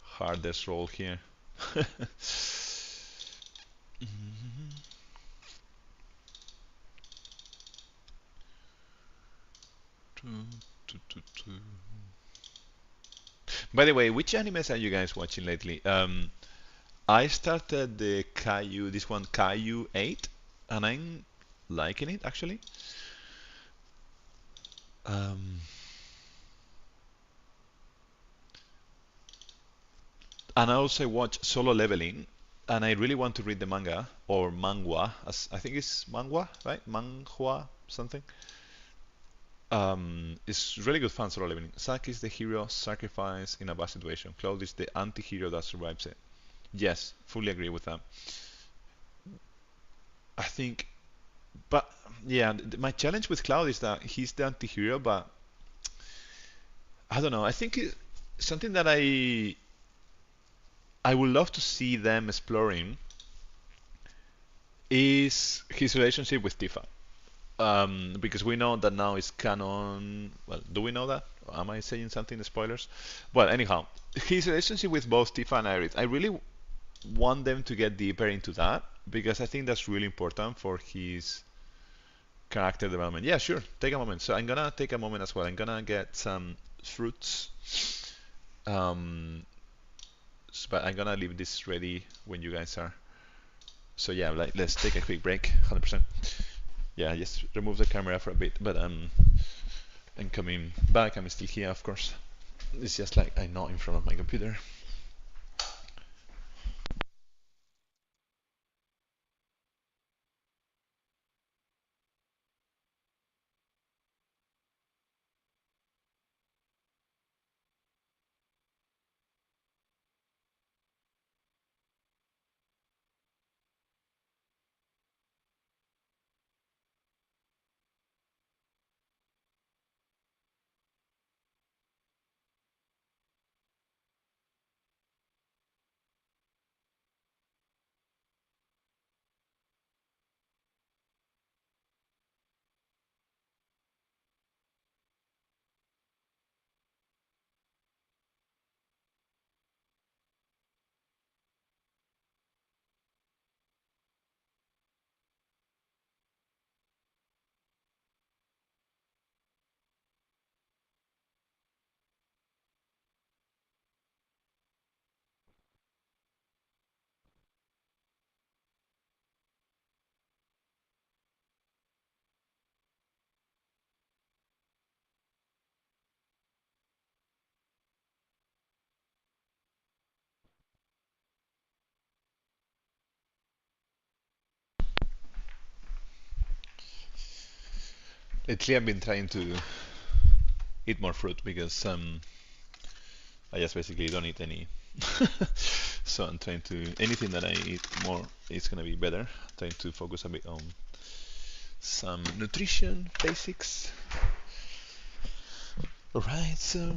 hardest role here. By the way, which animes are you guys watching lately? I started the Caillou, this one Caillou 8, and I'm liking it actually. Um, and I also watch Solo Leveling, and I really want to read the manga or manhwa, as I think it's manhwa, right? Manhwa something. It's really good fun, Solo Leveling. Zack is the hero sacrificed in a bad situation. Cloud is the anti-hero that survives it. Yes, fully agree with that. I think, but yeah, my challenge with Cloud is that he's the anti-hero, but I don't know. I think something that I would love to see them exploring is his relationship with Tifa. Because we know that now it's canon. Well, do we know that? Am I saying something spoilers? Well, anyhow, his relationship with both Tifa and Iris. I really want them to get deeper into that because I think that's really important for his character development. Yeah, sure. Take a moment. So I'm gonna take a moment as well. I'm gonna get some fruits. Um, but I'm gonna leave this ready when you guys are. So yeah, like let's take a quick break. 100%. Yeah, just remove the camera for a bit, but I'm coming back. I'm still here, of course. It's just like I'm not in front of my computer. Lately, I've been trying to eat more fruit because I just basically don't eat any. So I'm trying to anything that I eat more is gonna be better. Trying to focus a bit on some nutrition basics. Alright, so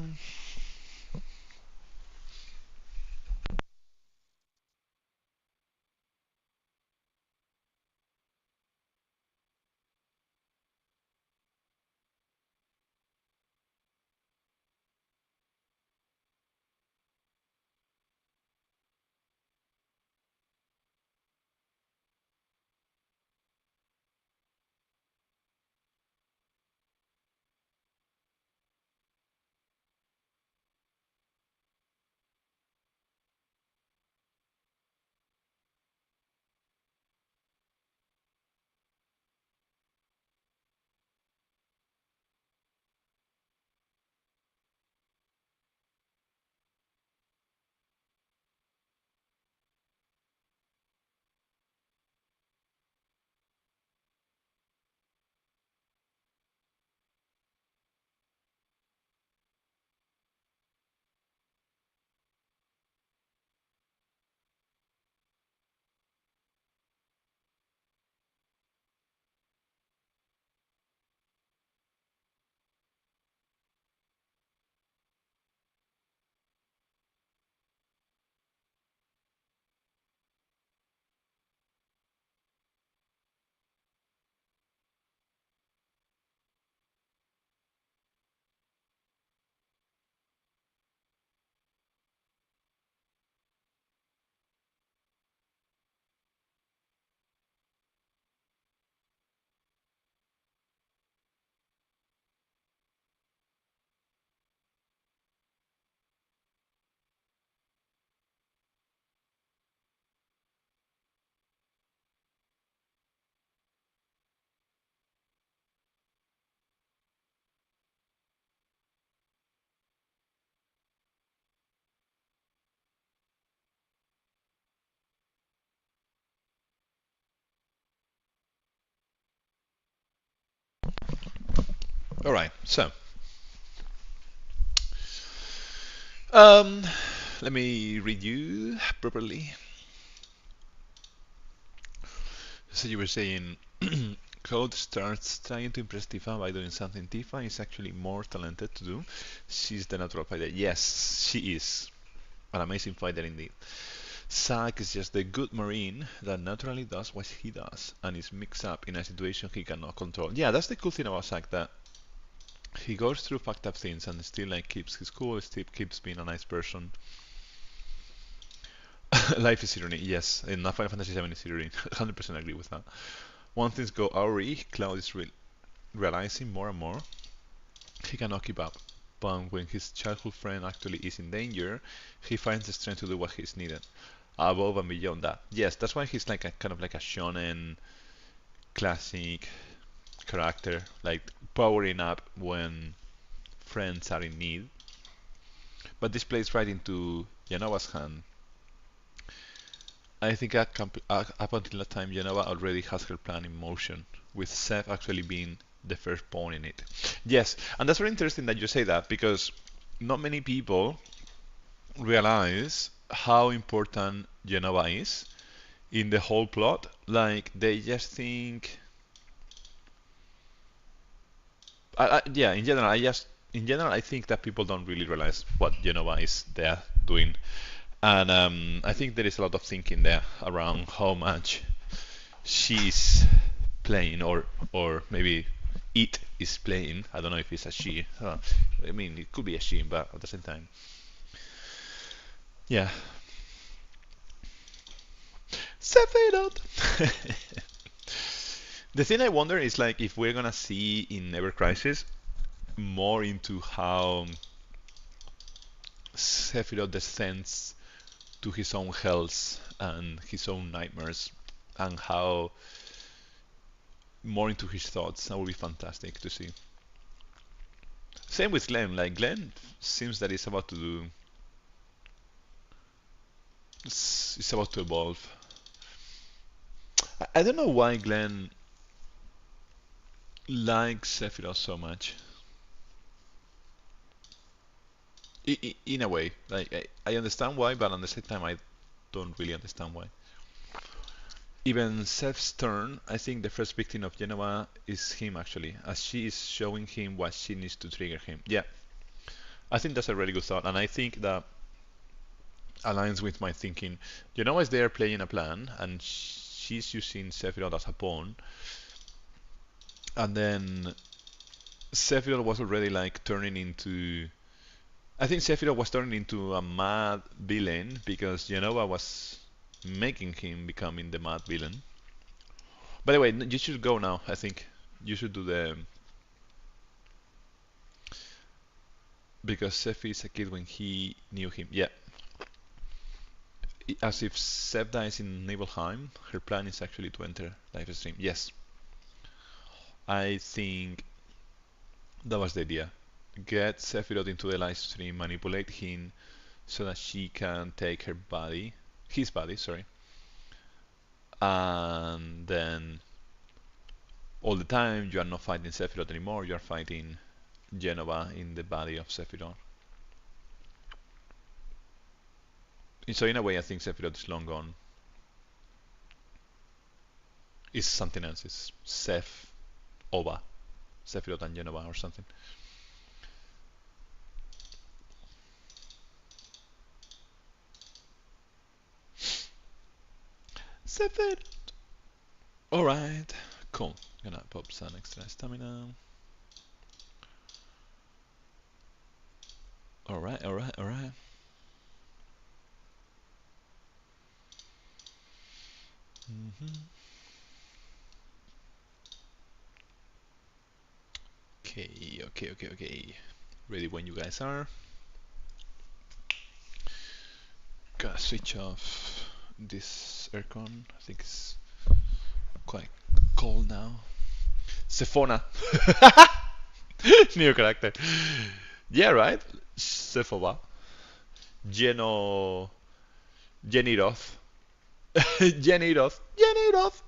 All right, so um, let me read you properly. So you were saying Claude starts trying to impress Tifa by doing something Tifa is actually more talented to do. She's the natural fighter. Yes, she is. An amazing fighter indeed. Zack is just the good marine that naturally does what he does and is mixed up in a situation he cannot control. Yeah, that's the cool thing about Zack, that he goes through fucked up things and still like keeps his cool, still keeps being a nice person. Life is irony, yes. In Final Fantasy VII is irony. 100% agree with that. Once things go awry, Cloud is realizing more and more he cannot keep up. But when his childhood friend actually is in danger, he finds the strength to do what is needed. Above and beyond that. Yes, that's why he's like a kind of like a shonen classic character, like powering up when friends are in need. But this plays right into Yanowa's hand. I think up until that time, Yanova already has her plan in motion, with Seth actually being the first pawn in it. Yes, and that's very interesting that you say that, because not many people realize how important Genova is in the whole plot. Like, they just think. Yeah, in general, I think that people don't really realize what Genova is there doing. And I think there is a lot of thinking there around how much she's playing, or maybe it is playing. I don't know if it's a she. I mean, it could be a she, but at the same time, yeah. Sephiroth. The thing I wonder is like if we're gonna see in Ever Crisis more into how Sephiroth descends to his own hells and his own nightmares, and how more into his thoughts. That would be fantastic to see. Same with Glenn. Like Glenn seems that it's about to evolve. I don't know why Glenn likes Sephiroth so much. In a way, like I understand why, but at the same time I don't really understand why. Even Seth's turn, I think the first victim of Genoa is him actually, as she is showing him what she needs to trigger him. Yeah, I think that's a really good thought, and I think that aligns with my thinking. Genoa is there playing a plan, and she's using Sephiroth as a pawn, and then Sephiroth was already like turning into. I think Sephiroth was turning into a mad villain because Genova was making him becoming the mad villain. By the way, you should go now. I think you should do the because Sephi is a kid when he knew him. Yeah, as if Seth dies in Nibelheim, her plan is actually to enter live stream. Yes, I think that was the idea. Get Sephiroth into the live stream, manipulate him so that she can take his body, sorry, and then all the time you are not fighting Sephiroth anymore, you are fighting Genova in the body of Sephiroth. So in a way I think Sephiroth is long gone. It's something else, it's Seth Ova, Sephiroth and Genova or something. Sephiroth! Alright, cool. Gonna pop some extra stamina. Alright, alright, alright. Okay, okay, okay, okay. Ready when you guys are. Gotta switch off this aircon. I think it's quite cold now. Sephona. New character. Yeah, right? Sephova. Geno. Geniroth. Geniroth. Geniroth.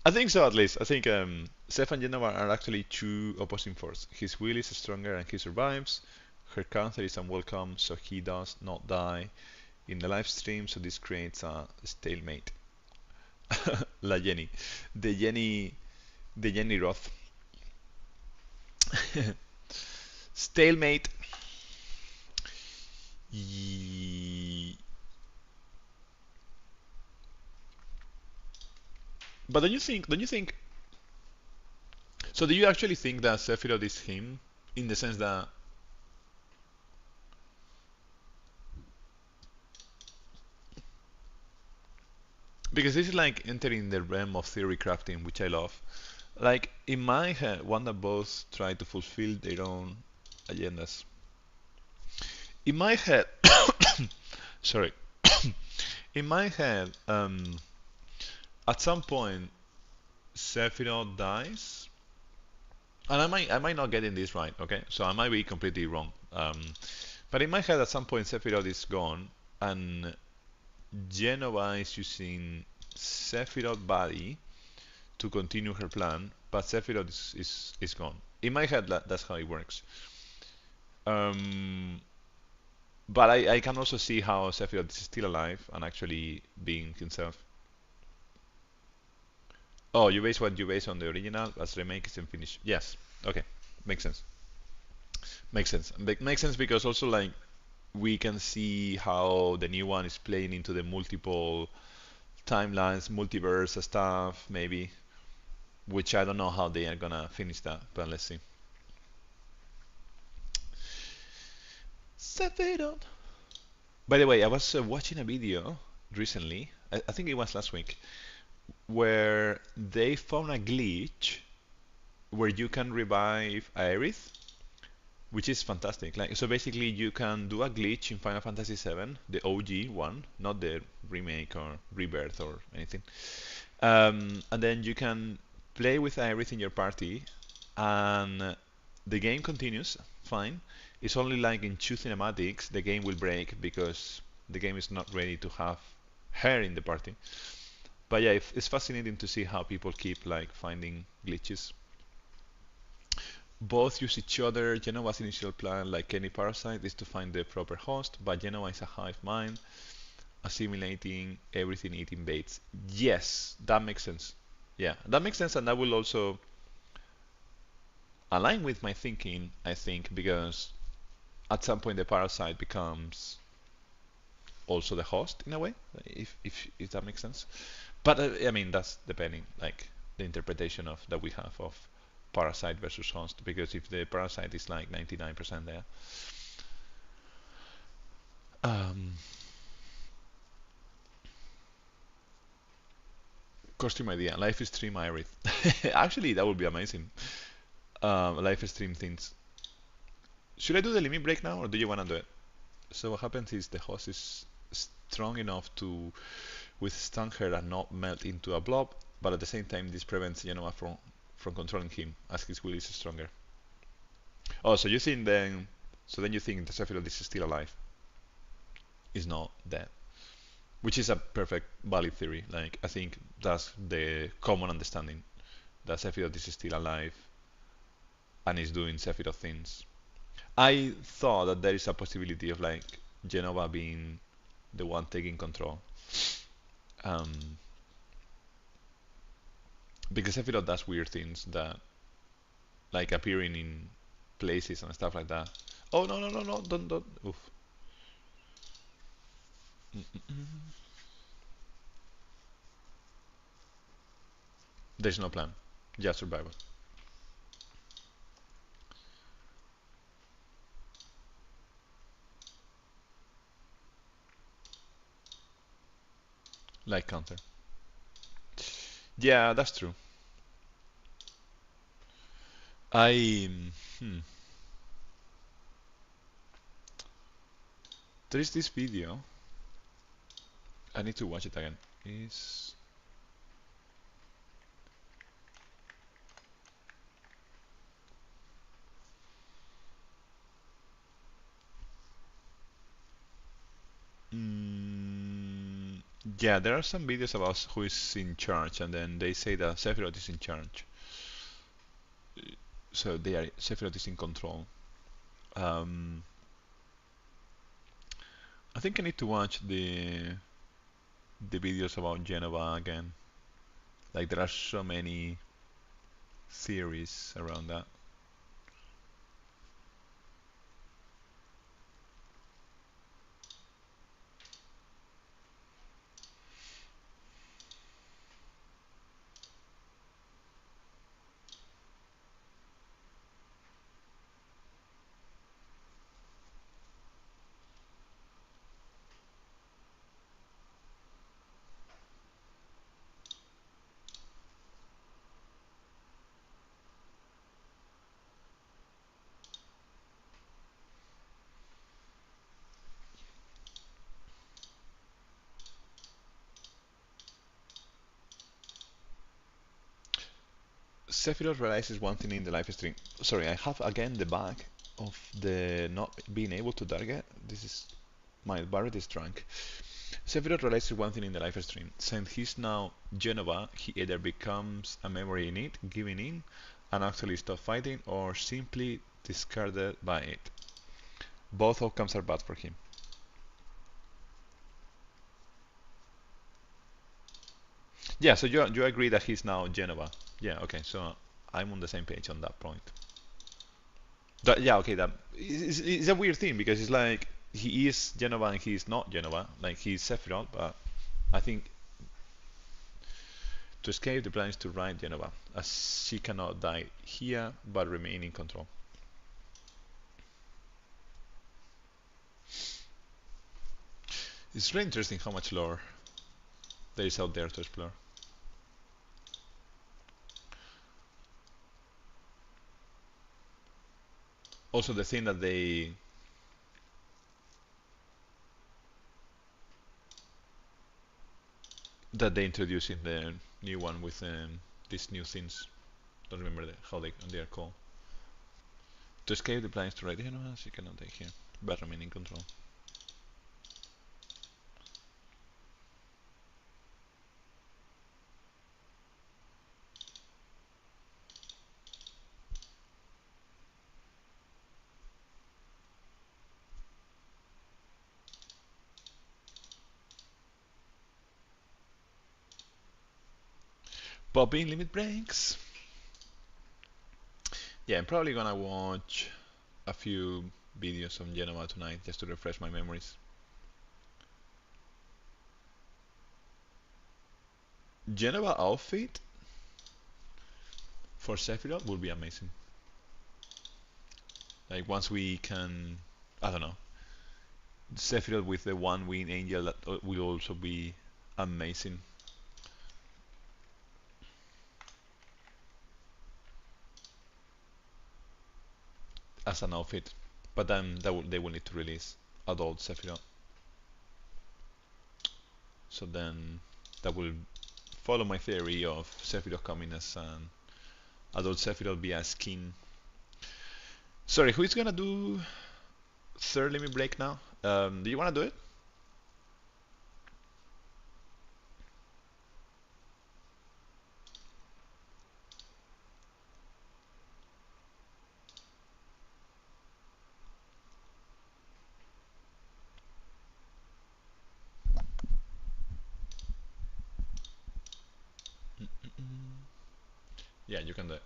I think so, at least. I think Seth and Genova are actually two opposing forces. His will is stronger and he survives. Her counter is unwelcome, so he does not die in the live stream, so this creates a stalemate. La Jenny. The Jenny, the Jenny Roth. Stalemate. Ye- But don't you think, so do you actually think that Sephiroth is him? In the sense that, because this is like entering the realm of theory crafting, which I love. Like, in my head, one that both try to fulfill their own agendas. In my head, sorry, in my head, at some point, Sephiroth dies, and I might not getting this right, okay? So I might be completely wrong. But in my head, at some point, Sephiroth is gone, and Genova is using Sephiroth body to continue her plan, but Sephiroth is gone. In my head, that's how it works. Um, but I can also see how Sephiroth is still alive and actually being himself. Oh, you base what you base on the original as remake is finished. Yes. Okay. Makes sense. Makes sense. Makes sense because also like we can see how the new one is playing into the multiple timelines, multiverse stuff, maybe. Which I don't know how they are gonna finish that, but let's see. Sephiroth. By the way, I was watching a video recently. I think it was last week, where they found a glitch where you can revive Aerith, which is fantastic. Like, so basically, you can do a glitch in Final Fantasy VII, the OG one, not the remake or rebirth or anything. And then you can play with Aerith in your party, and the game continues fine. It's only like in two cinematics the game will break because the game is not ready to have her in the party. But yeah, it's fascinating to see how people keep like finding glitches. Both use each other. Genoa's initial plan, like any parasite, is to find the proper host, but Genoa is a hive mind, assimilating everything it invades. Yes, that makes sense. Yeah, that makes sense, and that will also align with my thinking, I think, because at some point the parasite becomes also the host in a way, if that makes sense. But I mean that's depending, like the interpretation of that we have of parasite versus host. Because if the parasite is like 99% there, um, costume idea, live stream Iris. Actually, that would be amazing. Live stream things. Should I do the limit break now, or do you wanna do it? So what happens is the host is strong enough to withstand her and not melt into a blob, but at the same time this prevents Genoa from controlling him as his will is stronger. Oh, so you think then? So then you think the Sephiroth is still alive? Is not dead, which is a perfect valid theory. Like I think that's the common understanding that Sephiroth is still alive and is doing Sephiroth things. I thought that there is a possibility of like Genova being the one taking control. Um, because Sephiroth does weird things that like appearing in places and stuff like that. Oh no no no no! Don't! Oof. Mm-mm-mm. There's no plan. Just survival. Like counter. Yeah, that's true. I hmm. There is this video. I need to watch it again. Is Yeah, there are some videos about who is in charge, and then they say that Sephiroth is in charge. So Sephiroth is in control. Um, I think I need to watch the videos about Genova again. Like there are so many theories around that. Sephiroth realizes one thing in the live stream. Sorry, I have again the bug of the not being able to target. This is my Barret is drunk. Sephiroth realizes one thing in the live stream. Since he's now Genova, he either becomes a memory in it, giving in, and actually stop fighting, or simply discarded by it. Both outcomes are bad for him. Yeah, so you agree that he's now Genova. Yeah, okay, so I'm on the same page on that point. Yeah, okay, that it's a weird thing because it's like he is Genova and he is not Genova. Like he's Sephiroth, but I think to escape the plan is to ride Genova, as she cannot die here but remain in control. It's really interesting how much lore there is out there to explore. Also, the thing that they introduce in the new one with these new things. Don't remember how they are called. To escape the plan is to ride Genova, she cannot die here but remain in control. Popping limit breaks. Yeah, I'm probably gonna watch a few videos on Genova tonight just to refresh my memories. Genova outfit for Sephiroth would be amazing. Like once we can, I don't know, Sephiroth with the one wing angel that will also be amazing as an outfit. But then they will need to release adult Sephiroth. So then that will follow my theory of Sephiroth coming as an adult Sephiroth via skin. Sorry, who is gonna do third limit break now? Do you wanna do it? Yeah, you can do it.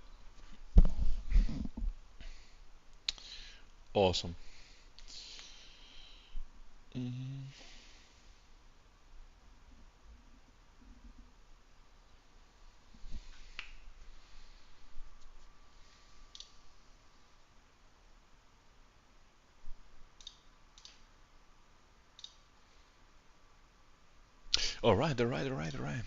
Awesome. Mm. All right, all right, all right, all right.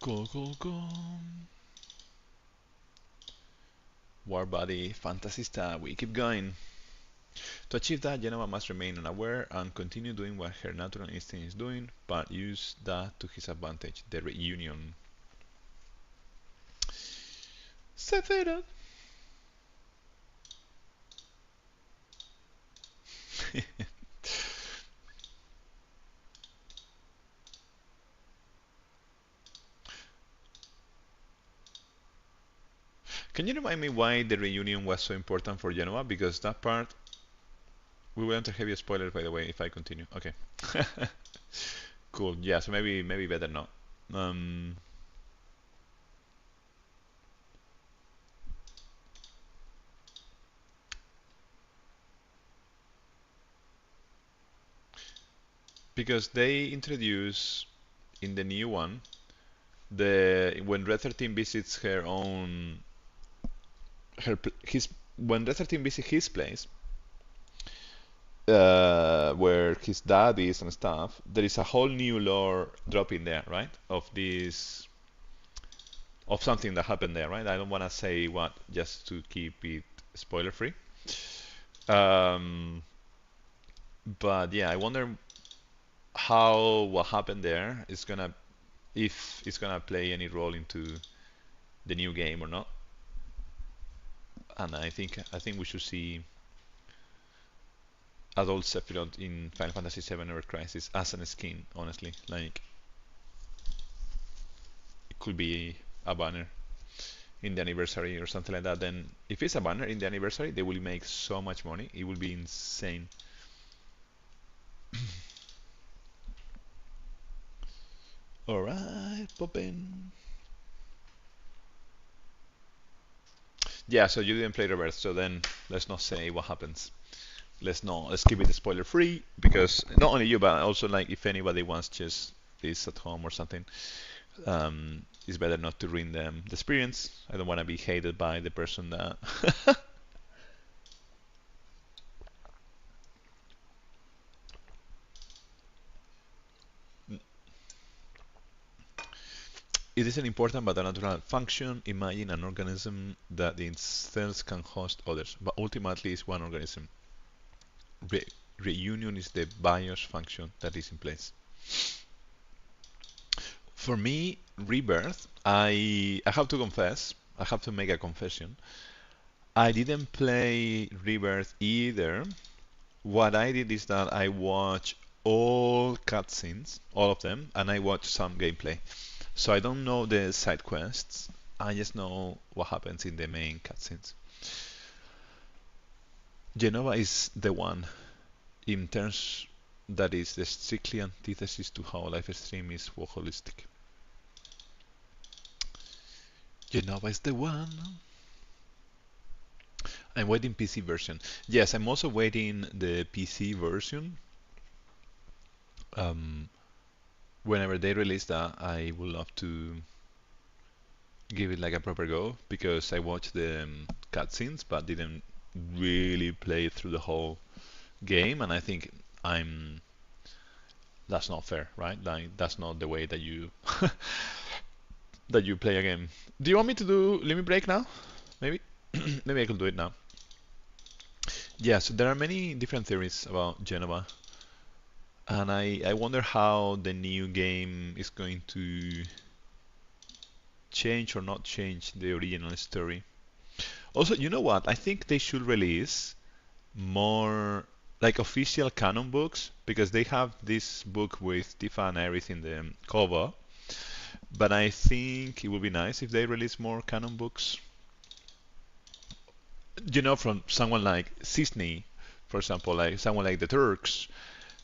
Go, go, go. War Body Fantasy Star. We keep going. To achieve that, Genova must remain unaware and continue doing what her natural instinct is doing, but use that to his advantage. The reunion. Sephiroth. Can you remind me why the reunion was so important for Genoa? Because that part, we will enter heavy spoilers, by the way, if I continue. Okay. Cool. Yeah, so maybe better not. Um, because they introduce in the new one the when Red 13 visits her own her his when Red 13 visits his place, where his dad is and stuff, there is a whole new lore drop in there, right? Of this, of something that happened there, right? I don't want to say what, just to keep it spoiler free. Um, but yeah, I wonder how what happened there is gonna, if it's gonna play any role into the new game or not. And I think we should see adult Sephiroth in Final Fantasy VII Ever Crisis as an skin. Honestly, like it could be a banner in the anniversary or something like that. Then if it's a banner in the anniversary, they will make so much money. It will be insane. All right, Poppin. Yeah, so you didn't play reverse, so then let's not say what happens. Let's keep it spoiler free because not only you, but also like if anybody wants just this at home or something, it's better not to ruin them the experience. I don't want to be hated by the person that. It is an important but a natural function. Imagine an organism that in cells can host others, but ultimately is one organism. Re- Reunion is the BIOS function that is in place. For me, Rebirth, I have to confess, I have to make a confession. I didn't play Rebirth either. What I did is that I watched all cutscenes, all of them, and I watched some gameplay. So I don't know the side quests. I just know what happens in the main cutscenes. Genova is the one in terms that is the strictly antithesis to how live stream is for holistic. Genova is the one. I'm waiting PC version. Yes, I'm also waiting the PC version. Um, Whenever they release that, I would love to give it like a proper go because I watched the cutscenes but didn't really play through the whole game, and I think I'm that's not fair, right? Like that's not the way that you that you play a game. Do you want me to do Limit Break now? Maybe maybe I could do it now. Yeah, so there are many different theories about Genova, and I wonder how the new game is going to change or not change the original story. Also, you know what? I think they should release more like official canon books because they have this book with Tifa and Aerith in the cover. But I think it would be nice if they release more canon books. From someone like Cisney, for example, like someone like the Turks,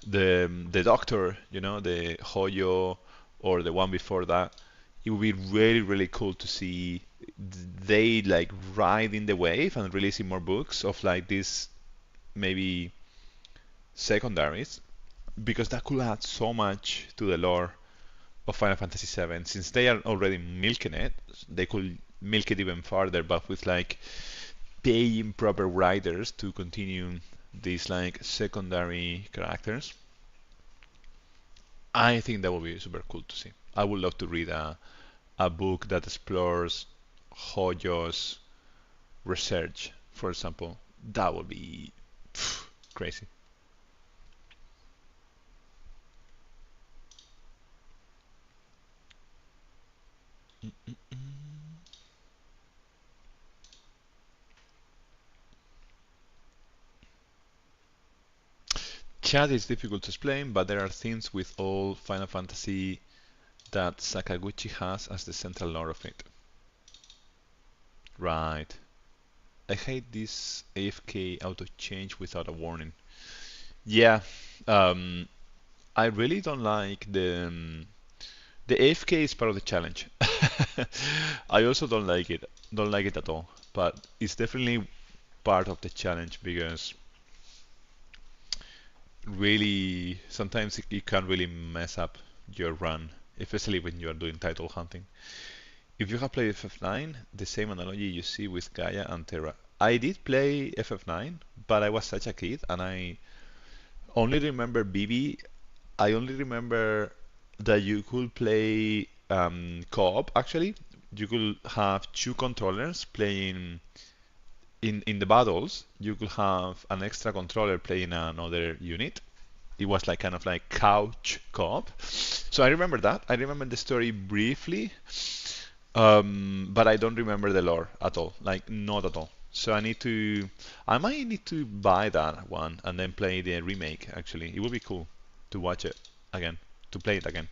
the Doctor, the Hoyo, or the one before that. It would be really really cool to see they like riding the wave and releasing more books of like this maybe secondaries because that could add so much to the lore of Final Fantasy VII. Since they are already milking it, they could milk it even further, but with like paying proper writers to continue these like secondary characters. I think that would be super cool to see. I would love to read a book that explores Hoyo's research, for example. That would be crazy. Chat is difficult to explain, but there are things with all Final Fantasy that Sakaguchi has as the central lore of it. Right. I hate this AFK auto change without a warning. Yeah, um, I really don't like the AFK is part of the challenge. I also don't like it at all. But it's definitely part of the challenge because really sometimes it can really mess up your run, especially when you are doing title hunting. If you have played FF9, the same analogy you see with Gaia and Terra. I did play FF9, but I was such a kid and I only remember BB. I only remember that you could play co-op actually. You could have two controllers playing in the battles. You could have an extra controller playing another unit. It was like kind of like couch co-op. So I remember that. I remember the story briefly, but I don't remember the lore at all. Like not at all. So I might need to buy that one and then play the remake. Actually, it would be cool to watch it again, to play it again.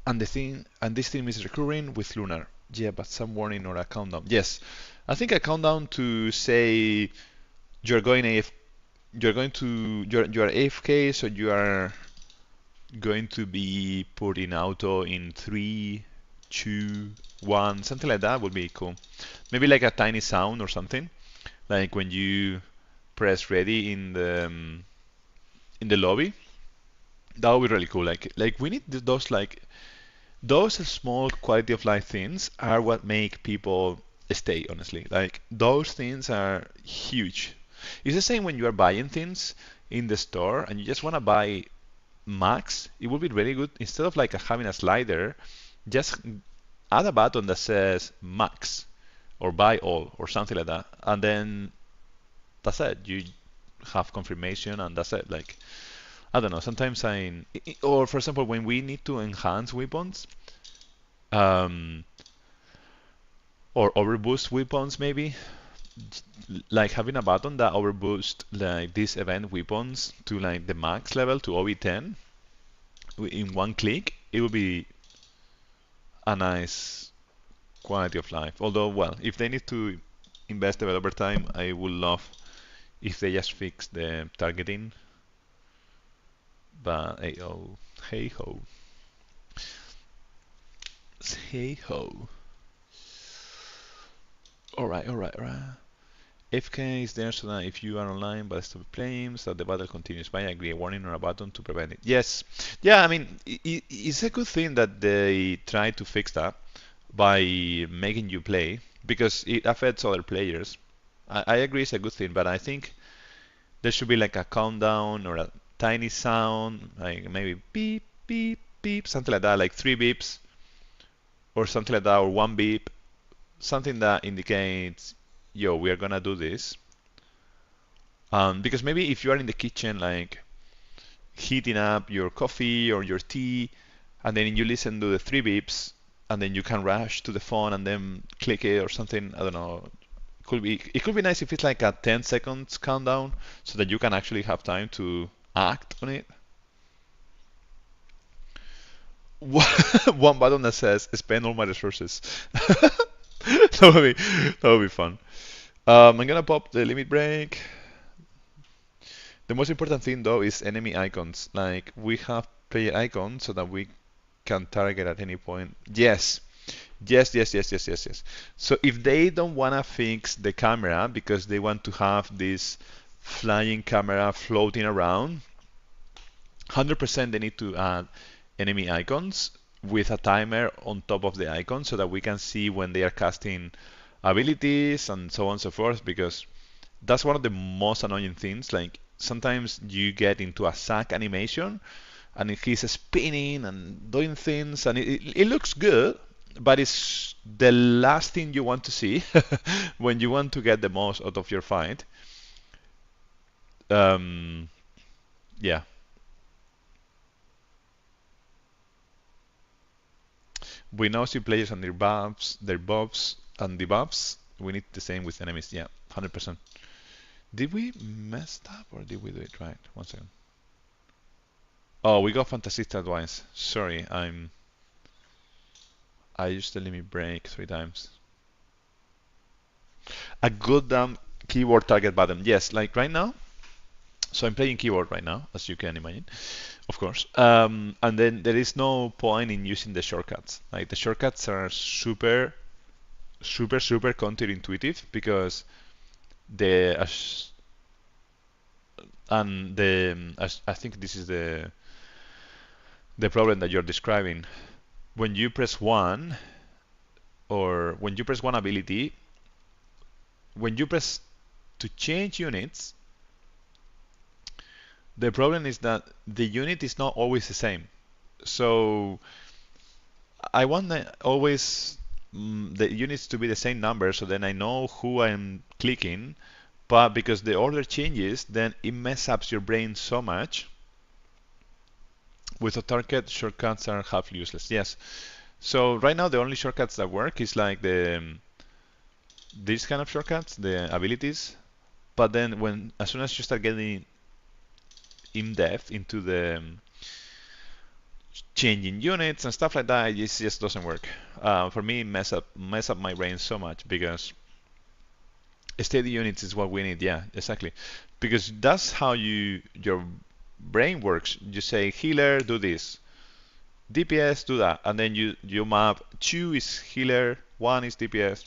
And this theme is recurring with Lunar. Yeah, but some warning or a countdown. Yes, I think a countdown to say you're going AF, you're AFK, so you are going to be put in auto in 3, 2, 1, something like that would be cool. Maybe like a tiny sound or something, like when you press ready in the lobby. That would be really cool. Like we need those those small quality of life things are what make people stay, honestly. Like those things are huge. It's the same when you are buying things in the store and you just want to buy max. It would be really good instead of like having a slider, just add a button that says max or buy all or something like that, and then that's it. You have confirmation and that's it. Like I don't know. Sometimes or for example, when we need to enhance weapons, um, or overboost weapons, maybe like having a button that overboost like these event weapons to like the max level to OV10 in one click, it would be a nice quality of life. Although, well, if they need to invest developer time, I would love if they just fix the targeting. But hey, oh, hey ho, hey ho. All right, all right. FK is there so that if you are online but stop playing, so the battle continues. By agree, a warning or a button to prevent it. Yes, yeah. I mean, it's a good thing that they try to fix that by making you play because it affects other players. I agree, it's a good thing, but I think there should be like a countdown or a tiny sound, like maybe beep, beep, beep, something like that, like 3 beeps or something like that, or 1 beep, something that indicates, yo, we are gonna do this. Because maybe if you are in the kitchen, like heating up your coffee or your tea, and then you listen to the 3 beeps, and then you can rush to the phone and then click it or something. I don't know. It could be nice if it's like a 10 seconds countdown, so that you can actually have time to act on it. One button that says "spend all my resources." That would be fun. I'm gonna pop the limit break. The most important thing though is enemy icons. Like we have player icons so that we can target at any point. Yes. Yes. So if they don't wanna fix the camera because they want to have this flying camera floating around, 100% they need to add enemy icons with a timer on top of the icon so that we can see when they are casting abilities and so on and so forth, because that's one of the most annoying things. Like sometimes you get into a sack animation and he's spinning and doing things and it looks good, but it's the last thing you want to see when you want to get the most out of your fight. Um, yeah, we now see players and their buffs and debuffs. We need the same with enemies. Yeah, 100%. Did we mess up or did we do it right? One second. Oh, we got Fantasista twice. Sorry, I used the limit break 3 times. A goddamn keyboard target button. Yes, like right now. So I'm playing keyboard right now, as you can imagine, of course. And then there is no point in using the shortcuts. Like the shortcuts are super, super, super counterintuitive because the and the I think this is the problem that you're describing. When you press one, or when you press one ability, when you press to change units, the problem is that the unit is not always the same. So I want always the units to be the same number, so then I know who I'm clicking. But because the order changes, then it messes up your brain so much. With a target, shortcuts are half useless. Yes. So right now the only shortcuts that work is like these kind of shortcuts, the abilities. But then as soon as you start getting in depth into the changing units and stuff like that, it just doesn't work. For me, it mess up my brain so much because steady units is what we need. Yeah, exactly. Because that's how your brain works. You say healer, do this. DPS, do that, and then you map 2 is healer, 1 is DPS,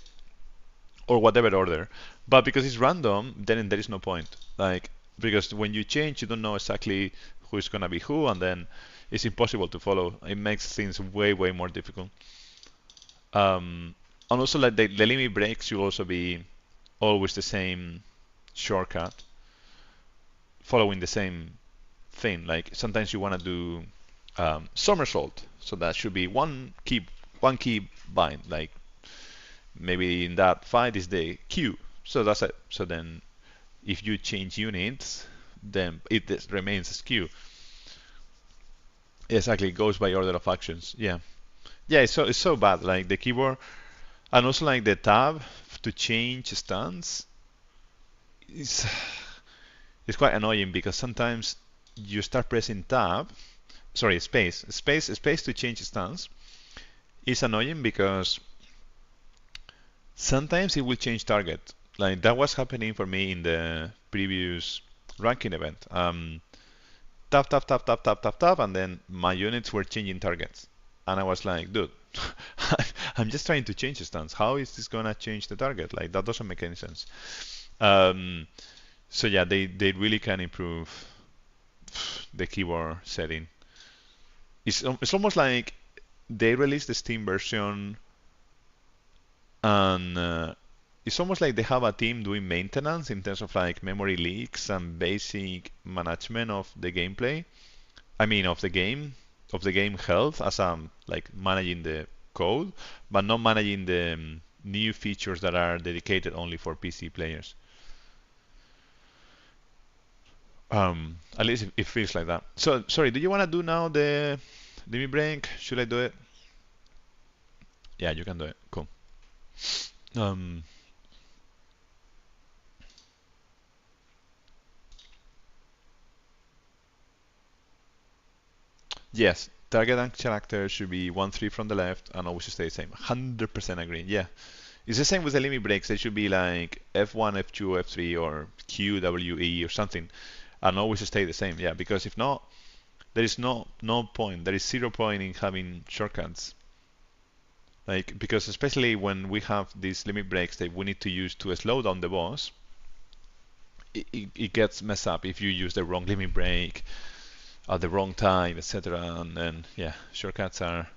or whatever order. But because it's random, then there is no point. Like because when you change, you don't know exactly who is gonna be who, and then it's impossible to follow. It makes things way more difficult. And also like the limit breaks should also be always the same shortcut, following the same thing. Like sometimes you want to do somersault, so that should be one key bind. Like maybe in that fight is the Q. So that's it. So then if you change units, then it remains as Q. Exactly, it goes by order of actions. Yeah. Yeah, it's so bad. Like the keyboard and also like the tab to change stance is it's quite annoying because sometimes you start pressing tab, sorry, space to change stance. It's annoying because sometimes it will change target. Like that was happening for me in the previous ranking event. Tap, and then my units were changing targets. And I was like, dude, I'm just trying to change the stance. How is this gonna change the target? Like that doesn't make any sense. Um, so yeah, they really can improve the keyboard setting. It's almost like they released the Steam version and it's almost like they have a team doing maintenance in terms of like memory leaks and basic management of the gameplay. I mean, of the game health as like managing the code, but not managing the new features that are dedicated only for PC players. At least it feels like that. So, sorry, do you want to do now the limit break? Should I do it? Yeah, you can do it. Cool. Um, yes, target and character should be 1-3 from the left and always stay the same. 100% agree. Yeah. It's the same with the limit breaks. They should be like F1, F2, F3, or Q, W, E, or something, and always stay the same. Yeah, because if not, there is no point. There is 0 point in having shortcuts. Like because especially when we have these limit breaks that we need to use to slow down the boss, it gets messed up if you use the wrong limit break at the wrong time, etc. And then yeah, shortcuts are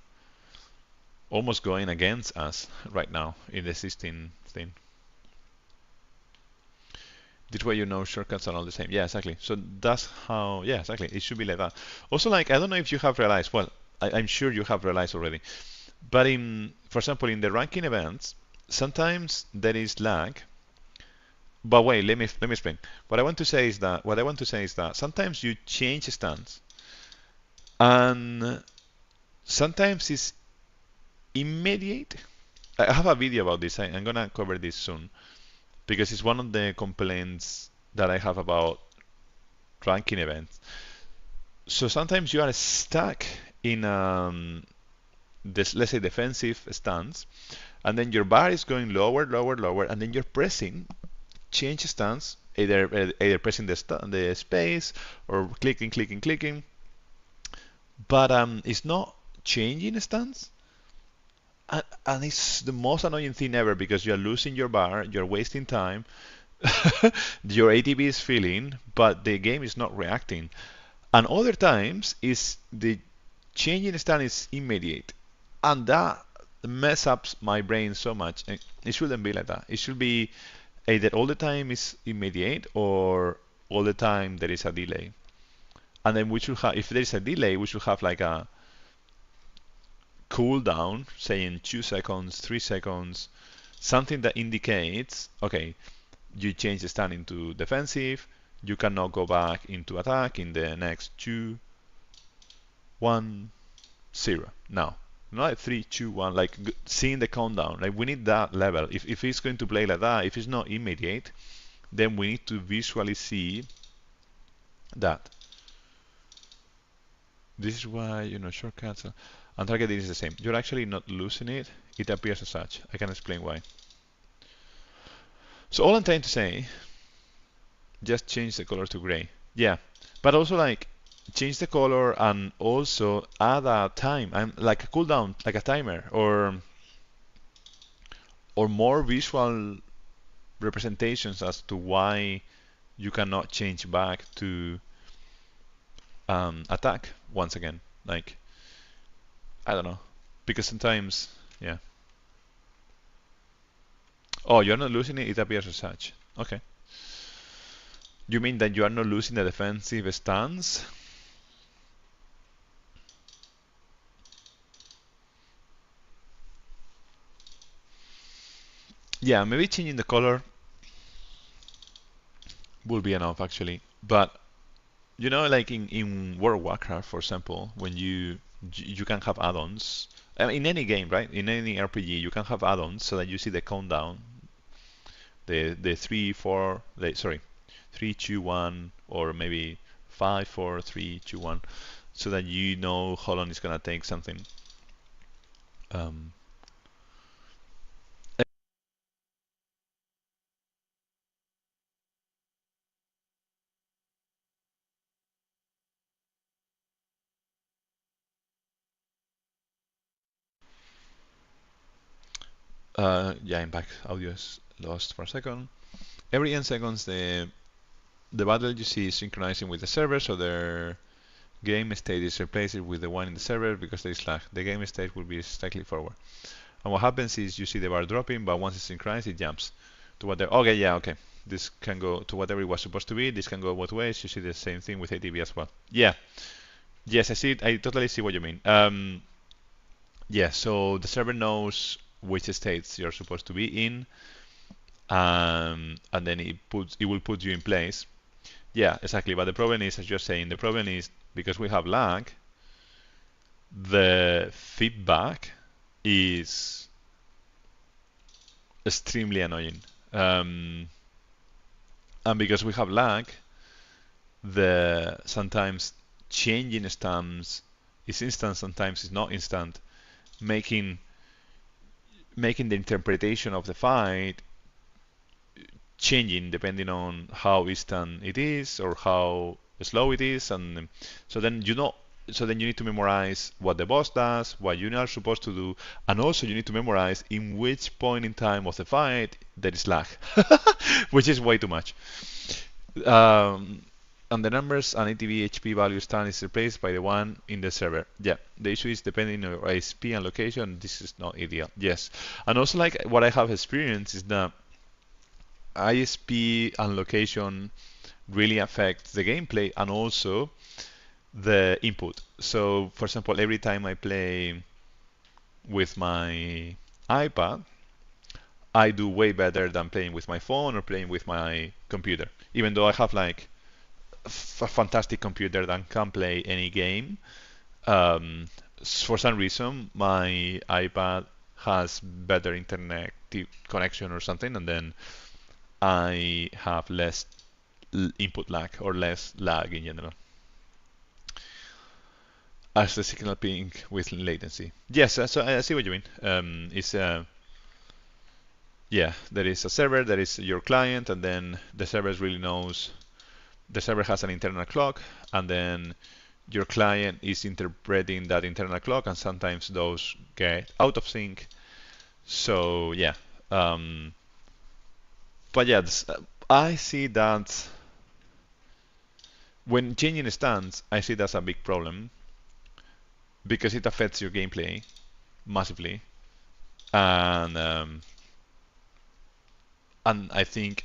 almost going against us right now in the existing thing. This way you know shortcuts are all the same. Yeah, exactly. So that's how, yeah, exactly. It should be like that. Also, like, I don't know if you have realized, well, I'm sure you have realized already, but for example, in the ranking events, sometimes there is lag. But wait, let me explain. What I want to say is that sometimes you change stance, and sometimes it's immediate. I have a video about this. I'm gonna cover this soon because it's one of the complaints that I have about ranking events. So sometimes you are stuck in this, let's say, defensive stance, and then your bar is going lower, lower, lower, and then you're pressing change stance, either pressing the space or clicking, clicking, clicking, but it's not changing stance. And it's the most annoying thing ever because you're losing your bar, you're wasting time, your ATB is filling, but the game is not reacting. And other times is the changing stance is immediate, and that mess up my brain so much. And it shouldn't be like that. It should be either all the time is immediate or all the time there is a delay. And then we should have, if there is a delay, we should have like a cooldown, saying 2 seconds, 3 seconds, something that indicates, okay, you change the stand into defensive, you cannot go back into attack in the next 2, 1, 0. Now, not like 3, 2, 1, like seeing the countdown. Like we need that level. If it's going to play like that, if it's not immediate, then we need to visually see that. This is why, shortcuts and targeting is the same. You're actually not losing it. It appears as such. I can explain why. So all I'm trying to say, just change the color to gray. Yeah, but also like change the color and also add a time and like a cooldown, like a timer, or more visual representations as to why you cannot change back to attack once again. Like, I don't know, because sometimes, yeah. Oh, you're not losing it, it appears as such. Okay. You mean that you are not losing the defensive stance? Yeah, maybe changing the color will be enough actually. But like in World of Warcraft, for example, when you can have add-ons. In any game, right? In any RPG, you can have add-ons so that you see the countdown, the 3, 4, sorry, 3, 2, 1, or maybe 5, 4, 3, 2, 1, so that you know how long it's gonna take something. Um, yeah, I'm back. Audio is lost for a second. Every n seconds, the battle you see is synchronizing with the server, so their game state is replaced with the one in the server because there is lag. The game state will be slightly forward. And what happens is you see the bar dropping, but once it's synchronized, it jumps to whatever. Okay, yeah, okay. This can go to whatever it was supposed to be. This can go both ways. You see the same thing with ATB as well. Yeah. Yes, I see it. I totally see what you mean. Yeah, so the server knows which states you're supposed to be in, and then it will put you in place. Yeah, exactly. But the problem is, as you're saying, the problem is because we have lag, the feedback is extremely annoying. And because we have lag, the sometimes changing stamps is instant, sometimes it's not instant, making the interpretation of the fight changing depending on how instant it is or how slow it is, and so then you need to memorize what the boss does, what you are supposed to do, and also you need to memorize in which point in time of the fight there is lag, which is way too much. Um, and the numbers and ATB HP value stand is replaced by the one in the server. Yeah, the issue is depending on your ISP and location, this is not ideal. Yes, and also like what I have experienced is that ISP and location really affects the gameplay and also the input. So, for example, every time I play with my iPad, I do way better than playing with my phone or playing with my computer. Even though I have like a fantastic computer that can play any game, for some reason my iPad has better internet connection or something, and then I have less input lag or less lag in general as the signal ping with latency. Yes, so I see what you mean. It's yeah, there is a server, there is your client, and then the server really knows. The server has an internal clock, and then your client is interpreting that internal clock, and sometimes those get out of sync. So yeah, but yeah, I see that when changing stance, I see that's a big problem because it affects your gameplay massively, and I think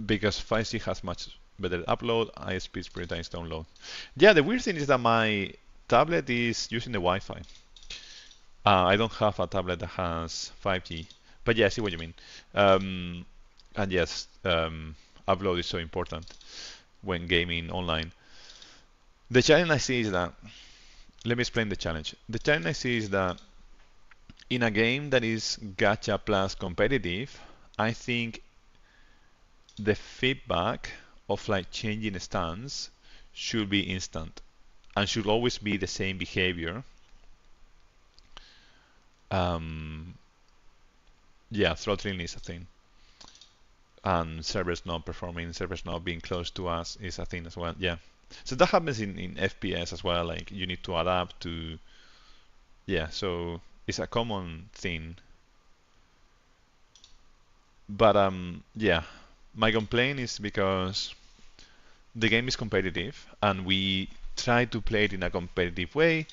because 5G has much better upload, ISP prioritize download. Yeah, the weird thing is that my tablet is using the Wi-Fi. I don't have a tablet that has 5G, but yeah, I see what you mean. And yes, upload is so important when gaming online. The challenge I see is that, let me explain the challenge. The challenge I see is that in a game that is gacha plus competitive, I think the feedback of like changing stance should be instant and should always be the same behavior. Yeah, throttling is a thing. And servers not performing, servers not being close to us is a thing as well. Yeah. So that happens in FPS as well. Like you need to adapt to, yeah, so it's a common thing. But yeah, my complaint is because the game is competitive and we try to play it in a competitive way,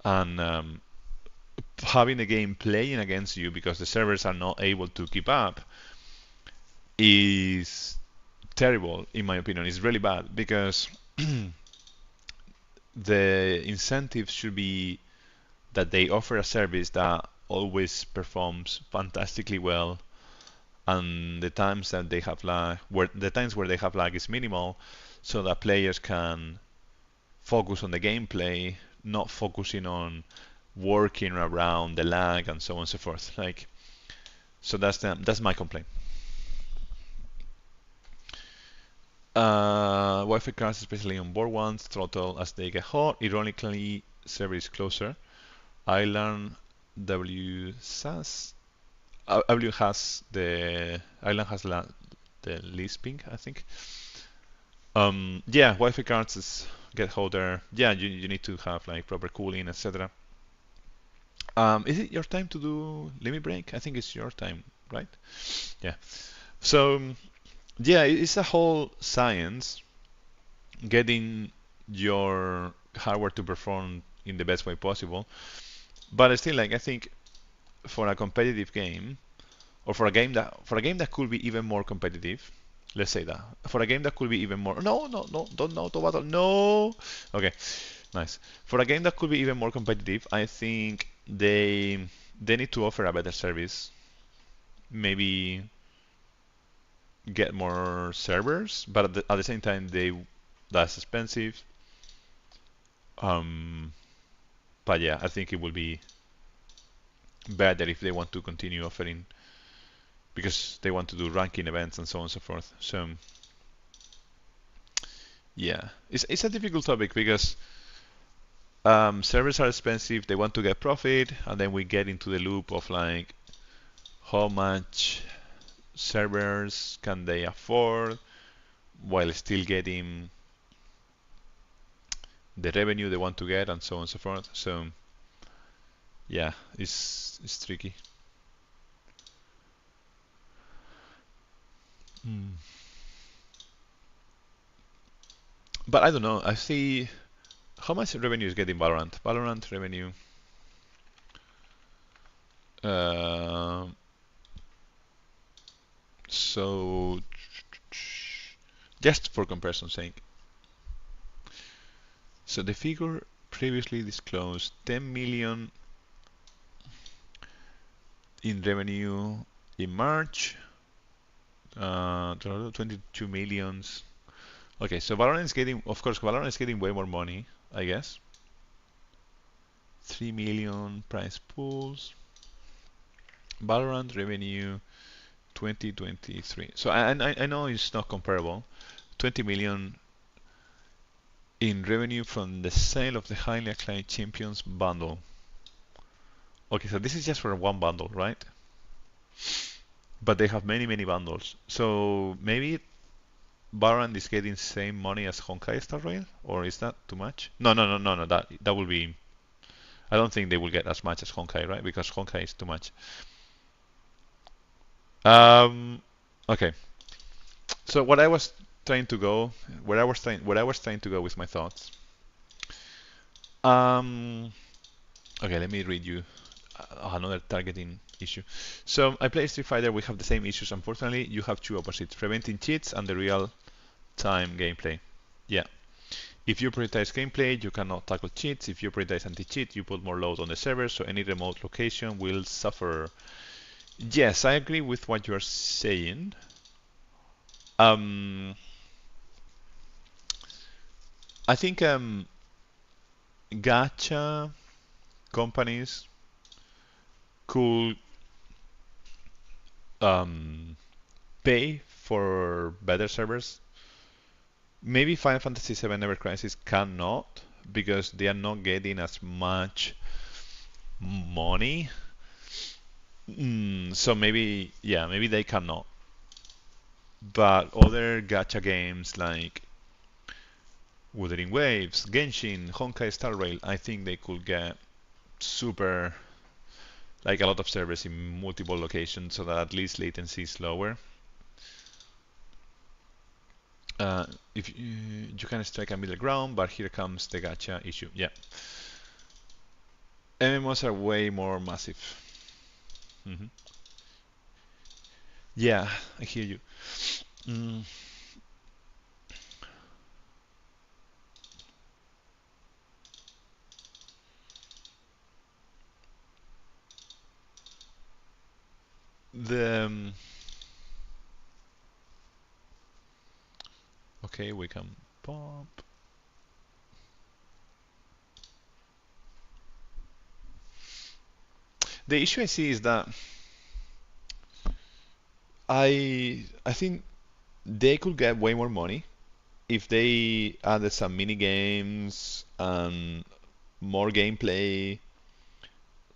and having the game playing against you because the servers are not able to keep up is terrible in my opinion. It's really bad because the incentive should be that they offer a service that always performs fantastically well, and the times that they have lag, where the times where they have lag is minimal, so that players can focus on the gameplay, not focusing on working around the lag and so on and so forth. Like, so that's my complaint. Wi-Fi cards, especially on board ones, throttle as they get hot. Ironically, server is closer. I learned WSAS. W has the Island has the least ping, I think. Yeah, Wi-Fi cards get hotter. Yeah, you need to have like proper cooling, etc. Is it your time to do limit break? I think it's your time, right? Yeah. So yeah, it's a whole science getting your hardware to perform in the best way possible. But still, like I think for a competitive game, or for a game that could be even more competitive, let's say that for a game that could be even more. No, no, no, don't auto battle. No. Okay, nice. For a game that could be even more competitive, I think they need to offer a better service. Maybe get more servers, but at the same time that's expensive. Um, but yeah, I think it will be better if they want to continue offering because they want to do ranking events and so on and so forth. So yeah, it's a difficult topic because servers are expensive. They want to get profit, and then we get into the loop of like how much servers can they afford while still getting the revenue they want to get, and so on and so forth. So yeah, it's tricky. Mm. But I don't know. I see how much revenue is getting Valorant. Valorant revenue. Uh, so just for comparison's sake, so the figure previously disclosed 10 million in revenue in March, 22 millions. Okay, so Valorant is getting, of course, Valorant is getting way more money, I guess. 3 million prize pools. Valorant revenue 2023. So I know it's not comparable. 20 million in revenue from the sale of the highly acclaimed Champions bundle. Okay, so this is just for one bundle, right? But they have many bundles. So maybe Valorant is getting same money as Honkai Star Rail, or is that too much? No. That will be. I don't think they will get as much as Honkai, right? Because Honkai is too much. Okay. So what I was trying to go, where I was trying to go with my thoughts. Um, okay, let me read you another targeting issue. So I play Street Fighter. We have the same issues. Unfortunately, you have two opposites: preventing cheats and the real-time gameplay. Yeah. If you prioritize gameplay, you cannot tackle cheats. If you prioritize anti-cheat, you put more load on the server, so any remote location will suffer. Yes, I agree with what you're saying. I think gacha companies could pay for better servers. Maybe Final Fantasy VII Ever Crisis cannot because they are not getting as much money. So maybe, yeah, maybe they cannot. But other gacha games like Wuthering Waves, Genshin, Honkai Star Rail, I think they could get super, like a lot of servers in multiple locations so that at least latency is lower. If you can strike a middle ground, but here comes the gacha issue. Yeah, MMOs are way more massive. Hmm. Yeah, I hear you. Mm, the okay, we can pop. The issue I see is that I think they could get way more money if they added some mini games and more gameplay.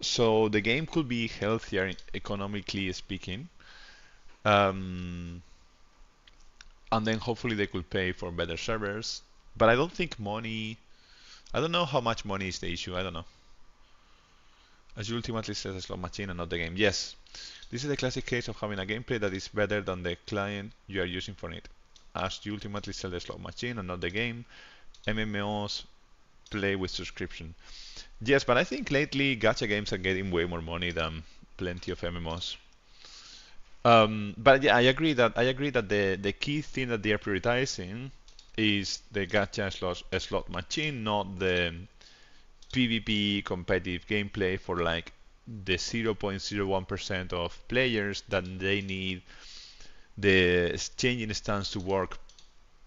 So the game could be healthier economically speaking. Um, and then hopefully they could pay for better servers. But I don't think money. I don't know how much money is the issue. I don't know. As you ultimately set a slot machine and not the game. Yes, this is the classic case of having a gameplay that is better than the client you are using for it. As you ultimately sell the slot machine and not the game, MMOs play with subscription. Yes, but I think lately gacha games are getting way more money than plenty of MMOs. But yeah, I agree that the key thing that they are prioritizing is the gacha slot machine, not the PvP competitive gameplay for like the 0.01% of players that they need the changing stance to work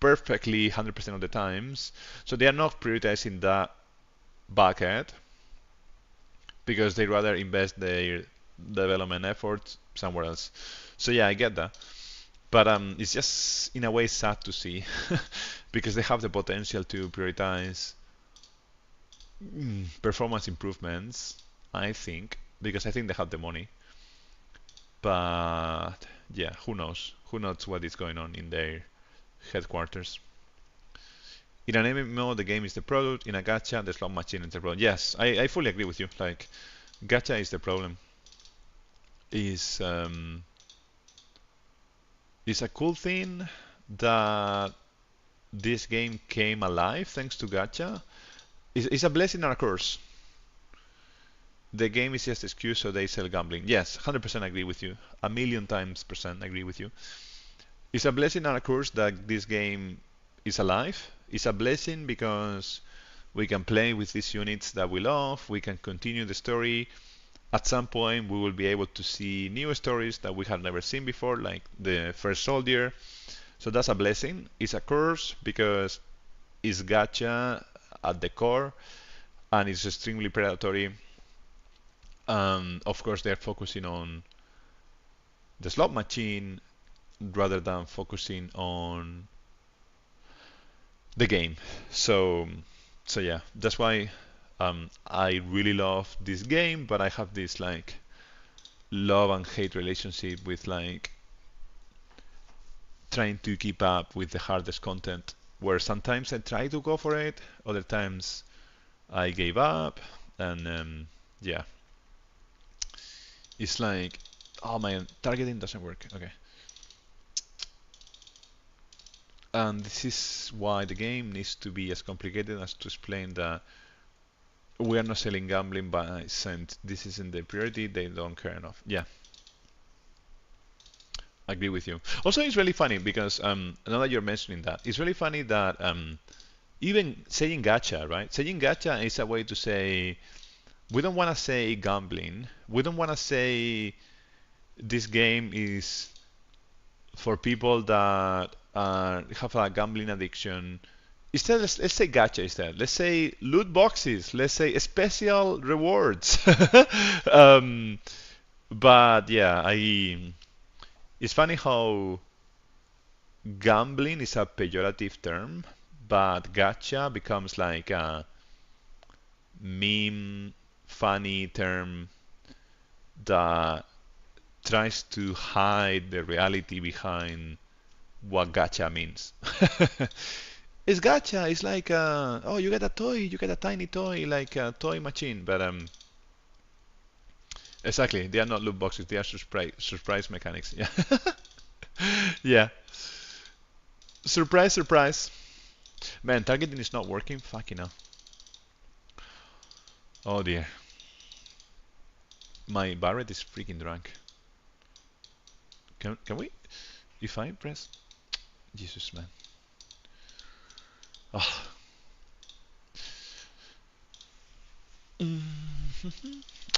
perfectly 100% of the times. So they are not prioritizing that bucket because they rather invest their development efforts somewhere else. So yeah, I get that. But it's just in a way sad to see because they have the potential to prioritize performance improvements, I think, because I think they have the money. But yeah, who knows? Who knows what is going on in their headquarters? In an MMO, the game is the product. In a gacha, the slot machine is the product. Yes, I fully agree with you. Like, gacha is the problem. Is It's a cool thing that this game came alive thanks to gacha. It's a blessing and a curse. The game is just an excuse so they sell gambling. Yes, 100% agree with you. A million times percent agree with you. It's a blessing and a curse that this game is alive. It's a blessing because we can play with these units that we love. We can continue the story. At some point, we will be able to see new stories that we have never seen before, like the first soldier. So that's a blessing. It's a curse because it's gacha at the core and it's extremely predatory. Of course, they're focusing on the slot machine rather than focusing on the game. So so yeah, that's why I really love this game, but I have this like love and hate relationship with like trying to keep up with the hardest content. Where sometimes I try to go for it, other times I gave up, and yeah, it's like, oh man, targeting doesn't work. Okay. And this is why the game needs to be as complicated as to explain that we are not selling gambling by cent. This isn't the priority. They don't care enough. Yeah, I agree with you. Also, it's really funny because now that you're mentioning that, it's really funny that even saying gacha, right? Saying gacha is a way to say we don't want to say gambling. We don't want to say this game is for people that have a gambling addiction. Instead, let's say gacha instead. Let's say loot boxes. Let's say special rewards. um, but yeah, it's funny how gambling is a pejorative term, but gacha becomes like a meme, funny term that tries to hide the reality behind what gacha means. It's gacha. It's like oh, you get a toy, you get a tiny toy, like a toy machine. But exactly, they are not loot boxes. They are surprise mechanics. Yeah, yeah. Surprise, surprise. Man, targeting is not working. Fucking hell. Oh dear. My Barret is freaking drunk. Can we? If I press, Jesus man. Oh.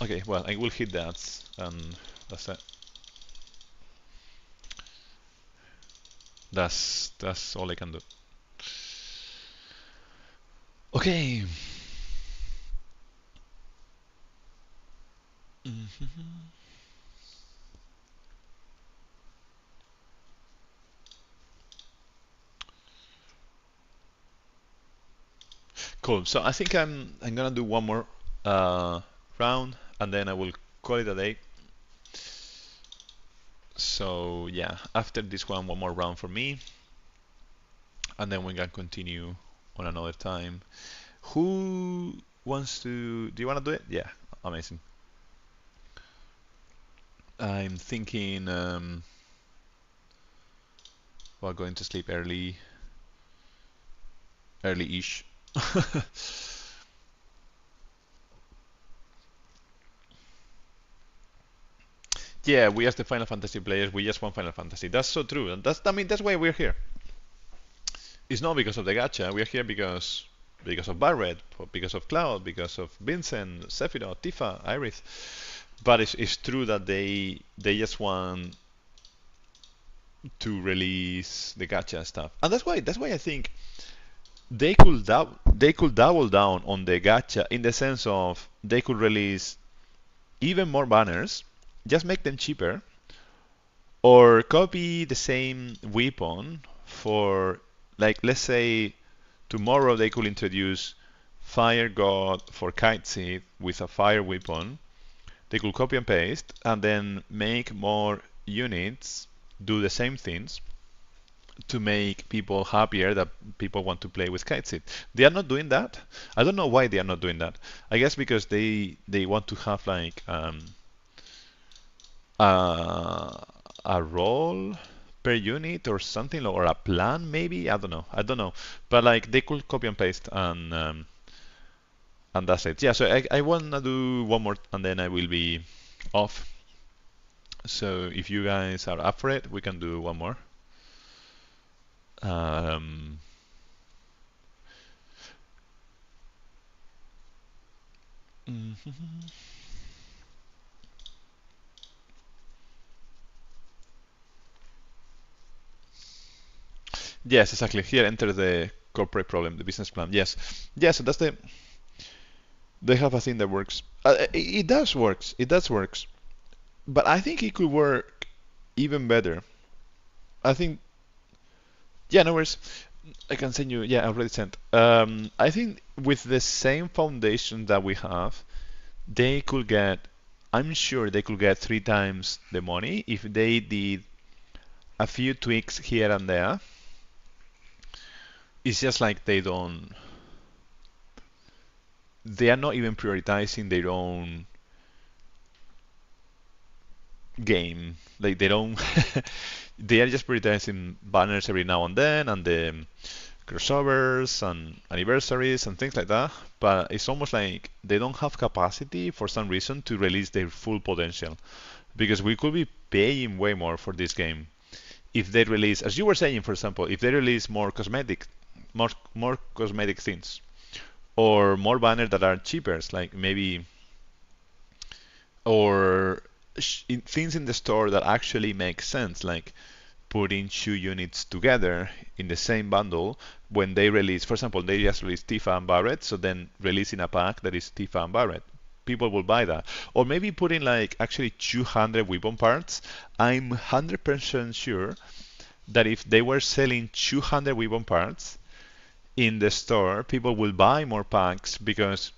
Okay, well, I will hit that, and that's it. That's all I can do. Okay. Cool. So I think I'm gonna do one more round, and then I will call it a day. So yeah, after this one more round for me, and then we can continue on another time. Who wants to? Do you want to do it? Yeah, amazing. I'm thinking, well, going to sleep early-ish. Yeah, we as the Final Fantasy players, we just want Final Fantasy. That's so true, and I mean, that's why we're here. It's not because of the gacha. We're here because of Barret, because of Cloud, because of Vincent, Sephiroth, Tifa, Iris. But it's true that they just want to release the gacha stuff, and that's why I think they could double down on the gacha in the sense of they could release even more banners, just make them cheaper, or copy the same weapon for, like, let's say tomorrow they could introduce Fire God for Kite Seed with a fire weapon. They could copy and paste and then make more units do the same things to make people happier that people want to play with Kite Seed. They are not doing that. I don't know why they are not doing that. I guess because they want to have like uh, a role per unit or something, or a plan maybe. I don't know, but like they could copy and paste, and that's it. Yeah, so I wanna do one more and then I will be off. So if you guys are up for it, we can do one more. um, yes, exactly. Here enter the corporate problem, the business plan. Yes, yes, so that's they have a thing that works. It does works. It does works. But I think it could work even better. I think, yeah, no worries. I can send you, yeah, I already sent. I think with the same foundation that we have, they could get, I'm sure they could get 3 times the money if they did a few tweaks here and there. It's just like they are not even prioritizing their own game. Like they don't, they are just prioritizing banners every now and then and the crossovers and anniversaries and things like that. But it's almost like they don't have capacity for some reason to release their full potential. Because we could be paying way more for this game if they release, as you were saying, for example, if they release more cosmetic things, or more banners that are cheaper, like maybe, or things in the store that actually make sense, like putting 2 units together in the same bundle when they release, for example, they just release Tifa and Barret, so then releasing a pack that is Tifa and Barret. People will buy that. Or maybe putting like actually 200 weapon parts. I'm 100% sure that if they were selling 200 weapon parts in the store, people will buy more packs because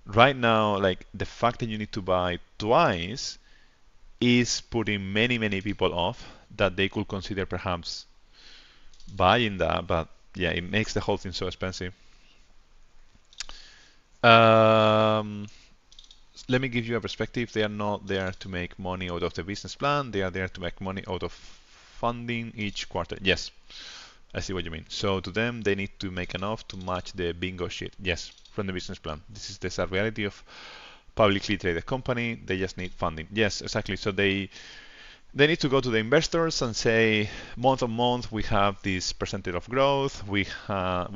right now, like the fact that you need to buy twice is putting many, many people off that they could consider perhaps buying that, but yeah, it makes the whole thing so expensive. Um, Let me give you a perspective. They are not there to make money out of the business plan. They are there to make money out of funding each quarter. Yes, I see what you mean. So to them, they need to make enough to match the bingo sheet. Yes, from the business plan. This is the sad reality of publicly traded company. They just need funding. Yes, exactly. So they need to go to the investors and say, month on month, we have this percentage of growth. We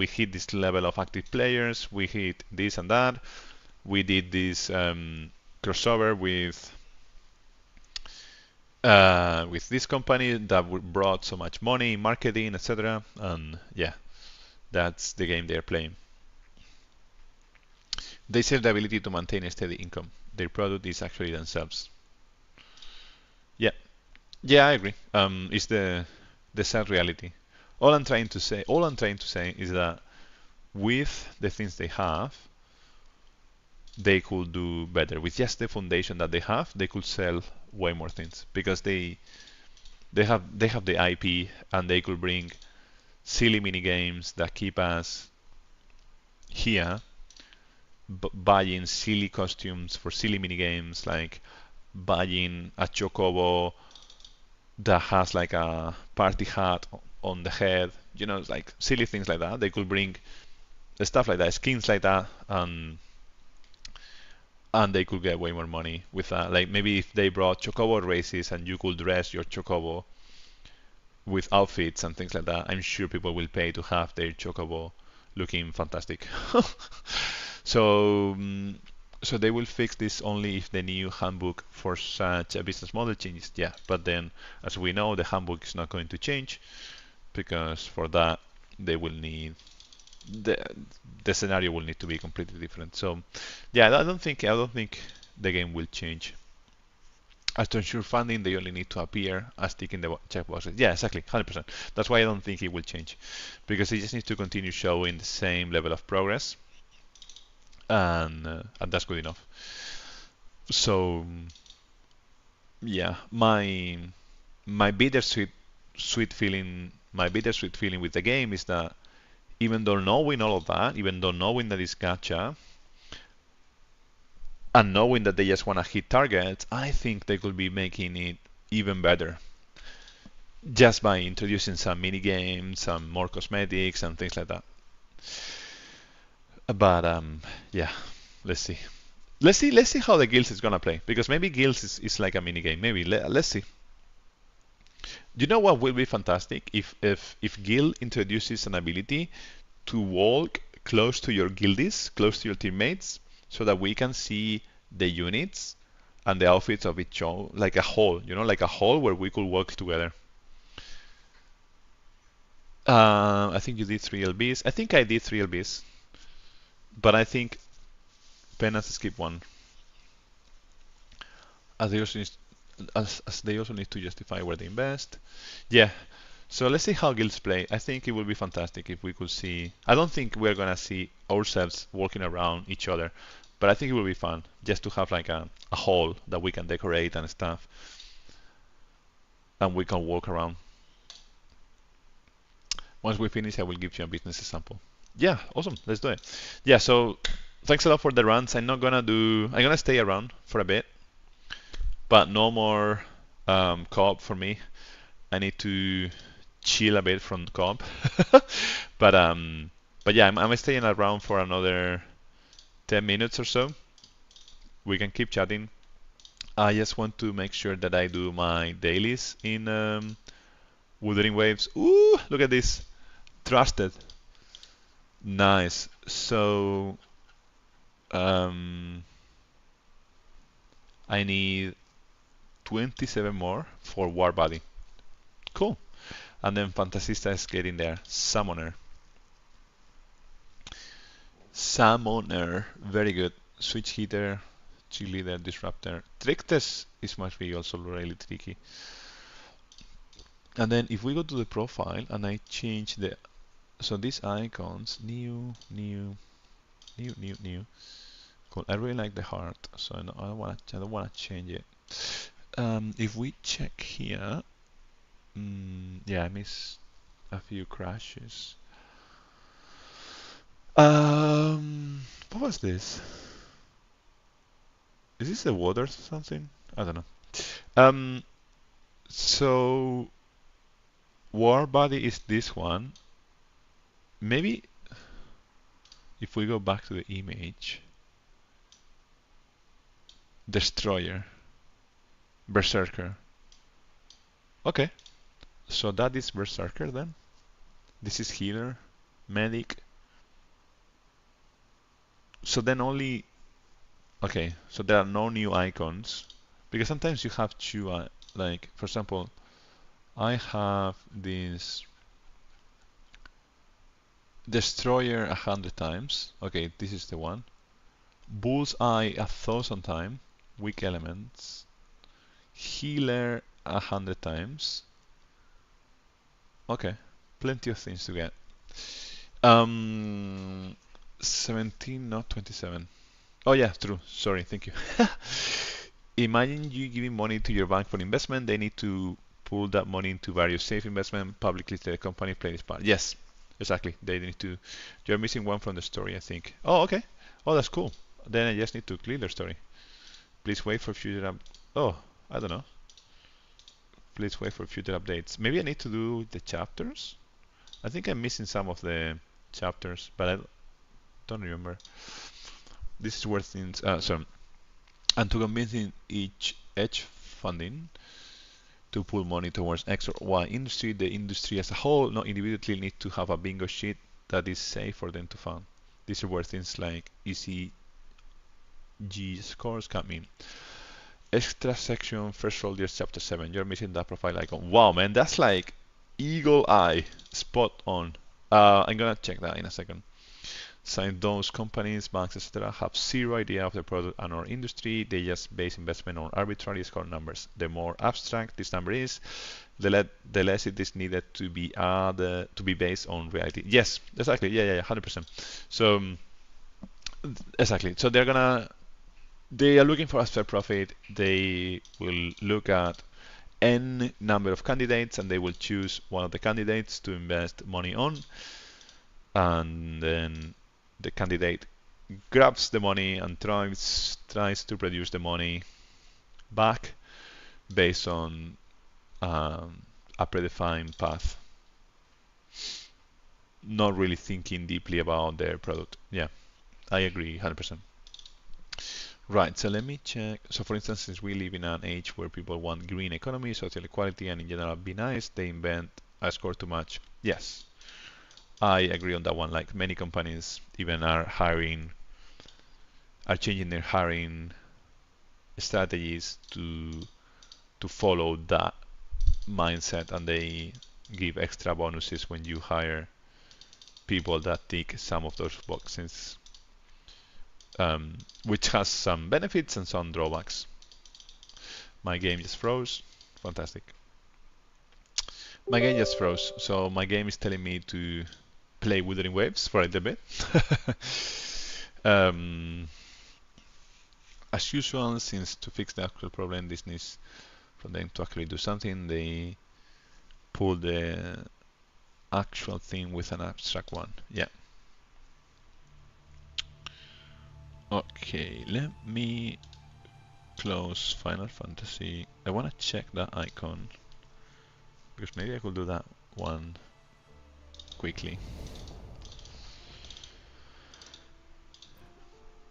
hit this level of active players. We hit this and that. We did this crossover with this company that brought so much money, marketing, etc. And yeah, that's the game they're playing. They sell the ability to maintain a steady income. Their product is actually themselves. Yeah, yeah, I agree. It's the sad reality. All I'm trying to say is that with the things they have, they could do better. With just the foundation that they have, they could sell way more things because they have the IP and they could bring silly mini games that keep us here buying silly costumes for silly mini games, like buying a chocobo that has like a party hat on the head, like silly things like that. They could bring stuff like that, skins like that, and they could get way more money with that. Like maybe if they brought chocobo races and you could dress your chocobo with outfits and things like that, I'm sure people will pay to have their chocobo looking fantastic. So, so they will fix this only if the new handbook for such a business model changes. Yeah, but then, as we know, the handbook is not going to change because for that they will need the the scenario will need to be completely different. So, yeah, I don't think the game will change. As to ensure funding, they only need to appear as ticking the checkboxes. Yeah, exactly, 100%. That's why I don't think it will change, because it just needs to continue showing the same level of progress, and that's good enough. So yeah, my bittersweet feeling with the game is that even though knowing all of that, even though knowing that it's gacha, and knowing that they just want to hit targets, I think they could be making it even better just by introducing some mini games, some more cosmetics, and things like that. But yeah, let's see. Let's see how the guilds is gonna play, because maybe guilds is like a mini game. Maybe let's see. You know what will be fantastic if guild introduces an ability to walk close to your guildies, close to your teammates, so that we can see the units and the outfits of each other, like a hall, like a hall where we could walk together. I think you did 3 LBs. I think I did 3 LBs, but I think Penance skip one. Adios. as they also need to justify where they invest. Yeah. So let's see how guilds play. I think it would be fantastic if we could see. I don't think we're gonna see ourselves walking around each other, but I think it will be fun just to have like a hall that we can decorate and stuff, and we can walk around. Once we finish, I will give you a business example. Yeah, awesome. Let's do it. Yeah. So thanks a lot for the runs. I'm not gonna do. I'm gonna stay around for a bit, but no more co-op for me. I need to chill a bit from co-op. but yeah, I'm staying around for another 10 minutes or so. We can keep chatting. I just want to make sure that I do my dailies in Wuthering Waves. Ooh, look at this. Trusted. Nice. So I need 27 more for War Body. Cool. And then Fantasista is getting there. Summoner. Summoner. Very good. Switch Hitter. Cheerleader, Disruptor. Trick Test is must be also really tricky. And then if we go to the profile and I change the, so these icons, new. Cool. I really like the heart, so I don't wanna change it. If we check here, yeah, I missed a few crashes. What was this? Is this the water or something? I don't know. So War Body is this one. Maybe if we go back to the image, Destroyer, Berserker. Okay, so that is Berserker then. This is Healer, Medic. So then only, okay, so there are no new icons. Because sometimes you have to, like, for example, I have this Destroyer 100 times. Okay, this is the one. Bullseye 1,000 times. Weak elements. Healer 100 times. Okay, plenty of things to get. 17, not 27. Oh yeah, true. Sorry, thank you. Imagine you giving money to your bank for investment. They need to pull that money into various safe investment, publicly tell the company play this part. Yes, exactly. They need to. You're missing one from the story, I think. Oh, okay. Oh, that's cool. Then I just need to clear the story. Please wait for future Oh, I don't know. Please wait for future updates. Maybe I need to do the chapters. I think I'm missing some of the chapters, but I don't remember. This is where things. So, and to convincing each edge funding to pull money towards X or Y industry, the industry as a whole, not individually, need to have a bingo sheet that is safe for them to fund. These are where things like ECG scores come in. Extra section, first soldiers, chapter 7. You're missing that profile icon. Wow, man, that's like eagle eye, spot on. I'm gonna check that in a second. So those companies, banks, etc., have zero idea of the product and our industry. They just base investment on arbitrary score numbers. The more abstract this number is, the less it is needed to be based on reality. Yes, exactly. Yeah, 100%. So exactly. So they are looking for a fair profit. They will look at n number of candidates and they will choose one of the candidates to invest money on, and then the candidate grabs the money and tries to produce the money back based on a predefined path, not really thinking deeply about their product. Yeah, I agree 100%. Right, so let me check. So for instance, since we live in an age where people want green economy, social equality, and in general be nice, they invent a score to match. Yes, I agree on that one. Like many companies even are changing their hiring strategies to follow that mindset, and they give extra bonuses when you hire people that tick some of those boxes, which has some benefits and some drawbacks. My game just froze. Fantastic. My game just froze, so my game is telling me to play Wuthering Waves for a little bit. um, as usual, since to fix the actual problem, this needs for them to actually do something, they pull the actual thing with an abstract one. Yeah. Okay, let me close Final Fantasy. I want to check that icon because maybe I could do that one quickly.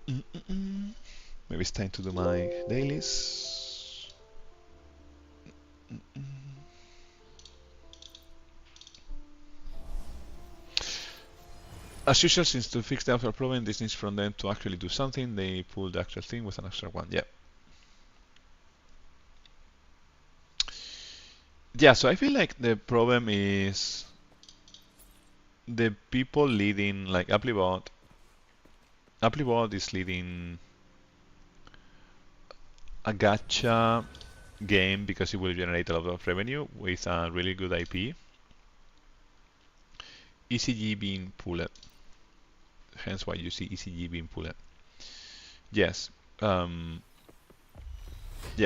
Maybe it's time to do my dailies. As usual, since to fix the actual problem, this needs from them to actually do something, they pull the actual thing with an extra one. Yeah. Yeah, so I feel like the problem is the people leading, like Applebot. Applebot is leading a gacha game because it will generate a lot of revenue with a really good IP. ECG being pulled. Hence why you see ECG being pulled. Yes. Yeah,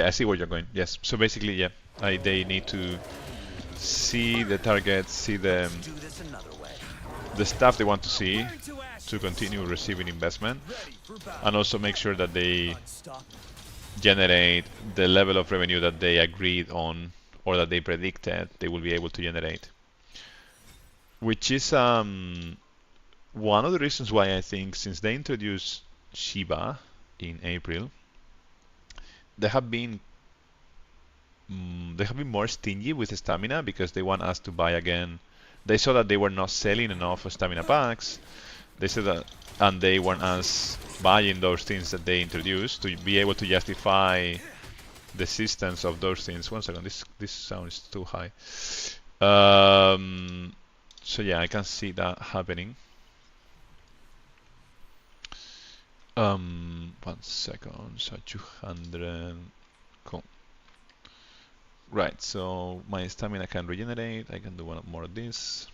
I see where you're going. Yes. So basically, yeah, they need to see the targets, see the stuff they want to see to continue receiving investment, and also make sure that they generate the level of revenue that they agreed on or that they predicted they will be able to generate. Which is one of the reasons why I think since they introduced Shiba in April, they have been more stingy with stamina because they want us to buy again. They saw that they were not selling enough stamina packs. They said that, and they want us buying those things that they introduced to be able to justify the existence of those things. One second, this sound is too high. So yeah, I can see that happening. 1 second, so 200, cool. Right, so my stamina can regenerate, I can do one more of this.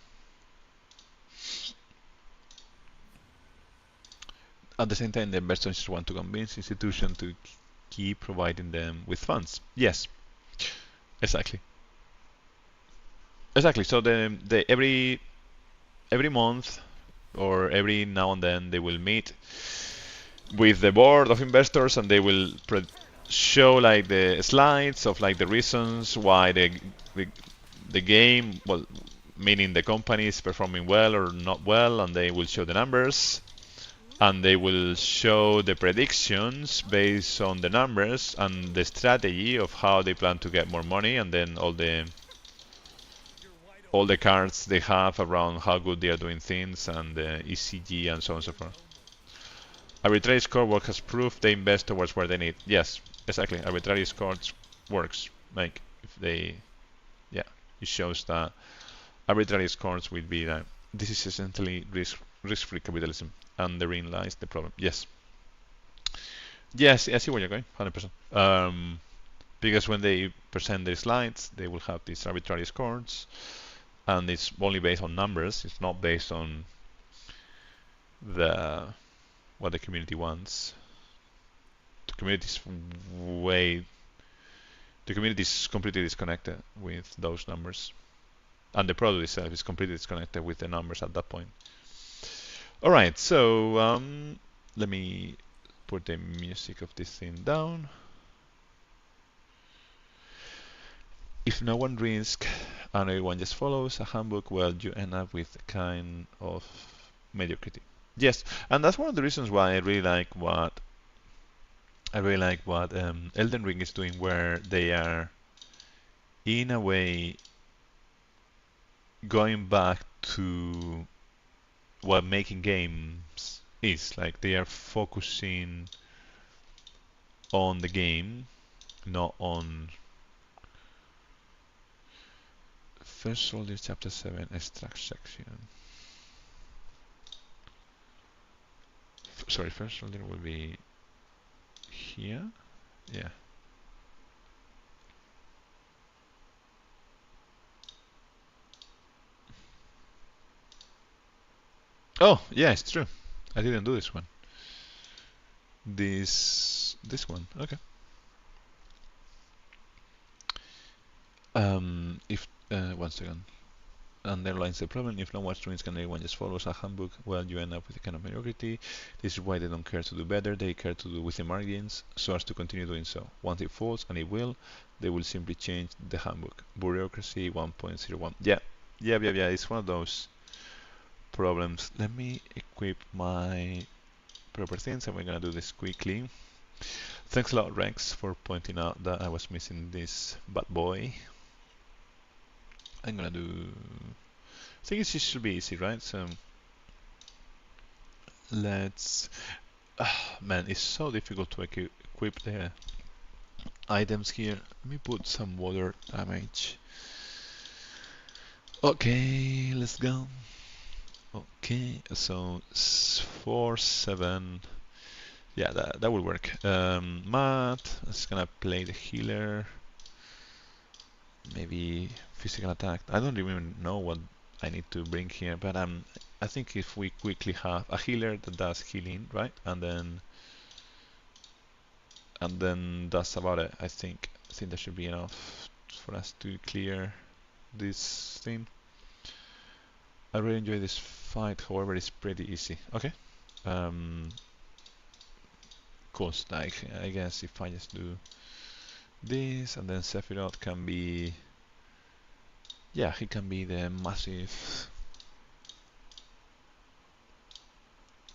At the same time, the investors want to convince institutions to keep providing them with funds. Yes, exactly. Exactly, so every month or every now and then they will meet with the board of investors and they will show like the slides of like the reasons why the, the game, well, meaning the company is performing well or not well, and they will show the numbers and they will show the predictions based on the numbers and the strategy of how they plan to get more money, and then all the cards they have around how good they are doing things and the ECG and so on and so forth. Arbitrary score work has proved they invest towards where they need. Yes, exactly. Arbitrary scores works. Like if they, yeah, it shows that arbitrary scores will be that this is essentially risk-free capitalism, and therein lies the problem. Yes. Yes, I see where you're going. 100%. Because when they present their slides, they will have these arbitrary scores, and it's only based on numbers. It's not based on what the community wants. The community is completely disconnected with those numbers, and the product itself is completely disconnected with the numbers at that point. All right, so let me put the music of this thing down. If no one risks and everyone just follows a handbook, well, you end up with a kind of mediocrity. Yes, and that's one of the reasons why I really like what Elden Ring is doing, where they are in a way going back to what making games is. Like they are focusing on the game, not on First Soldier Chapter 7 Extract section. Sorry, First Soldier will be here. Yeah. Oh, yeah, it's true. I didn't do this one. This one. Okay. If one second. Underlines the problem. If no one streams can everyone just follows a handbook, well, you end up with a kind of mediocrity. This is why they don't care to do better. They care to do within margins so as to continue doing so. Once it falls, and it will, they will simply change the handbook. Bureaucracy 1.01. Yeah, yeah. It's one of those problems. Let me equip my proper things, and we're gonna do this quickly. Thanks a lot, Rex, for pointing out that I was missing this bad boy. I'm gonna do. I think it should be easy, right? So let's. Man, it's so difficult to equip the items here. Let me put some water damage. Okay, let's go. Okay, so 4-7. Yeah, that will work. Matt, I'm just gonna play the healer. Maybe physical attack. I don't even know what I need to bring here, but I think if we quickly have a healer that does healing, right, and then that's about it. I think that should be enough for us to clear this thing. I really enjoy this fight, however, it's pretty easy. Okay. Cost, like, I guess if I just do this, and then Sephiroth can be, yeah, he can be the massive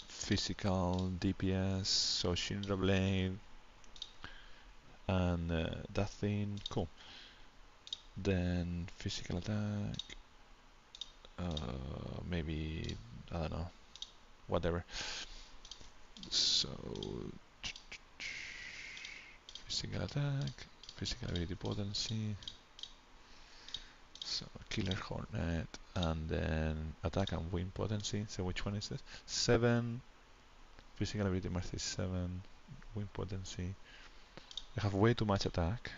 physical DPS, so Shinra Blade, and that thing, cool. Then physical attack, maybe, I don't know, whatever. So, physical attack, physical ability potency, so killer hornet, and then attack and win potency. So which one is this? 7, physical ability mastery 7, win potency. I have way too much attack.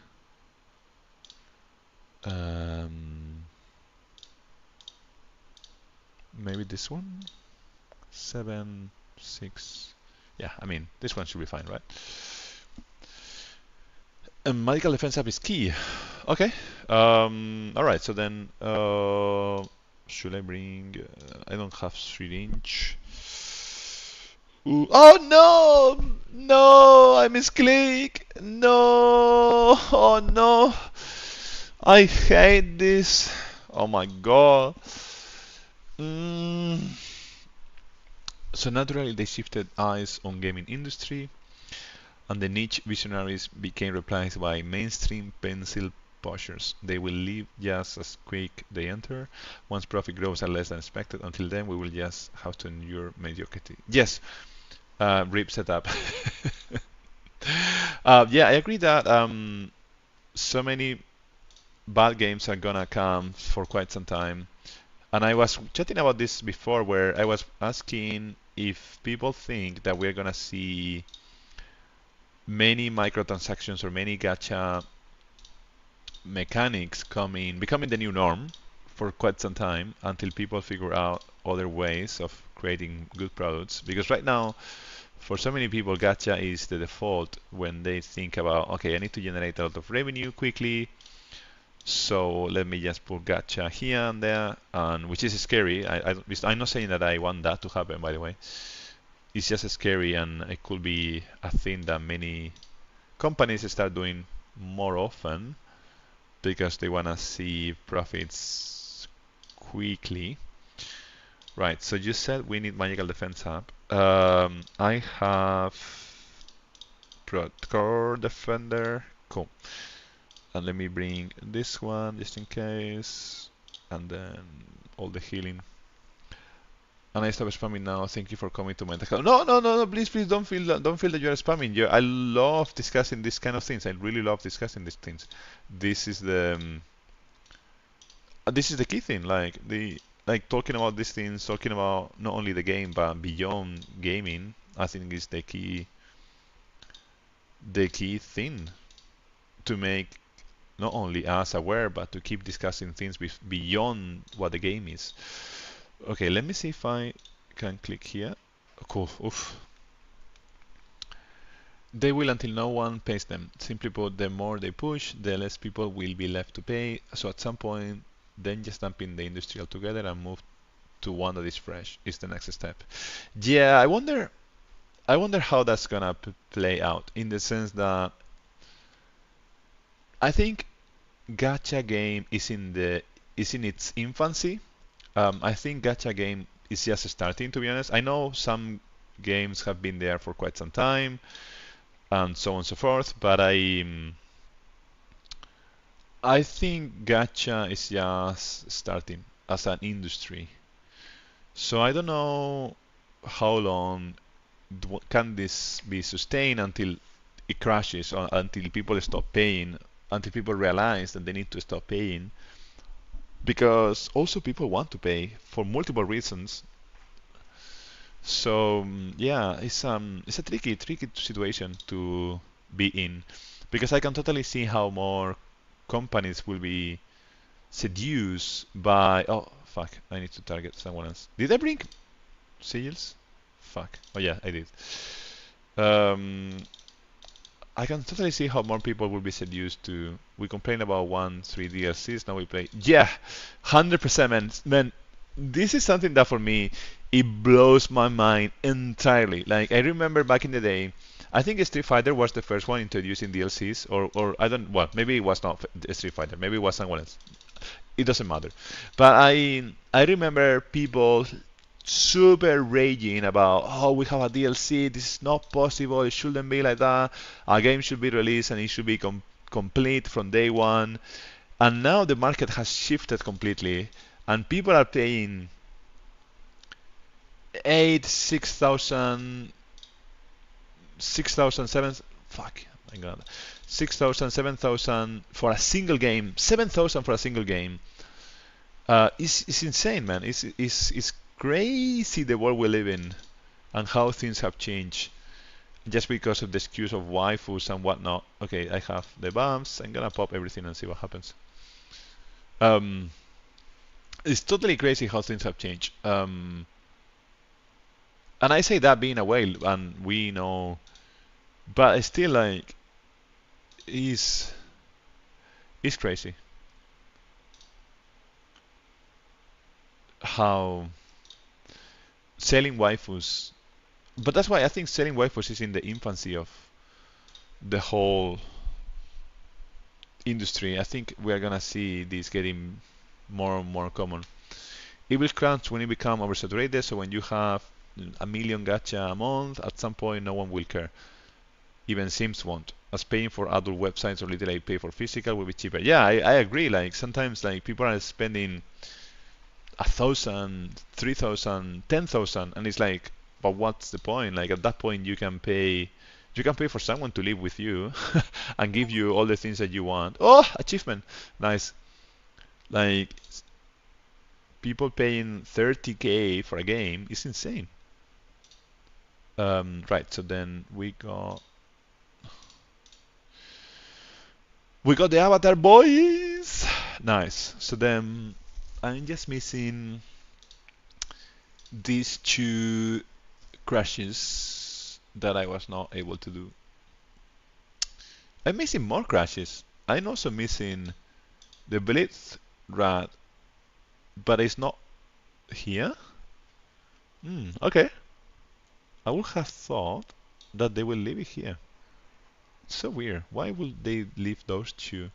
Maybe this one? 7, 6. Yeah, I mean, this one should be fine, right? Magical defense up is key. Okay. Alright, so then, should I bring. I don't have syringe. Ooh. Oh no! No! I misclick! No! Oh no! I hate this! Oh my god! Mm. So naturally they shifted eyes on gaming industry, and the niche visionaries became replaced by mainstream pencil pushers. They will leave just as quick they enter. Once profit grows are less than expected. Until then, we will just have to endure mediocrity. Yes, RIP setup. Yeah, I agree that so many bad games are gonna come for quite some time. And I was chatting about this before, where I was asking if people think that we're gonna see many microtransactions or many gacha mechanics becoming the new norm for quite some time until people figure out other ways of creating good products. Because right now, for so many people, gacha is the default when they think about, okay, I need to generate a lot of revenue quickly, so let me just put gacha here and there, and which is scary. I'm not saying that I want that to happen, by the way. It's just scary, and it could be a thing that many companies start doing more often because they want to see profits quickly. Right, so you said we need magical defense up. I have core defender. Cool. And let me bring this one just in case. And then all the healing. And I stop spamming now. Thank you for coming to my account. No. Please, don't feel that you're spamming. I love discussing these kind of things. I really love discussing these things. This is the key thing. Like talking about these things, talking about not only the game but beyond gaming. I think is the key thing to make not only us aware but to keep discussing things beyond what the game is. Okay, let me see if I can click here. Cool. Oof. They will until no one pays them. Simply put, the more they push, the less people will be left to pay. So at some point, then just dump in the industry altogether and move to one that is fresh is the next step. Yeah, I wonder how that's gonna play out in the sense that I think gacha game is in its infancy. I think gacha game is just starting, to be honest. I know some games have been there for quite some time and so on and so forth, but I think gacha is just starting as an industry. So I don't know how long can this be sustained until it crashes or until people stop paying, until people realize that they need to stop paying. Because also people want to pay for multiple reasons. So yeah, it's a tricky situation to be in because I can totally see how more companies will be seduced by oh fuck, I need to target someone else. Did I bring seals? Fuck. Oh yeah, I did. Um, I can totally see how more people will be seduced to. We complain about 1-3 DLCs, now we play. Yeah, 100%, man. Man, this is something that for me it blows my mind entirely. Like I remember back in the day, I think Street Fighter was the first one introducing DLCs, or I don't. Well, maybe it was not Street Fighter. Maybe it was someone else. It doesn't matter. But I remember people super raging about, oh, we have a DLC, this is not possible, it shouldn't be like that, a game should be released and it should be complete from day one. And now the market has shifted completely, and people are paying 8, 6,000, 6,000, 7, fuck, my god, 6,000, 7,000 for a single game, 7,000 for a single game. It's insane, man. It's crazy the world we live in and how things have changed just because of the excuse of waifus and whatnot. Okay, I have the bumps. I'm gonna pop everything and see what happens. Um, it's totally crazy how things have changed. And I say that being a whale, and we know, but it's still like, it's, it's crazy how selling waifus. But that's why I think selling waifus is in the infancy of the whole industry. I think we are gonna see this getting more and more common. It will crunch when it become oversaturated. So when you have a million gacha a month, at some point no one will care. Even Sims won't. As paying for adult websites or literally pay for physical will be cheaper. Yeah, I agree. Like sometimes like people are spending 1,000, 3,000, 10,000, and it's like, but what's the point? Like at that point, you can pay for someone to live with you and give you all the things that you want. Oh, achievement, nice. Like people paying 30K for a game is insane. Right, so then we got the avatar boys. Nice. So then I'm just missing these two crashes that I was not able to do. I'm missing more crashes. I'm also missing the Blitz rat, but it's not here. Okay. I would have thought that they will leave it here. It's so weird. Why would they leave those two?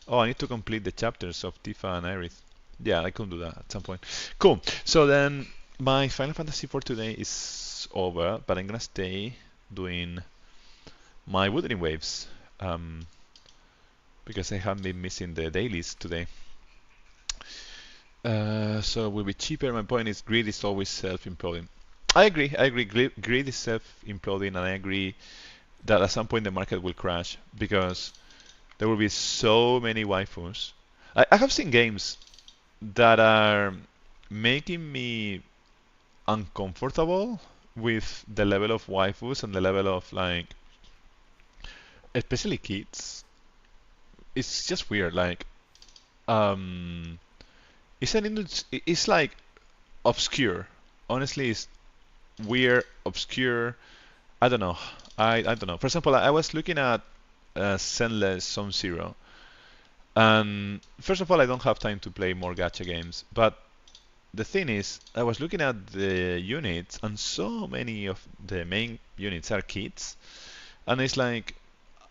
Oh, I need to complete the chapters of Tifa and Aerith. Yeah, I can do that at some point. Cool. So then my Final Fantasy for today is over, but I'm gonna stay doing my Wuthering Waves because I have been missing the dailies today. So it will be cheaper. My point is greed is always self-imploding. I agree. Greed is self-imploding, and I agree that at some point the market will crash because there will be so many waifus. I have seen games that are making me uncomfortable with the level of waifus and the level of like, especially kids. It's just weird. Like, um, it's like obscure. honestly is weird, obscure. I don't know. I don't know. For example, I was looking at Sendless Zone Zero, and first of all, I don't have time to play more gacha games. But the thing is, I was looking at the units, and so many of the main units are kids, and it's like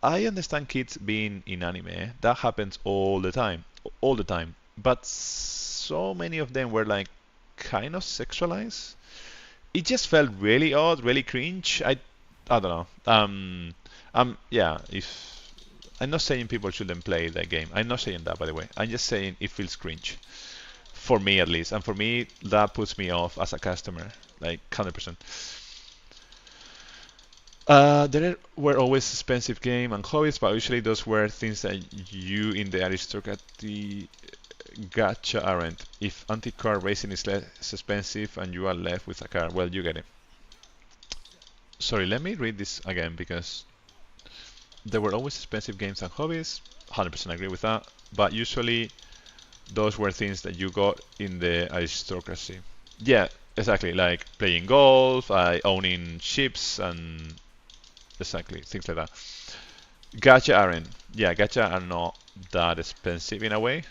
I understand kids being in anime. That happens all the time, all the time. But so many of them were like kind of sexualized. It just felt really odd, really cringe. I don't know. Yeah. If I'm not saying people shouldn't play that game. I'm not saying that, by the way. I'm just saying it feels cringe for me at least, and for me that puts me off as a customer, like 100%. There were always expensive game and hobbies, but usually those were things that you in the aristocracy gacha aren't. If anti-car racing is less expensive and you are left with a car, well, you get it. Sorry, let me read this again because there were always expensive games and hobbies. 100% agree with that. But usually those were things that you got in the aristocracy. Yeah, exactly. Like playing golf, owning ships, and exactly things like that. Gacha aren't. Yeah, gacha are not that expensive in a way.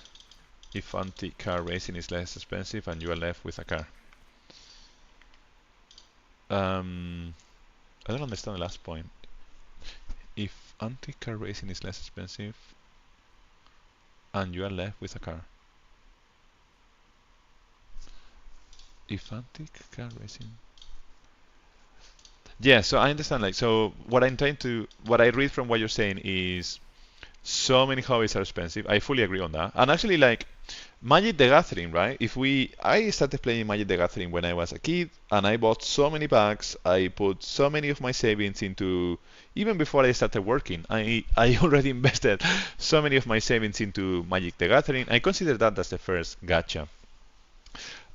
If anti-car racing is less expensive and you are left with a car. I don't understand the last point. If anti-car racing is less expensive and you are left with a car. If anti-car racing. Yeah, so I understand. Like, so what I read from what you're saying is so many hobbies are expensive. I fully agree on that. And actually, like, Magic the Gathering, right? I started playing Magic the Gathering when I was a kid, and I bought so many packs. I put so many of my savings into, even before I started working, I already invested so many of my savings into Magic the Gathering. I consider that as the first gacha.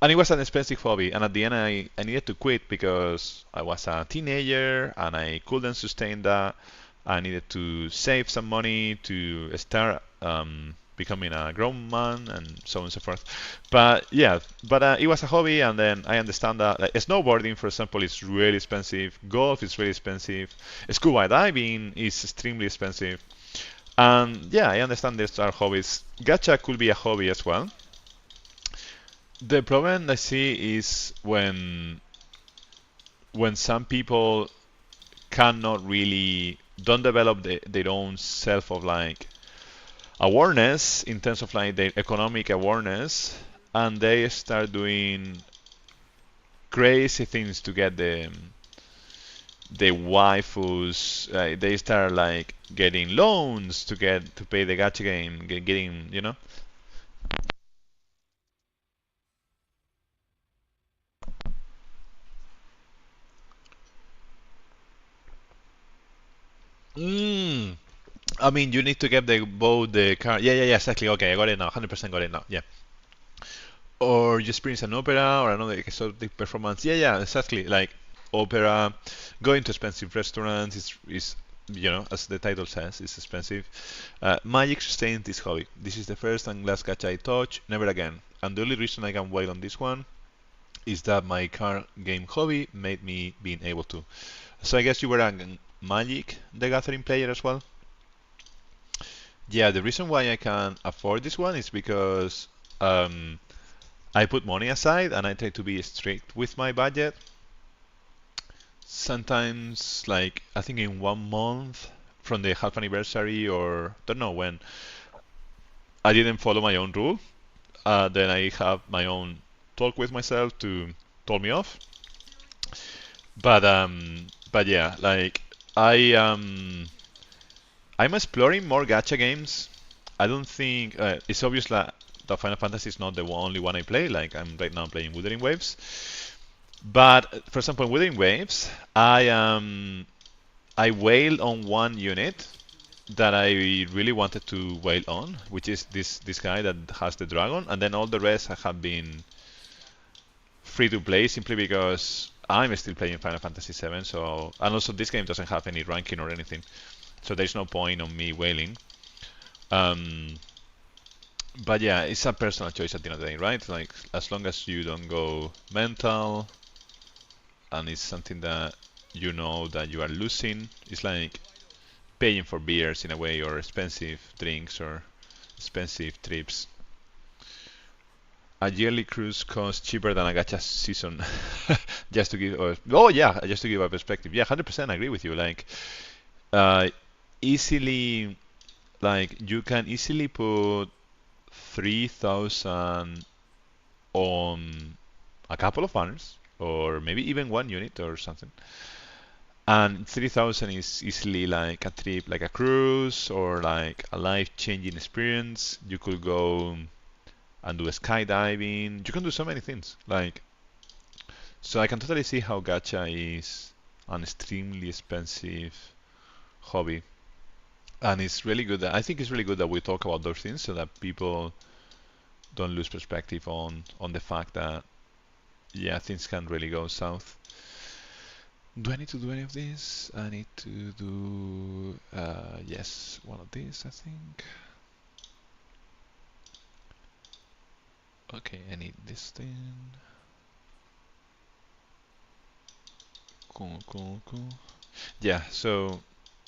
And it was an expensive hobby, and at the end I needed to quit because I was a teenager and I couldn't sustain that. I needed to save some money to start becoming a grown man and so on and so forth. But yeah, but it was a hobby, and then I understand that like, snowboarding, for example, is really expensive. Golf is really expensive. Scuba diving is extremely expensive. And yeah, I understand these are hobbies. Gacha could be a hobby as well. The problem I see is when some people cannot really don't develop their own self of like awareness in terms of like their economic awareness, and they start doing crazy things to get the waifus. They start like getting loans to get to pay the gacha game, getting Mm. I mean, you need to get the both the car. Yeah, yeah, yeah, exactly. Okay, I got it now. 100% got it now. Yeah. Or you experience an opera or another exotic performance. Yeah, yeah, exactly. Like opera, going to expensive restaurants is as the title says, it's expensive. Magic sustains this hobby. This is the first and last gacha I touch. Never again. And the only reason I can wait on this one is that my card game hobby made me being able to. So I guess you were a Magic the Gathering player as well. Yeah, the reason why I can afford this one is because um, I put money aside and I try to be strict with my budget. Sometimes, like I think in 1 month from the half anniversary or don't know when, I didn't follow my own rule. Then I have my own talk with myself to tell me off. But yeah, like I I'm exploring more gacha games. I don't think it's obvious that Final Fantasy is not the only one I play. Like I'm right now playing Wuthering Waves, but for example, in Wuthering Waves, I wailed on one unit that I really wanted to wail on, which is this guy that has the dragon, and then all the rest have been free to play simply because I'm still playing Final Fantasy 7. So and also this game doesn't have any ranking or anything, so there's no point on me wailing. Um, but yeah, it's a personal choice at the end of the day, right? Like as long as you don't go mental, and it's something that you know that you are losing. It's like paying for beers in a way, or expensive drinks, or expensive trips. A yearly cruise costs cheaper than a gacha season. Just to give, oh yeah, just to give a perspective. Yeah, 100% agree with you. Like, uh, easily, like you can easily put 3,000 on a couple of banners, or maybe even one unit or something. And 3,000 is easily like a trip, like a cruise, or like a life-changing experience. You could go and do skydiving. You can do so many things. Like, so I can totally see how gacha is an extremely expensive hobby, and it's really good. I think it's really good that we talk about those things so that people don't lose perspective on the fact that yeah, things can really go south. Do I need to do any of this? I need to do yes, one of these, I think. Okay, I need this thing. Cool, cool, cool. Yeah, so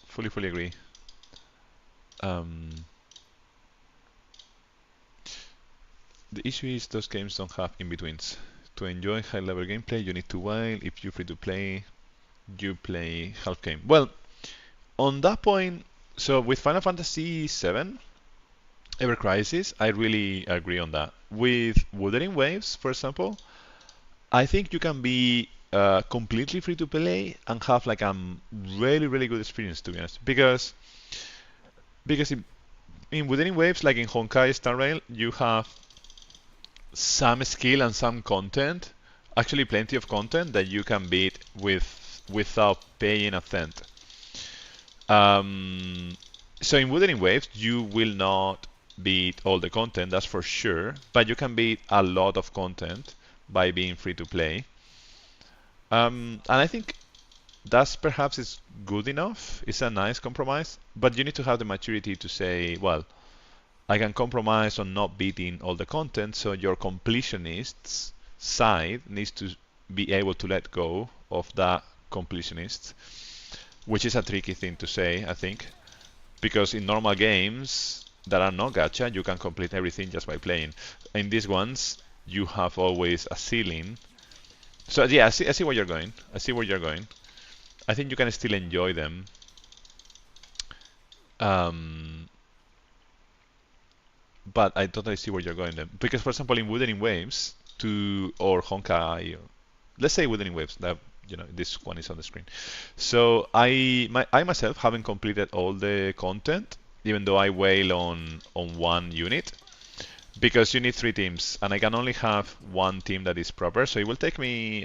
fully agree. Um, the issue is those games don't have in-betweens. To enjoy high-level gameplay, you need to while. If you're free to play, you play half game. Well, on that point, so with Final Fantasy VII, Ever Crisis, I really agree on that. With Wuthering Waves, for example, I think you can be completely free to play and have like a really good experience, to be honest. Because in Wuthering Waves, like in Honkai Star Rail, you have some skill and some content, actually plenty of content that you can beat without paying a cent. Um, so in Wuthering Waves, you will not beat all the content, that's for sure, but you can beat a lot of content by being free to play. And I think that's perhaps is good enough. It's a nice compromise, but you need to have the maturity to say, well, I can compromise on not beating all the content, so your completionist's side needs to be able to let go of that completionist, which is a tricky thing to say, I think, because in normal games that are not gacha, you can complete everything just by playing. In these ones, you have always a ceiling. So yeah, I see where you're going. I see where you're going. I think you can still enjoy them. Um, but I totally see where you're going then. Because, for example, in Wuthering Waves, or Honkai, let's say Wuthering Waves, that this one is on the screen. So I myself haven't completed all the content, even though I wail on one unit, because you need 3 teams, and I can only have one team that is proper. So it will take me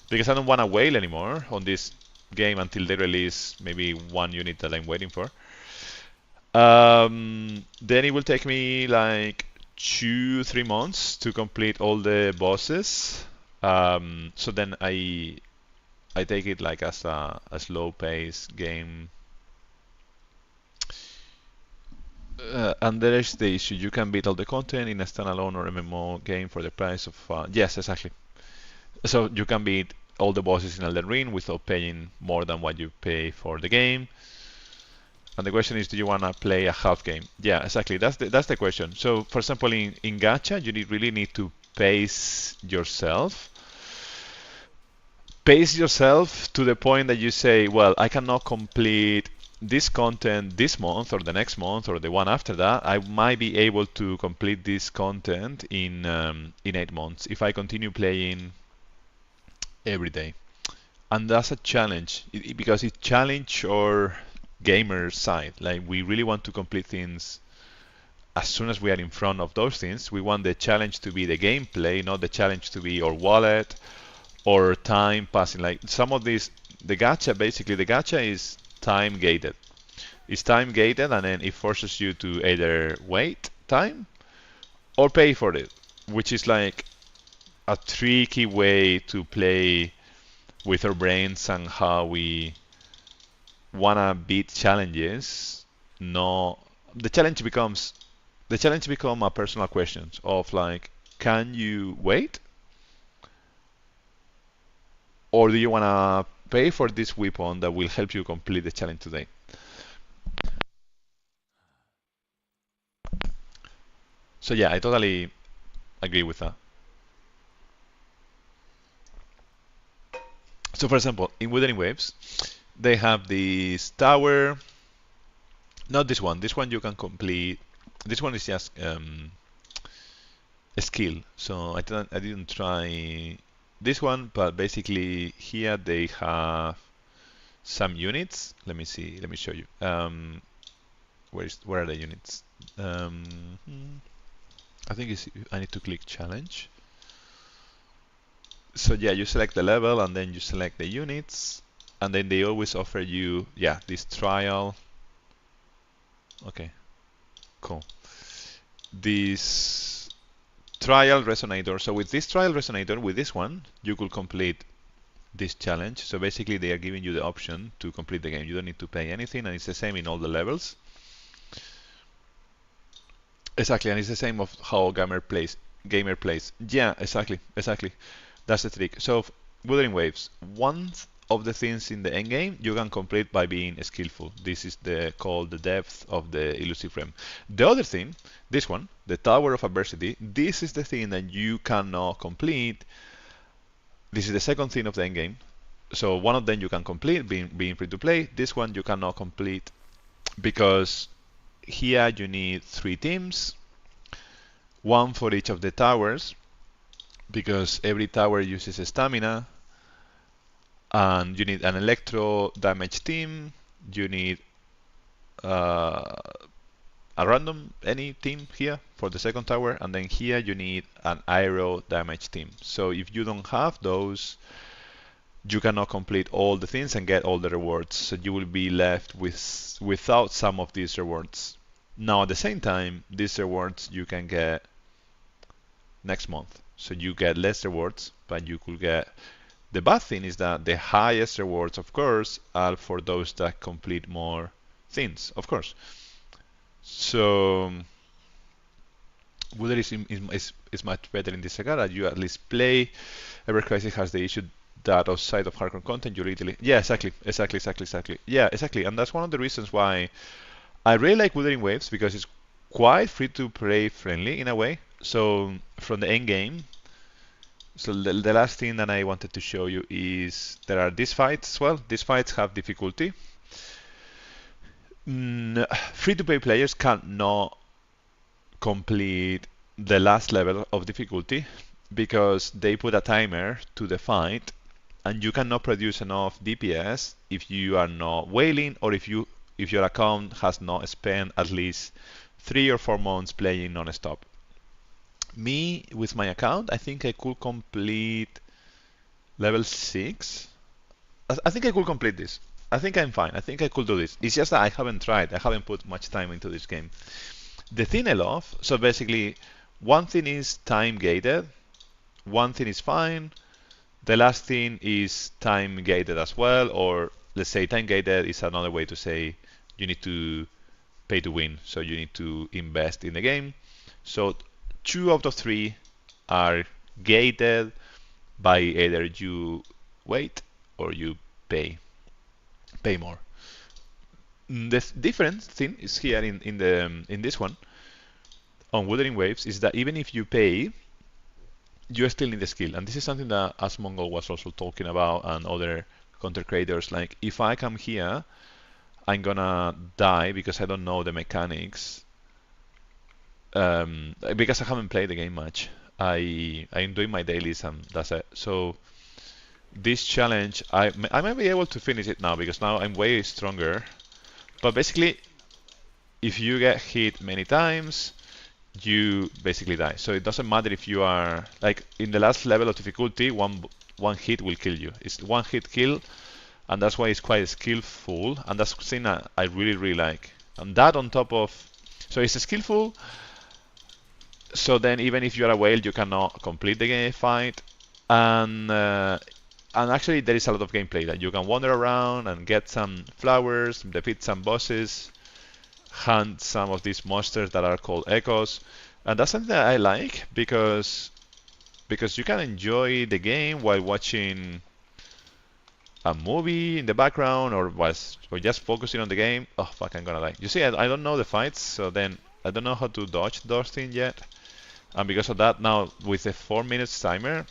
because I don't want to wail anymore on this game until they release maybe one unit that I'm waiting for. Then it will take me like 2-3 months to complete all the bosses. So then I take it like as a slow pace game. And there is the issue: you can beat all the content in a standalone or MMO game for the price of yes, exactly. So you can beat all the bosses in Elden Ring without paying more than what you pay for the game. And the question is, do you want to play a half game? Yeah, exactly. That's the question. So, for example, in gacha, you really need to pace yourself to the point that you say, well, I cannot complete this content this month or the next month or the one after that. I might be able to complete this content in 8 months if I continue playing every day. And that's a challenge because it challenge our gamer side. Like, we really want to complete things as soon as we are in front of those things. We want the challenge to be the gameplay, not the challenge to be our wallet or time passing. Like some of these, the gacha is time gated. It's time gated, and then it forces you to either wait time or pay for it, which is like a tricky way to play with our brains and how we wanna beat challenges. No, the challenge becomes a personal question of like, can you wait? or do you want to pay for this weapon that will help you complete the challenge today? So yeah, I totally agree with that. So for example, in Wuthering Waves, they have this tower. Not this one. This one you can complete. This one is just a skill. So I didn't try this one, but basically here they have some units. Let me see. Let me show you. Where are the units? Um, I think I need to click challenge. So yeah, you select the level and then you select the units, and then they always offer you, yeah, this trial. Okay, cool. This trial resonator. So with this trial resonator, with this one, you could complete this challenge. So basically they are giving you the option to complete the game. You don't need to pay anything, and it's the same in all the levels. Exactly, and it's the same of how gamer plays. Yeah, exactly. That's the trick. So Wuthering Waves, one of the things in the end game you can complete by being skillful. This is called the depth of the elusive realm. The other thing, this one, the Tower of Adversity, this is the thing that you cannot complete. This is the second thing of the end game. So one of them you can complete, being free to play. This one you cannot complete because here you need 3 teams, one for each of the towers, because every tower uses stamina, and you need an electro damage team, you need uh, a random any team here for the second tower, and then here you need an aero damage team. So if you don't have those, you cannot complete all the things and get all the rewards, so you will be left without some of these rewards. Now at the same time, these rewards you can get next month, so you get less rewards, but you could get. The bad thing is that the highest rewards, of course, are for those that complete more things, of course. So Wooder is much better in this regard. You at least play. Ever Crisis has the issue that outside of hardcore content, you really, yeah, exactly. Yeah, exactly, and that's one of the reasons why I really like Wuthering Waves, because it's quite free to play friendly in a way. So from the end game, so the last thing that I wanted to show you is there are these fights as well. These fights have difficulty. Free-to-play players cannot complete the last level of difficulty because they put a timer to the fight, and you cannot produce enough DPS if you are not whaling, or if your account has not spent at least 3 or 4 months playing non-stop. Me, with my account, I think I could complete level 6. I think I could complete this. I think I'm fine. I think I could do this. It's just that I haven't tried. I haven't put much time into this game. The thing I love, so basically, one thing is time gated, one thing is fine, the last thing is time gated as well, or let's say time gated is another way to say you need to pay to win, so you need to invest in the game. So 2 out of 3 are gated by either you wait or you pay more. The different thing is here in this one on Wuthering Waves is that even if you pay, you still need the skill, and this is something that Asmongo was also talking about, and other content creators. Like, if I come here, I'm gonna die because I don't know the mechanics, because I haven't played the game much. I'm doing my dailies and that's it. So this challenge, I might be able to finish it now because now I'm way stronger. But basically, if you get hit many times, you basically die. So it doesn't matter if you are, like, in the last level of difficulty, one hit will kill you. It's one hit kill, and that's why it's quite skillful, and that's something I really like. And that on top of, so it's skillful. So then even if you're a whale, you cannot complete the game fight, and actually there is a lot of gameplay that you can wander around and get some flowers, defeat some bosses, hunt some of these monsters that are called echoes, and that's something that I like because you can enjoy the game while watching a movie in the background or just focusing on the game, oh fuck, I'm gonna die. You see, I don't know the fights, so then I don't know how to dodge those things yet. And because of that, now with the 4 minutes timer,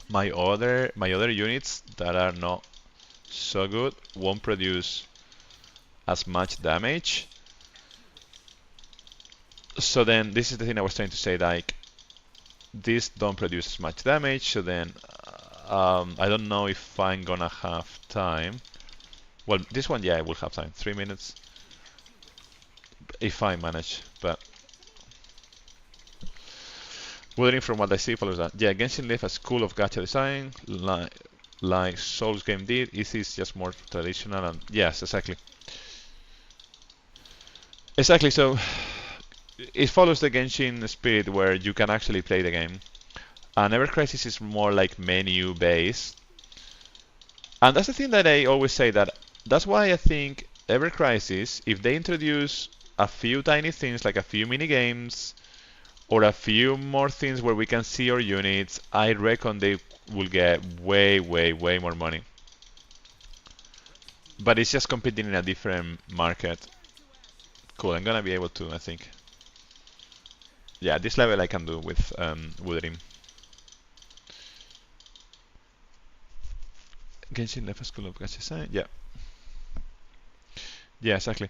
my other units that are not so good won't produce as much damage. So then this is the thing I was trying to say, like these don't produce as much damage, so then I don't know if I'm gonna have time. Well, this one, yeah, I will have time. 3 minutes if I manage, but Wuthering from what I see follows that. Yeah, Genshin left a school of gacha design, like Souls game did. Easy is just more traditional, and yes, exactly. Exactly, so it follows the Genshin spirit where you can actually play the game. And Ever Crisis is more like menu based. And that's the thing that I always say, that's why I think Ever Crisis, if they introduce a few tiny things like a few mini games or a few more things where we can see our units, I reckon they will get way, way, way more money. But it's just competing in a different market. Cool, I'm gonna be able to, I think. Yeah, this level I can do with Wuthering. Genshin left a school of gacha design. Yeah. Yeah, exactly.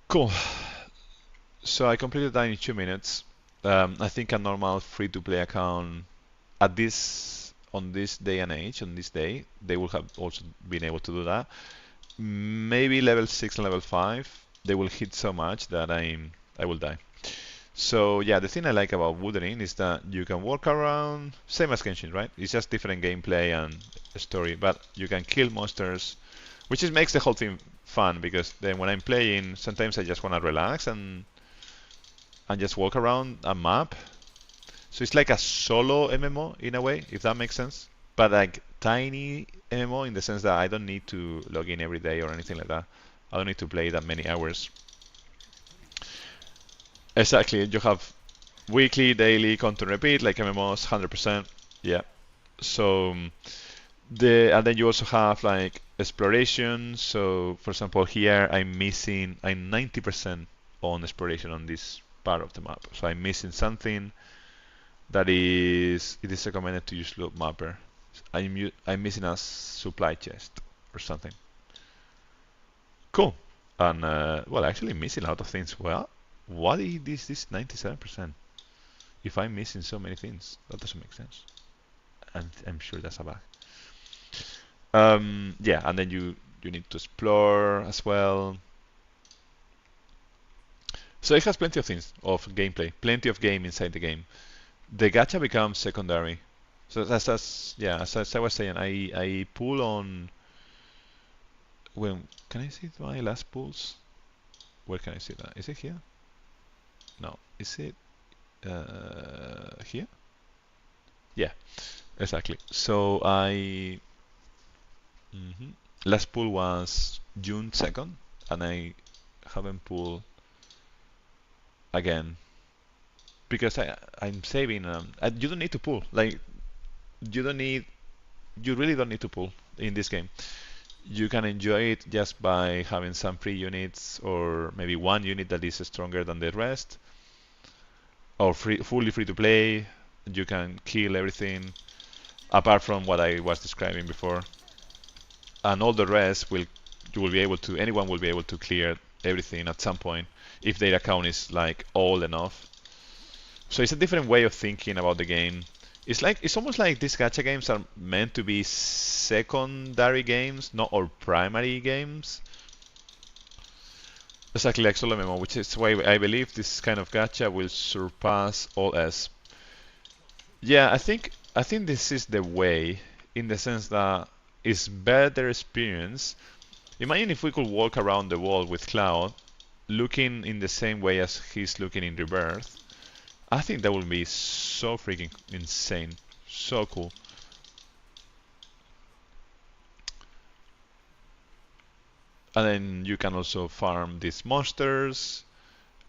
Cool. So I completed that in 2 minutes. I think a normal free-to-play account at this on this day and age, on this day, they will have also been able to do that. Maybe level 6 and level 5, they will hit so much that I will die. So yeah, the thing I like about Wuthering is that you can walk around, same as Genshin, right? It's just different gameplay and story, but you can kill monsters, which makes the whole thing fun because then when I'm playing, sometimes I just want to relax and just walk around a map. So it's like a solo MMO in a way, if that makes sense. But like tiny MMO in the sense that I don't need to log in every day or anything like that. I don't need to play that many hours. Exactly, you have weekly, daily content repeat like MMOs, 100%. Yeah. So and then you also have like exploration. So for example, here I'm 90% on exploration on this part of the map. So I'm missing something that it is recommended to use loop mapper. I'm missing a supply chest or something. Cool. And well, actually missing a lot of things. Well, what is this 97%? If I'm missing so many things, that doesn't make sense. And I'm sure that's a bug. Yeah, and then you need to explore as well. So it has plenty of things of gameplay, plenty of game inside the game. The gacha becomes secondary. So as I was saying, I pull on when can I see my last pulls? Where can I see that? Is it here? No, is it here? Yeah, exactly. So last pull was June 2nd, and I haven't pulled again because I'm saving. You don't need to pull. Like you don't need. You really don't need to pull in this game. You can enjoy it just by having some free units or maybe one unit that is stronger than the rest, or fully free to play. You can kill everything apart from what I was describing before, and all the rest anyone will be able to clear everything at some point if their account is like old enough. So it's a different way of thinking about the game. It's almost like these gacha games are meant to be secondary games, not or primary games. Exactly like solo MMO, which is why I believe this kind of gacha will surpass all else. Yeah, I think this is the way, in the sense that it's better experience. Imagine if we could walk around the world with Cloud, looking in the same way as he's looking in Rebirth. I think that would be so freaking insane, so cool. And then you can also farm these monsters,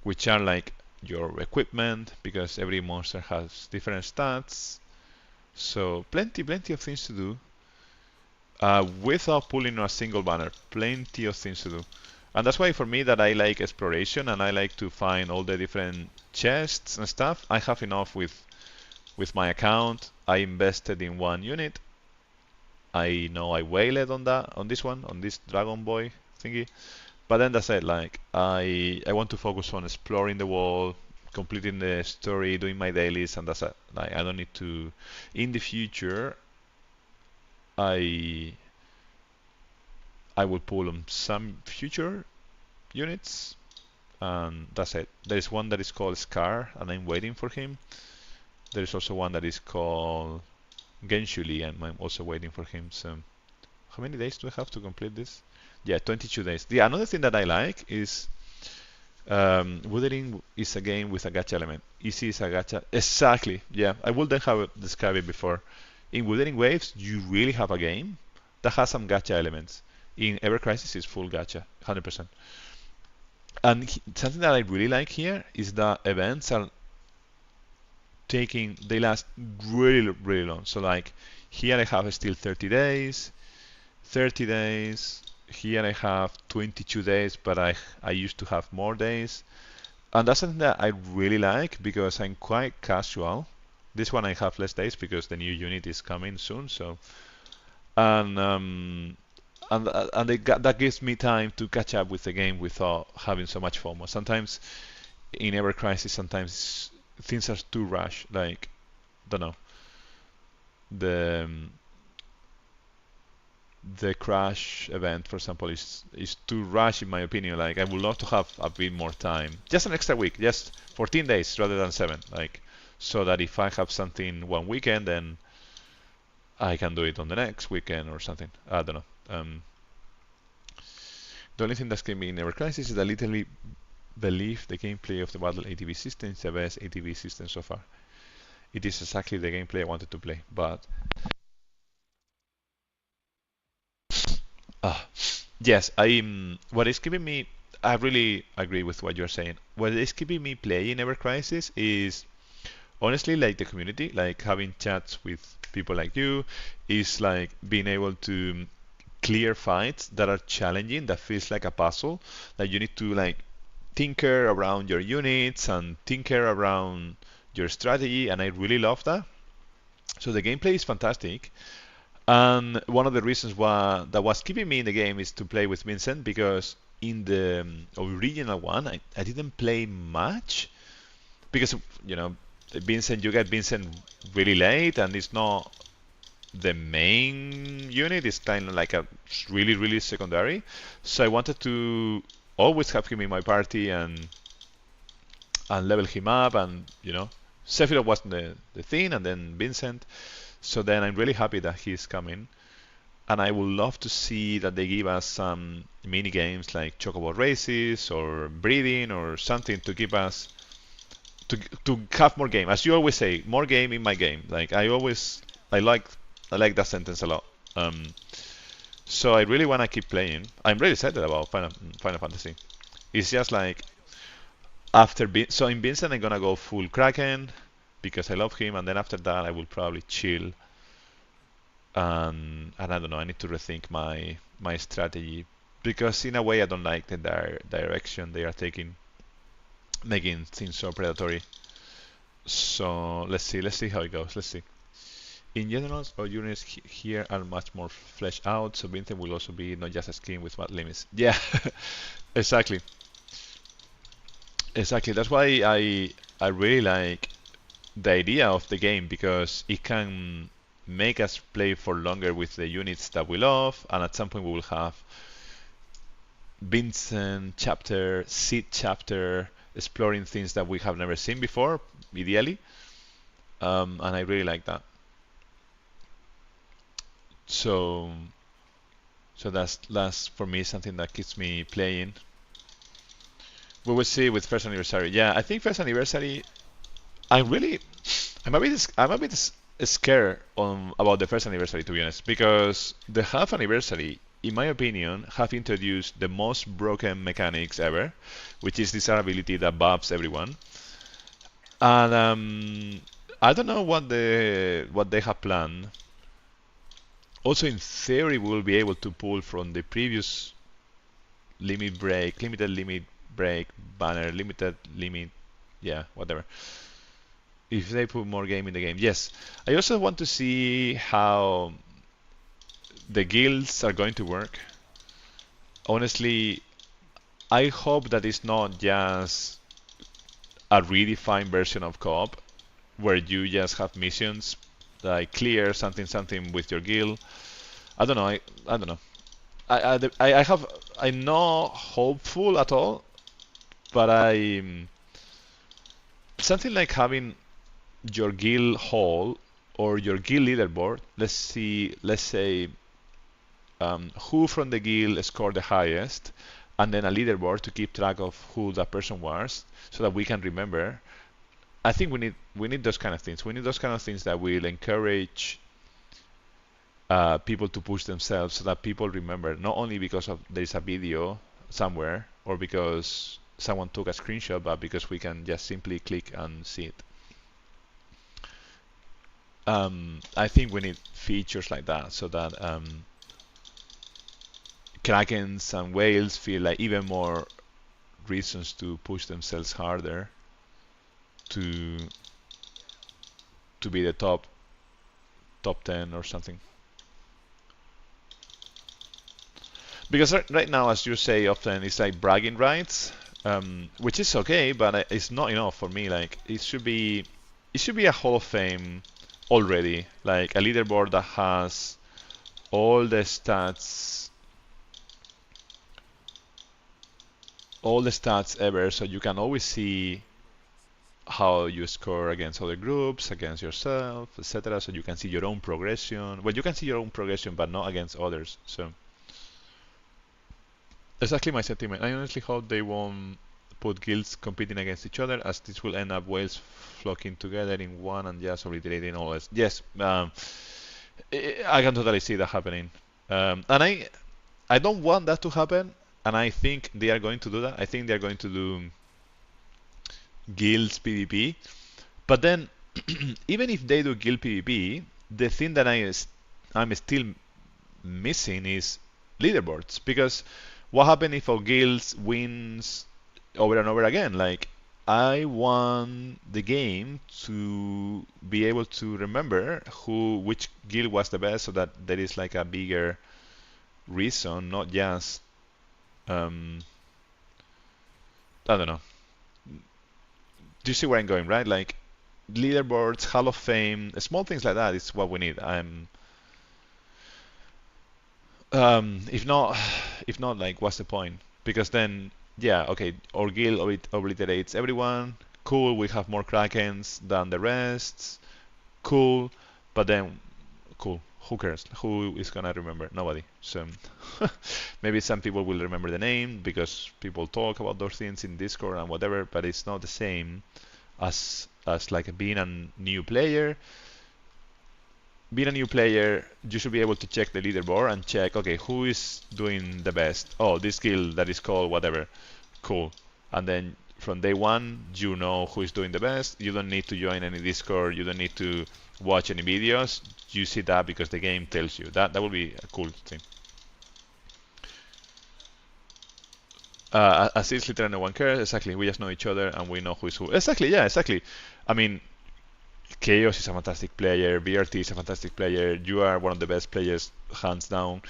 which are like your equipment, because every monster has different stats. So plenty of things to do. without pulling a single banner. Plenty of things to do. And that's why for me that I like exploration and I like to find all the different chests and stuff. I have enough with my account. I invested in one unit. I know I whaled on that on this one, on this Dragon Boy thingy. But then that's it, like I want to focus on exploring the world, completing the story, doing my dailies, and that's it. Like I don't need to in the future I I will pull on some future units, and that's it. There is one that is called Scar, and I'm waiting for him. There is also one that is called Genshuli, and I'm also waiting for him. So, how many days do I have to complete this? Yeah, 22 days. The another thing that I like is Wuthering is a game with a gacha element. Easy is a gacha. Exactly. Yeah, I wouldn't have described it before. In Wuthering Waves, you really have a game that has some gacha elements. In Ever Crisis, it's full gacha, 100%. And something that I really like here is that events are they last really, really long. So like here I have still 30 days, 30 days. Here I have 22 days, but I used to have more days. And that's something that I really like because I'm quite casual. This one I have less days because the new unit is coming soon. So and that gives me time to catch up with the game without having so much FOMO. Sometimes in Ever Crisis, sometimes things are too rushed. Like, don't know, the the crash event, for example, is too rushed in my opinion. Like, I would love to have a bit more time, just an extra week, just 14 days rather than 7. Like, so that if I have something one weekend, then I can do it on the next weekend or something. I don't know. The only thing that's kept me in Ever Crisis is that I literally believe the gameplay of the Battle ATV system is the best ATV system so far. It is exactly the gameplay I wanted to play, but uh, yes, what is keeping me. I really agree with what you're saying. What is keeping me playing Ever Crisis is honestly like the community, like having chats with people like you, is like being able to clear fights that are challenging, that feels like a puzzle, that you need to like tinker around your units and tinker around your strategy, and I really love that. So the gameplay is fantastic, and one of the reasons why that was keeping me in the game is to play with Vincent, because in the original one I didn't play much because Vincent, you get Vincent really late, and it's not the main unit. It's kind of like a really, really secondary. So I wanted to always have him in my party and level him up, and Sephiroth wasn't the thing, and then Vincent. So then I'm really happy that he's coming, and I would love to see that they give us some mini games like chocobo races or breeding or something to give us to have more game. As you always say, more game in my game. Like I like that sentence a lot. So I really want to keep playing. I'm really excited about Final Fantasy. It's just like so in Vincent I'm gonna go full Kraken because I love him, and then after that I will probably chill. And I don't know. I need to rethink my strategy because in a way I don't like the direction they are taking, making things so predatory. So let's see how it goes. Let's see. In general, our units here are much more fleshed out, so Vincent will also be not just a skin with bad limits. Yeah, exactly. Exactly. That's why I really like the idea of the game, because it can make us play for longer with the units that we love, and at some point we will have Vincent chapter, Sid chapter, exploring things that we have never seen before, ideally. And I really like that. So that's for me something that keeps me playing. We will see with first anniversary. Yeah, I think first anniversary. I'm really, I'm a bit scared about the first anniversary, to be honest, because the half anniversary, in my opinion, have introduced the most broken mechanics ever, which is this ability that buffs everyone. And I don't know what they have planned Also, in theory, we will be able to pull from the previous limited limit break banner, limited limit, yeah, whatever. If they put more game in the game, yes. I also want to see how the guilds are going to work. Honestly, I hope that it's not just a redefined version of co-op where you just have missions like clear something with your guild. I don't know. I don't know. I have I'm not hopeful at all, but I something like having your guild hall or your guild leaderboard. Let's say who from the guild scored the highest, and then a leaderboard to keep track of who that person was, so that we can remember. I think we need those kind of things. We need those kind of things that will encourage people to push themselves, so that people remember, not only because of there's a video somewhere or because someone took a screenshot, but because we can just simply click and see it. I think we need features like that, so that Krakens and whales feel like even more reasons to push themselves harder to be the top 10 or something. Because right now, as you say, often it's like bragging rights, which is okay, but it's not enough for me. Like it should be a Hall of Fame already, like a leaderboard that has all the stats, ever, so you can always see how you score against other groups, against yourself, etc. So you can see your own progression. Well, you can see your own progression, but not against others. So exactly my sentiment. I honestly hope they won't put guilds competing against each other, as this will end up whales flocking together in one and just obliterating all else. Yes, I can totally see that happening, and I don't want that to happen, and I think they are going to do that. I think they are going to do guilds PvP, but then even if they do guild PvP, the thing that I'm still missing is leaderboards, because what happens if a guild wins over and over again? Like, I want the game to be able to remember which guild was the best, so that there is like a bigger reason, not just I don't know. Do you see where I'm going, right? Like leaderboards, Hall of Fame, small things like that is what we need. If not, like, what's the point? Because then, yeah, okay, our guild obliterates everyone. Cool, we have more Krakens than the rest. Cool, but then, cool. Who cares? Who is gonna remember? Nobody. So maybe some people will remember the name because people talk about those things in Discord and whatever, but it's not the same as like being a new player. Being a new player, you should be able to check the leaderboard and check, okay, who is doing the best? Oh, this guild that is called whatever. Cool. And then from day one, you know who is doing the best. You don't need to join any Discord. You don't need to watch any videos. You see that because the game tells you. That would be a cool thing. As it's literally no one cares. Exactly. We just know each other and we know who is who. Exactly. Yeah. Exactly. I mean, Chaos is a fantastic player. BRT is a fantastic player. You are one of the best players, hands down.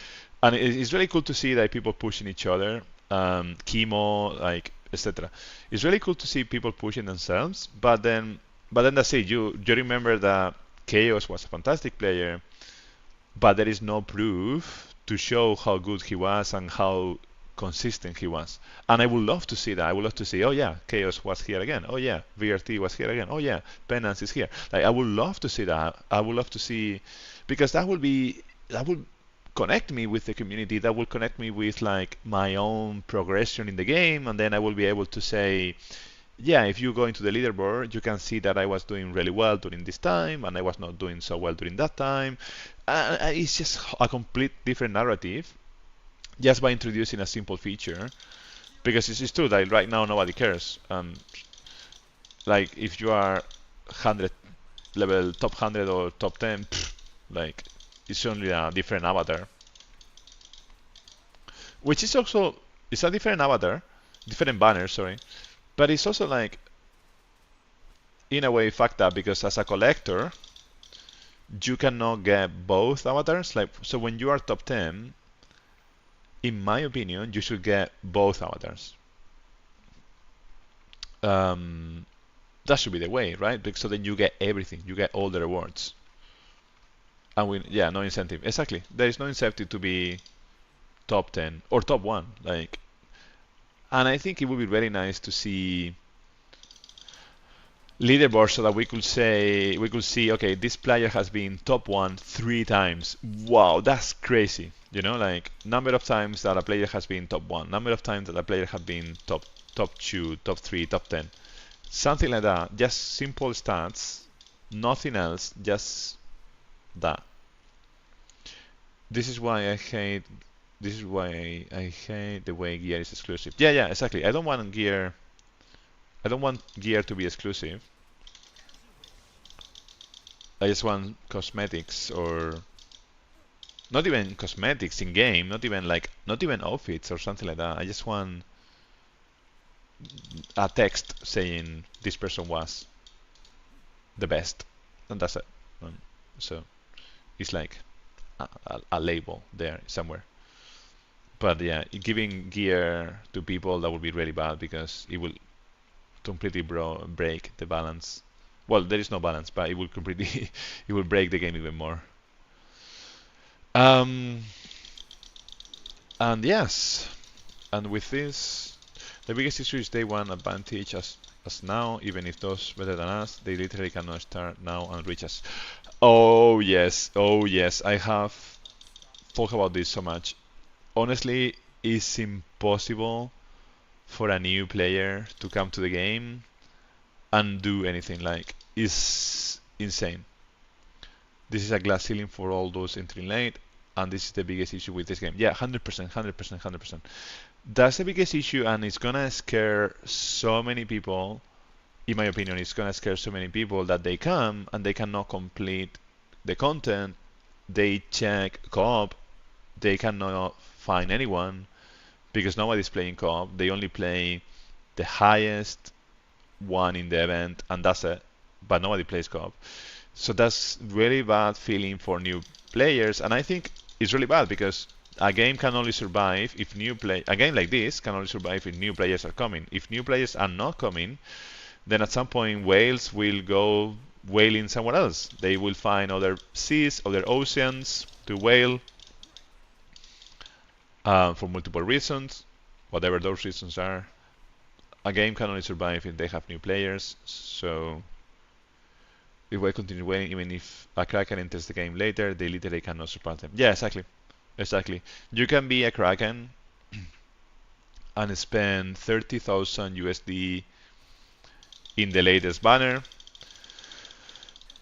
And it's really cool to see that people pushing each other. Chemo, like, etc. It's really cool to see people pushing themselves. But then that's it. You remember that Chaos was a fantastic player, but there is no proof to show how good he was and how consistent he was. And I would love to see that. I would love to see, oh yeah, Chaos was here again. Oh yeah, VRT was here again. Oh yeah, Penance is here. Like, I would love to see that. I would love to see, because that would connect me with the community. That will connect me with like my own progression in the game, and then I will be able to say, yeah, if you go into the leaderboard, you can see that I was doing really well during this time, and I was not doing so well during that time. It's just a complete different narrative just by introducing a simple feature. Because it's true that right now nobody cares. Like, if you are 100 level top 100 or top 10, like, it's only a different avatar, which is also it's a different avatar, different banner, sorry, but it's also like in a way fucked up because as a collector you cannot get both avatars. Like so, when you are top 10, in my opinion, you should get both avatars. Um, that should be the way, right? Because so then you get everything, you get all the rewards. And yeah, no incentive. Exactly. There is no incentive to be top 10 or top 1. Like, and I think it would be very nice to see leaderboard so that we could see, okay, this player has been top 1 3 times. Wow, that's crazy. You know, like number of times that a player has been top 1, number of times that a player has been top 2, top 3, top 10. Something like that. Just simple stats, nothing else, just that. This is why I hate this is why I hate the way gear is exclusive. Yeah, yeah, exactly. I don't want gear to be exclusive. I just want cosmetics or not even cosmetics in game, not even outfits or something like that. I just want a text saying this person was the best, and that's it. So it's like a label there somewhere. But yeah, giving gear to people, that would be really bad because it will completely break the balance. Well, there is no balance, but it will completely it will break the game even more. Um, and yes, and with this, the biggest issue is day one advantage as now, even if those better than us, they literally cannot start now and reach us. Oh yes, I have talked about this so much. Honestly, it's impossible for a new player to come to the game and do anything. Like, it's insane. This is a glass ceiling for all those entering late, and this is the biggest issue with this game. Yeah, 100%, 100%, 100%. That's the biggest issue, and it's gonna scare so many people. In my opinion, it's gonna scare so many people that they come and they cannot complete the content. They check co-op, they cannot find anyone because nobody's playing co-op. They only play the highest one in the event, and that's it. But nobody plays co-op. So that's really bad feeling for new players, and I think it's really bad because a game can only survive if a game like this can only survive if new players are coming. If new players are not coming, then at some point whales will go whaling somewhere else. They will find other seas, other oceans to whale for multiple reasons, whatever those reasons are. A game can only survive if they have new players, so if we continue waiting, even if a Kraken enters the game later, they literally cannot surpass them. Yeah, exactly. Exactly. You can be a Kraken and spend 30,000 USD in the latest banner,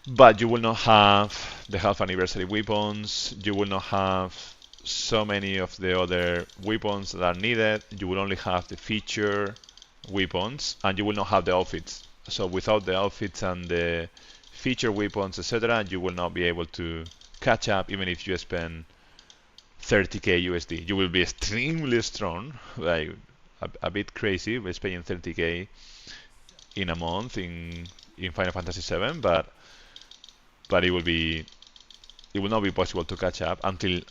but you will not have the half anniversary weapons, you will not have so many of the other weapons that are needed, you will only have the feature weapons, and you will not have the outfits. So without the outfits and the feature weapons, etc., you will not be able to catch up even if you spend 30k USD. You will be extremely strong, like a bit crazy, by spending 30k in a month in Final Fantasy 7, but it will not be possible to catch up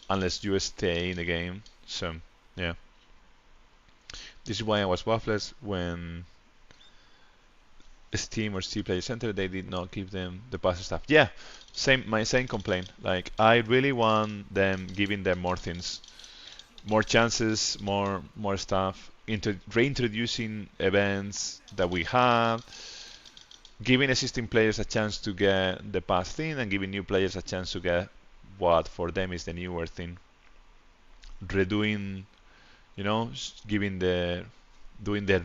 unless you stay in the game. So yeah, this is why I was waffless when Steam or C Play Center they did not give them the pass stuff. Yeah, my same complaint. Like, I really want them giving them more things, more chances, more stuff, reintroducing events that we have, giving existing players a chance to get the past thing, and giving new players a chance to get what for them is the newer thing. Redoing, doing the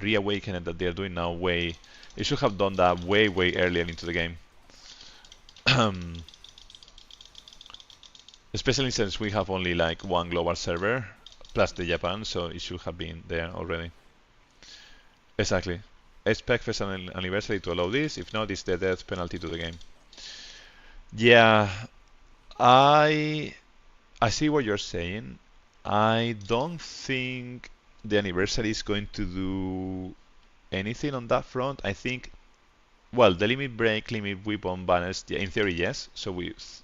reawakening that they're doing now way. It should have done that way earlier into the game. Especially since we have only like one global server plus the Japan, so it should have been there already. Exactly. Expect FF7 anniversary to allow this. If not, it's the death penalty to the game. Yeah, I I see what you're saying. I don't think the anniversary is going to do anything on that front. I think, well, the limit break, limit weapon banners, yeah, in theory, yes. So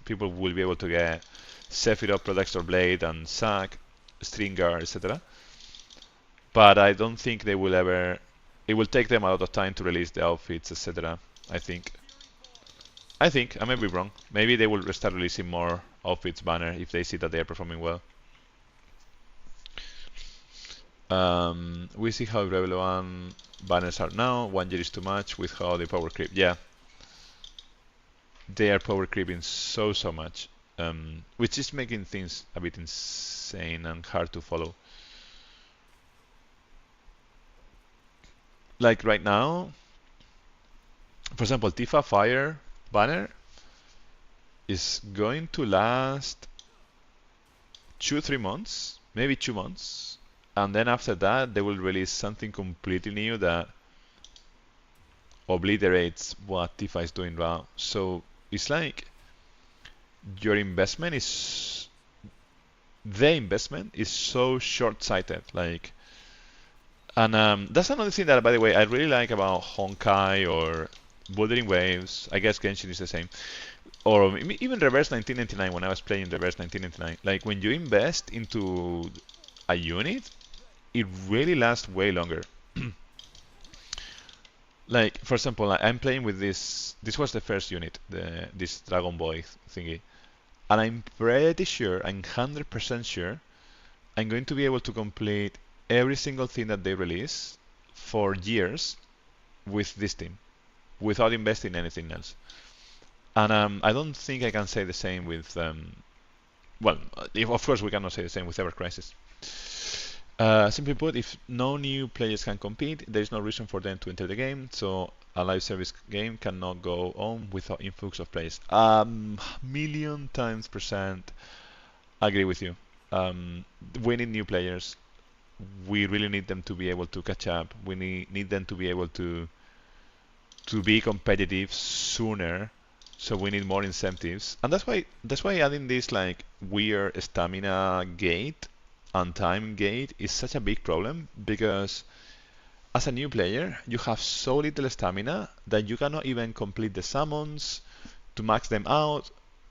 people will be able to get Sephiroth, Protector Blade, and Zack, Stringer, etc. But I don't think they will ever. It will take them a lot of time to release the outfits, etc. I think. I may be wrong. Maybe they will start releasing more outfits banner if they see that they are performing well. We see how Rebel 1 banners are now. 1 year is too much with how they power creep. Yeah, they are power creeping so much, which is making things a bit insane and hard to follow. Like right now, for example, Tifa Fire banner is going to last 2-3 months, maybe 2 months, and then after that they will release something completely new that obliterates what Tifa is doing now. So it's like your investment is the investment is so short-sighted. Like, and that's another thing that, by the way, I really like about Honkai or Wuthering Waves. I guess Genshin is the same, or even Reverse 1999 when I was playing Reverse 1999. Like when you invest into a unit, it really lasts way longer. Like for example, I'm playing with this. This was the first unit, this Dragon Boy thingy, and I'm pretty sure, I'm 100% sure, I'm going to be able to complete every single thing that they release for years with this team, without investing in anything else. And I don't think I can say the same with, well, of course we cannot say the same with Ever Crisis. Simply put, if no new players can compete, there is no reason for them to enter the game, so a live service game cannot go on without influx of players. Million times percent agree with you. We need new players. We really need them to be able to catch up. We need them to be able to be competitive sooner. So we need more incentives, and that's why adding this like weird stamina gate and time gate is such a big problem, because as a new player you have so little stamina that you cannot even complete the summons to max them out.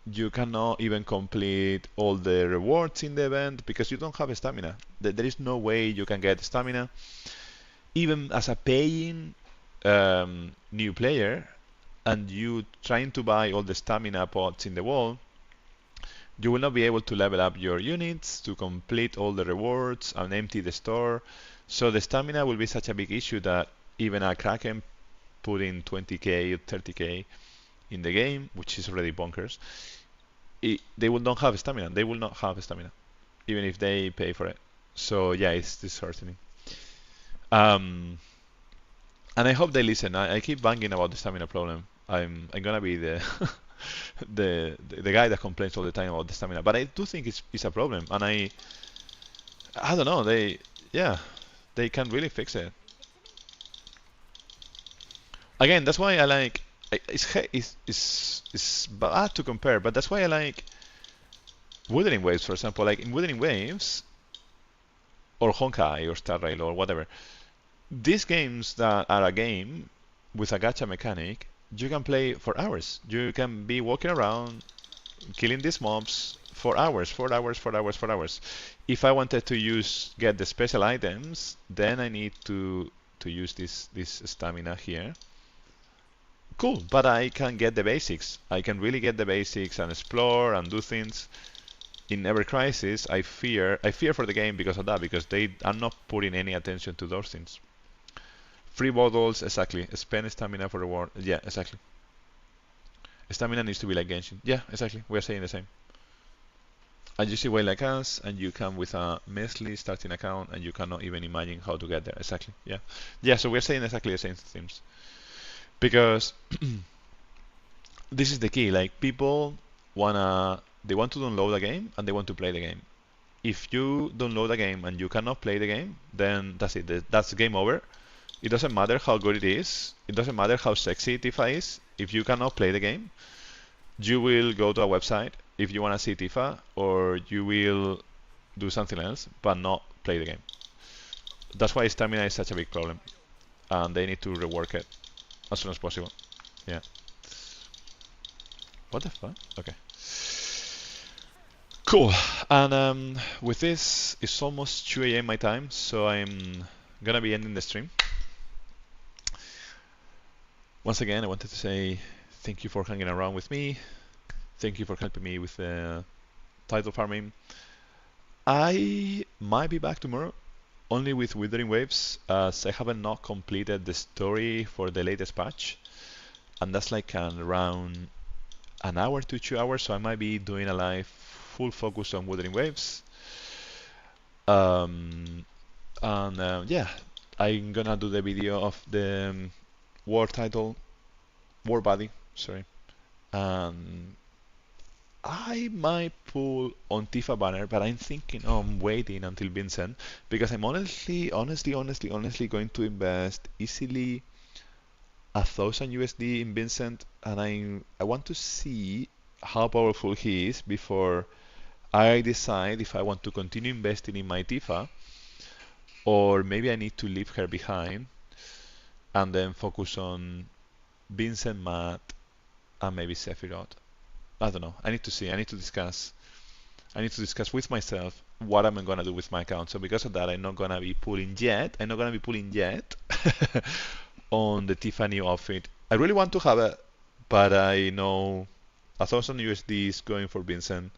You cannot even complete all the rewards in the event because you don't have stamina. There is no way you can get stamina. Even as a paying new player, and you trying to buy all the stamina pots in the wall, you will not be able to level up your units to complete all the rewards and empty the store. So the stamina will be such a big issue that even a Kraken putting 20k or 30k in the game, which is already bonkers, they will not have stamina. They will not have stamina, even if they pay for it. So yeah, it's disheartening. Um, and I hope they listen. I keep banging about the stamina problem. I'm gonna be the the guy that complains all the time about the stamina. But I do think it's a problem, and I don't know. Yeah, they can really fix it. Again, that's why I like. It's bad to compare, but that's why I like Wuthering Waves, for example. Like in Wuthering Waves, or Honkai, or Star Rail, or whatever. These games that are a game with a gacha mechanic, you can play for hours. You can be walking around, killing these mobs for hours, 4 hours, 4 hours, 4 hours. If I wanted to get the special items, then I need to use this stamina here. Cool, but I can get the basics. I can really get the basics and explore and do things. In Ever Crisis, I fear for the game because of that, because they are not putting any attention to those things. Free bottles, exactly. Spend stamina for reward. Yeah, exactly. Stamina needs to be like Genshin. Yeah, exactly. We are saying the same. And you see way like us, and you come with a measly starting account, and you cannot even imagine how to get there. Exactly. Yeah. Yeah. So we're saying exactly the same things, because this is the key. Like people they want to download a game and they want to play the game. If you download a game and you cannot play the game, then that's it. That's game over. It doesn't matter how good it is. It doesn't matter how sexy Tifa is. If you cannot play the game, you will go to a website. if you want to see Tifa, or you will do something else, but not play the game. That's why stamina is such a big problem, and they need to rework it as soon as possible. Yeah. What the fuck? Okay. Cool. And with this, it's almost 2 a.m. my time, so I'm gonna be ending the stream. Once again, I wanted to say thank you for hanging around with me. Thank you for helping me with title farming. I might be back tomorrow, only with Withering Waves, as I haven't not completed the story for the latest patch, and that's like around an hour to 2 hours, so I might be doing a live full focus on Withering Waves. Yeah, I'm gonna do the video of the war title, war body, sorry, and I might pull on Tifa banner, but I'm thinking on waiting until Vincent, because I'm honestly going to invest easily 1,000 USD in Vincent, and I want to see how powerful he is before I decide if I want to continue investing in my Tifa, or maybe I need to leave her behind and then focus on Vincent, Matt, and maybe Sephiroth. I don't know. I need to see. I need to discuss. I need to discuss with myself what I'm gonna do with my account. So because of that, I'm not gonna be pulling yet. I'm not gonna be pulling yet on the Tiffany outfit. I really want to have it, but I know 1,000 USD is going for Vincent.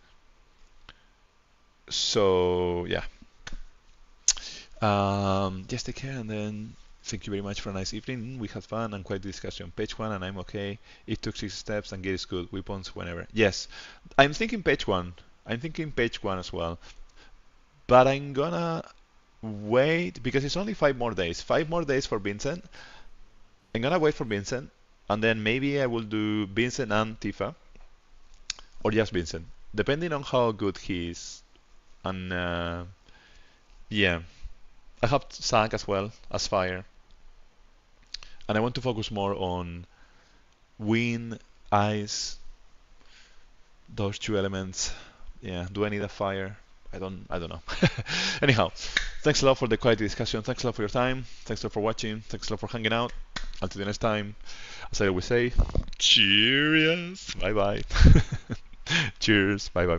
So yeah. Just take care, and then thank you very much for a nice evening. We had fun and quite the discussion. Page 1, and I'm okay. It took 6 steps, and get is good. Weapons whenever. Yes, I'm thinking page 1. I'm thinking page 1 as well. But I'm gonna wait because it's only 5 more days. 5 more days for Vincent. I'm gonna wait for Vincent, and then maybe I will do Vincent and Tifa, or just Vincent, depending on how good he is. And yeah, I have Zack as well as fire, and I want to focus more on wind, ice, those 2 elements. Yeah, do I need a fire? I don't know. Anyhow, thanks a lot for the quality discussion. Thanks a lot for your time. Thanks a lot for watching. Thanks a lot for hanging out. Until the next time, as I always say, cheers. Bye bye. Cheers. Bye bye.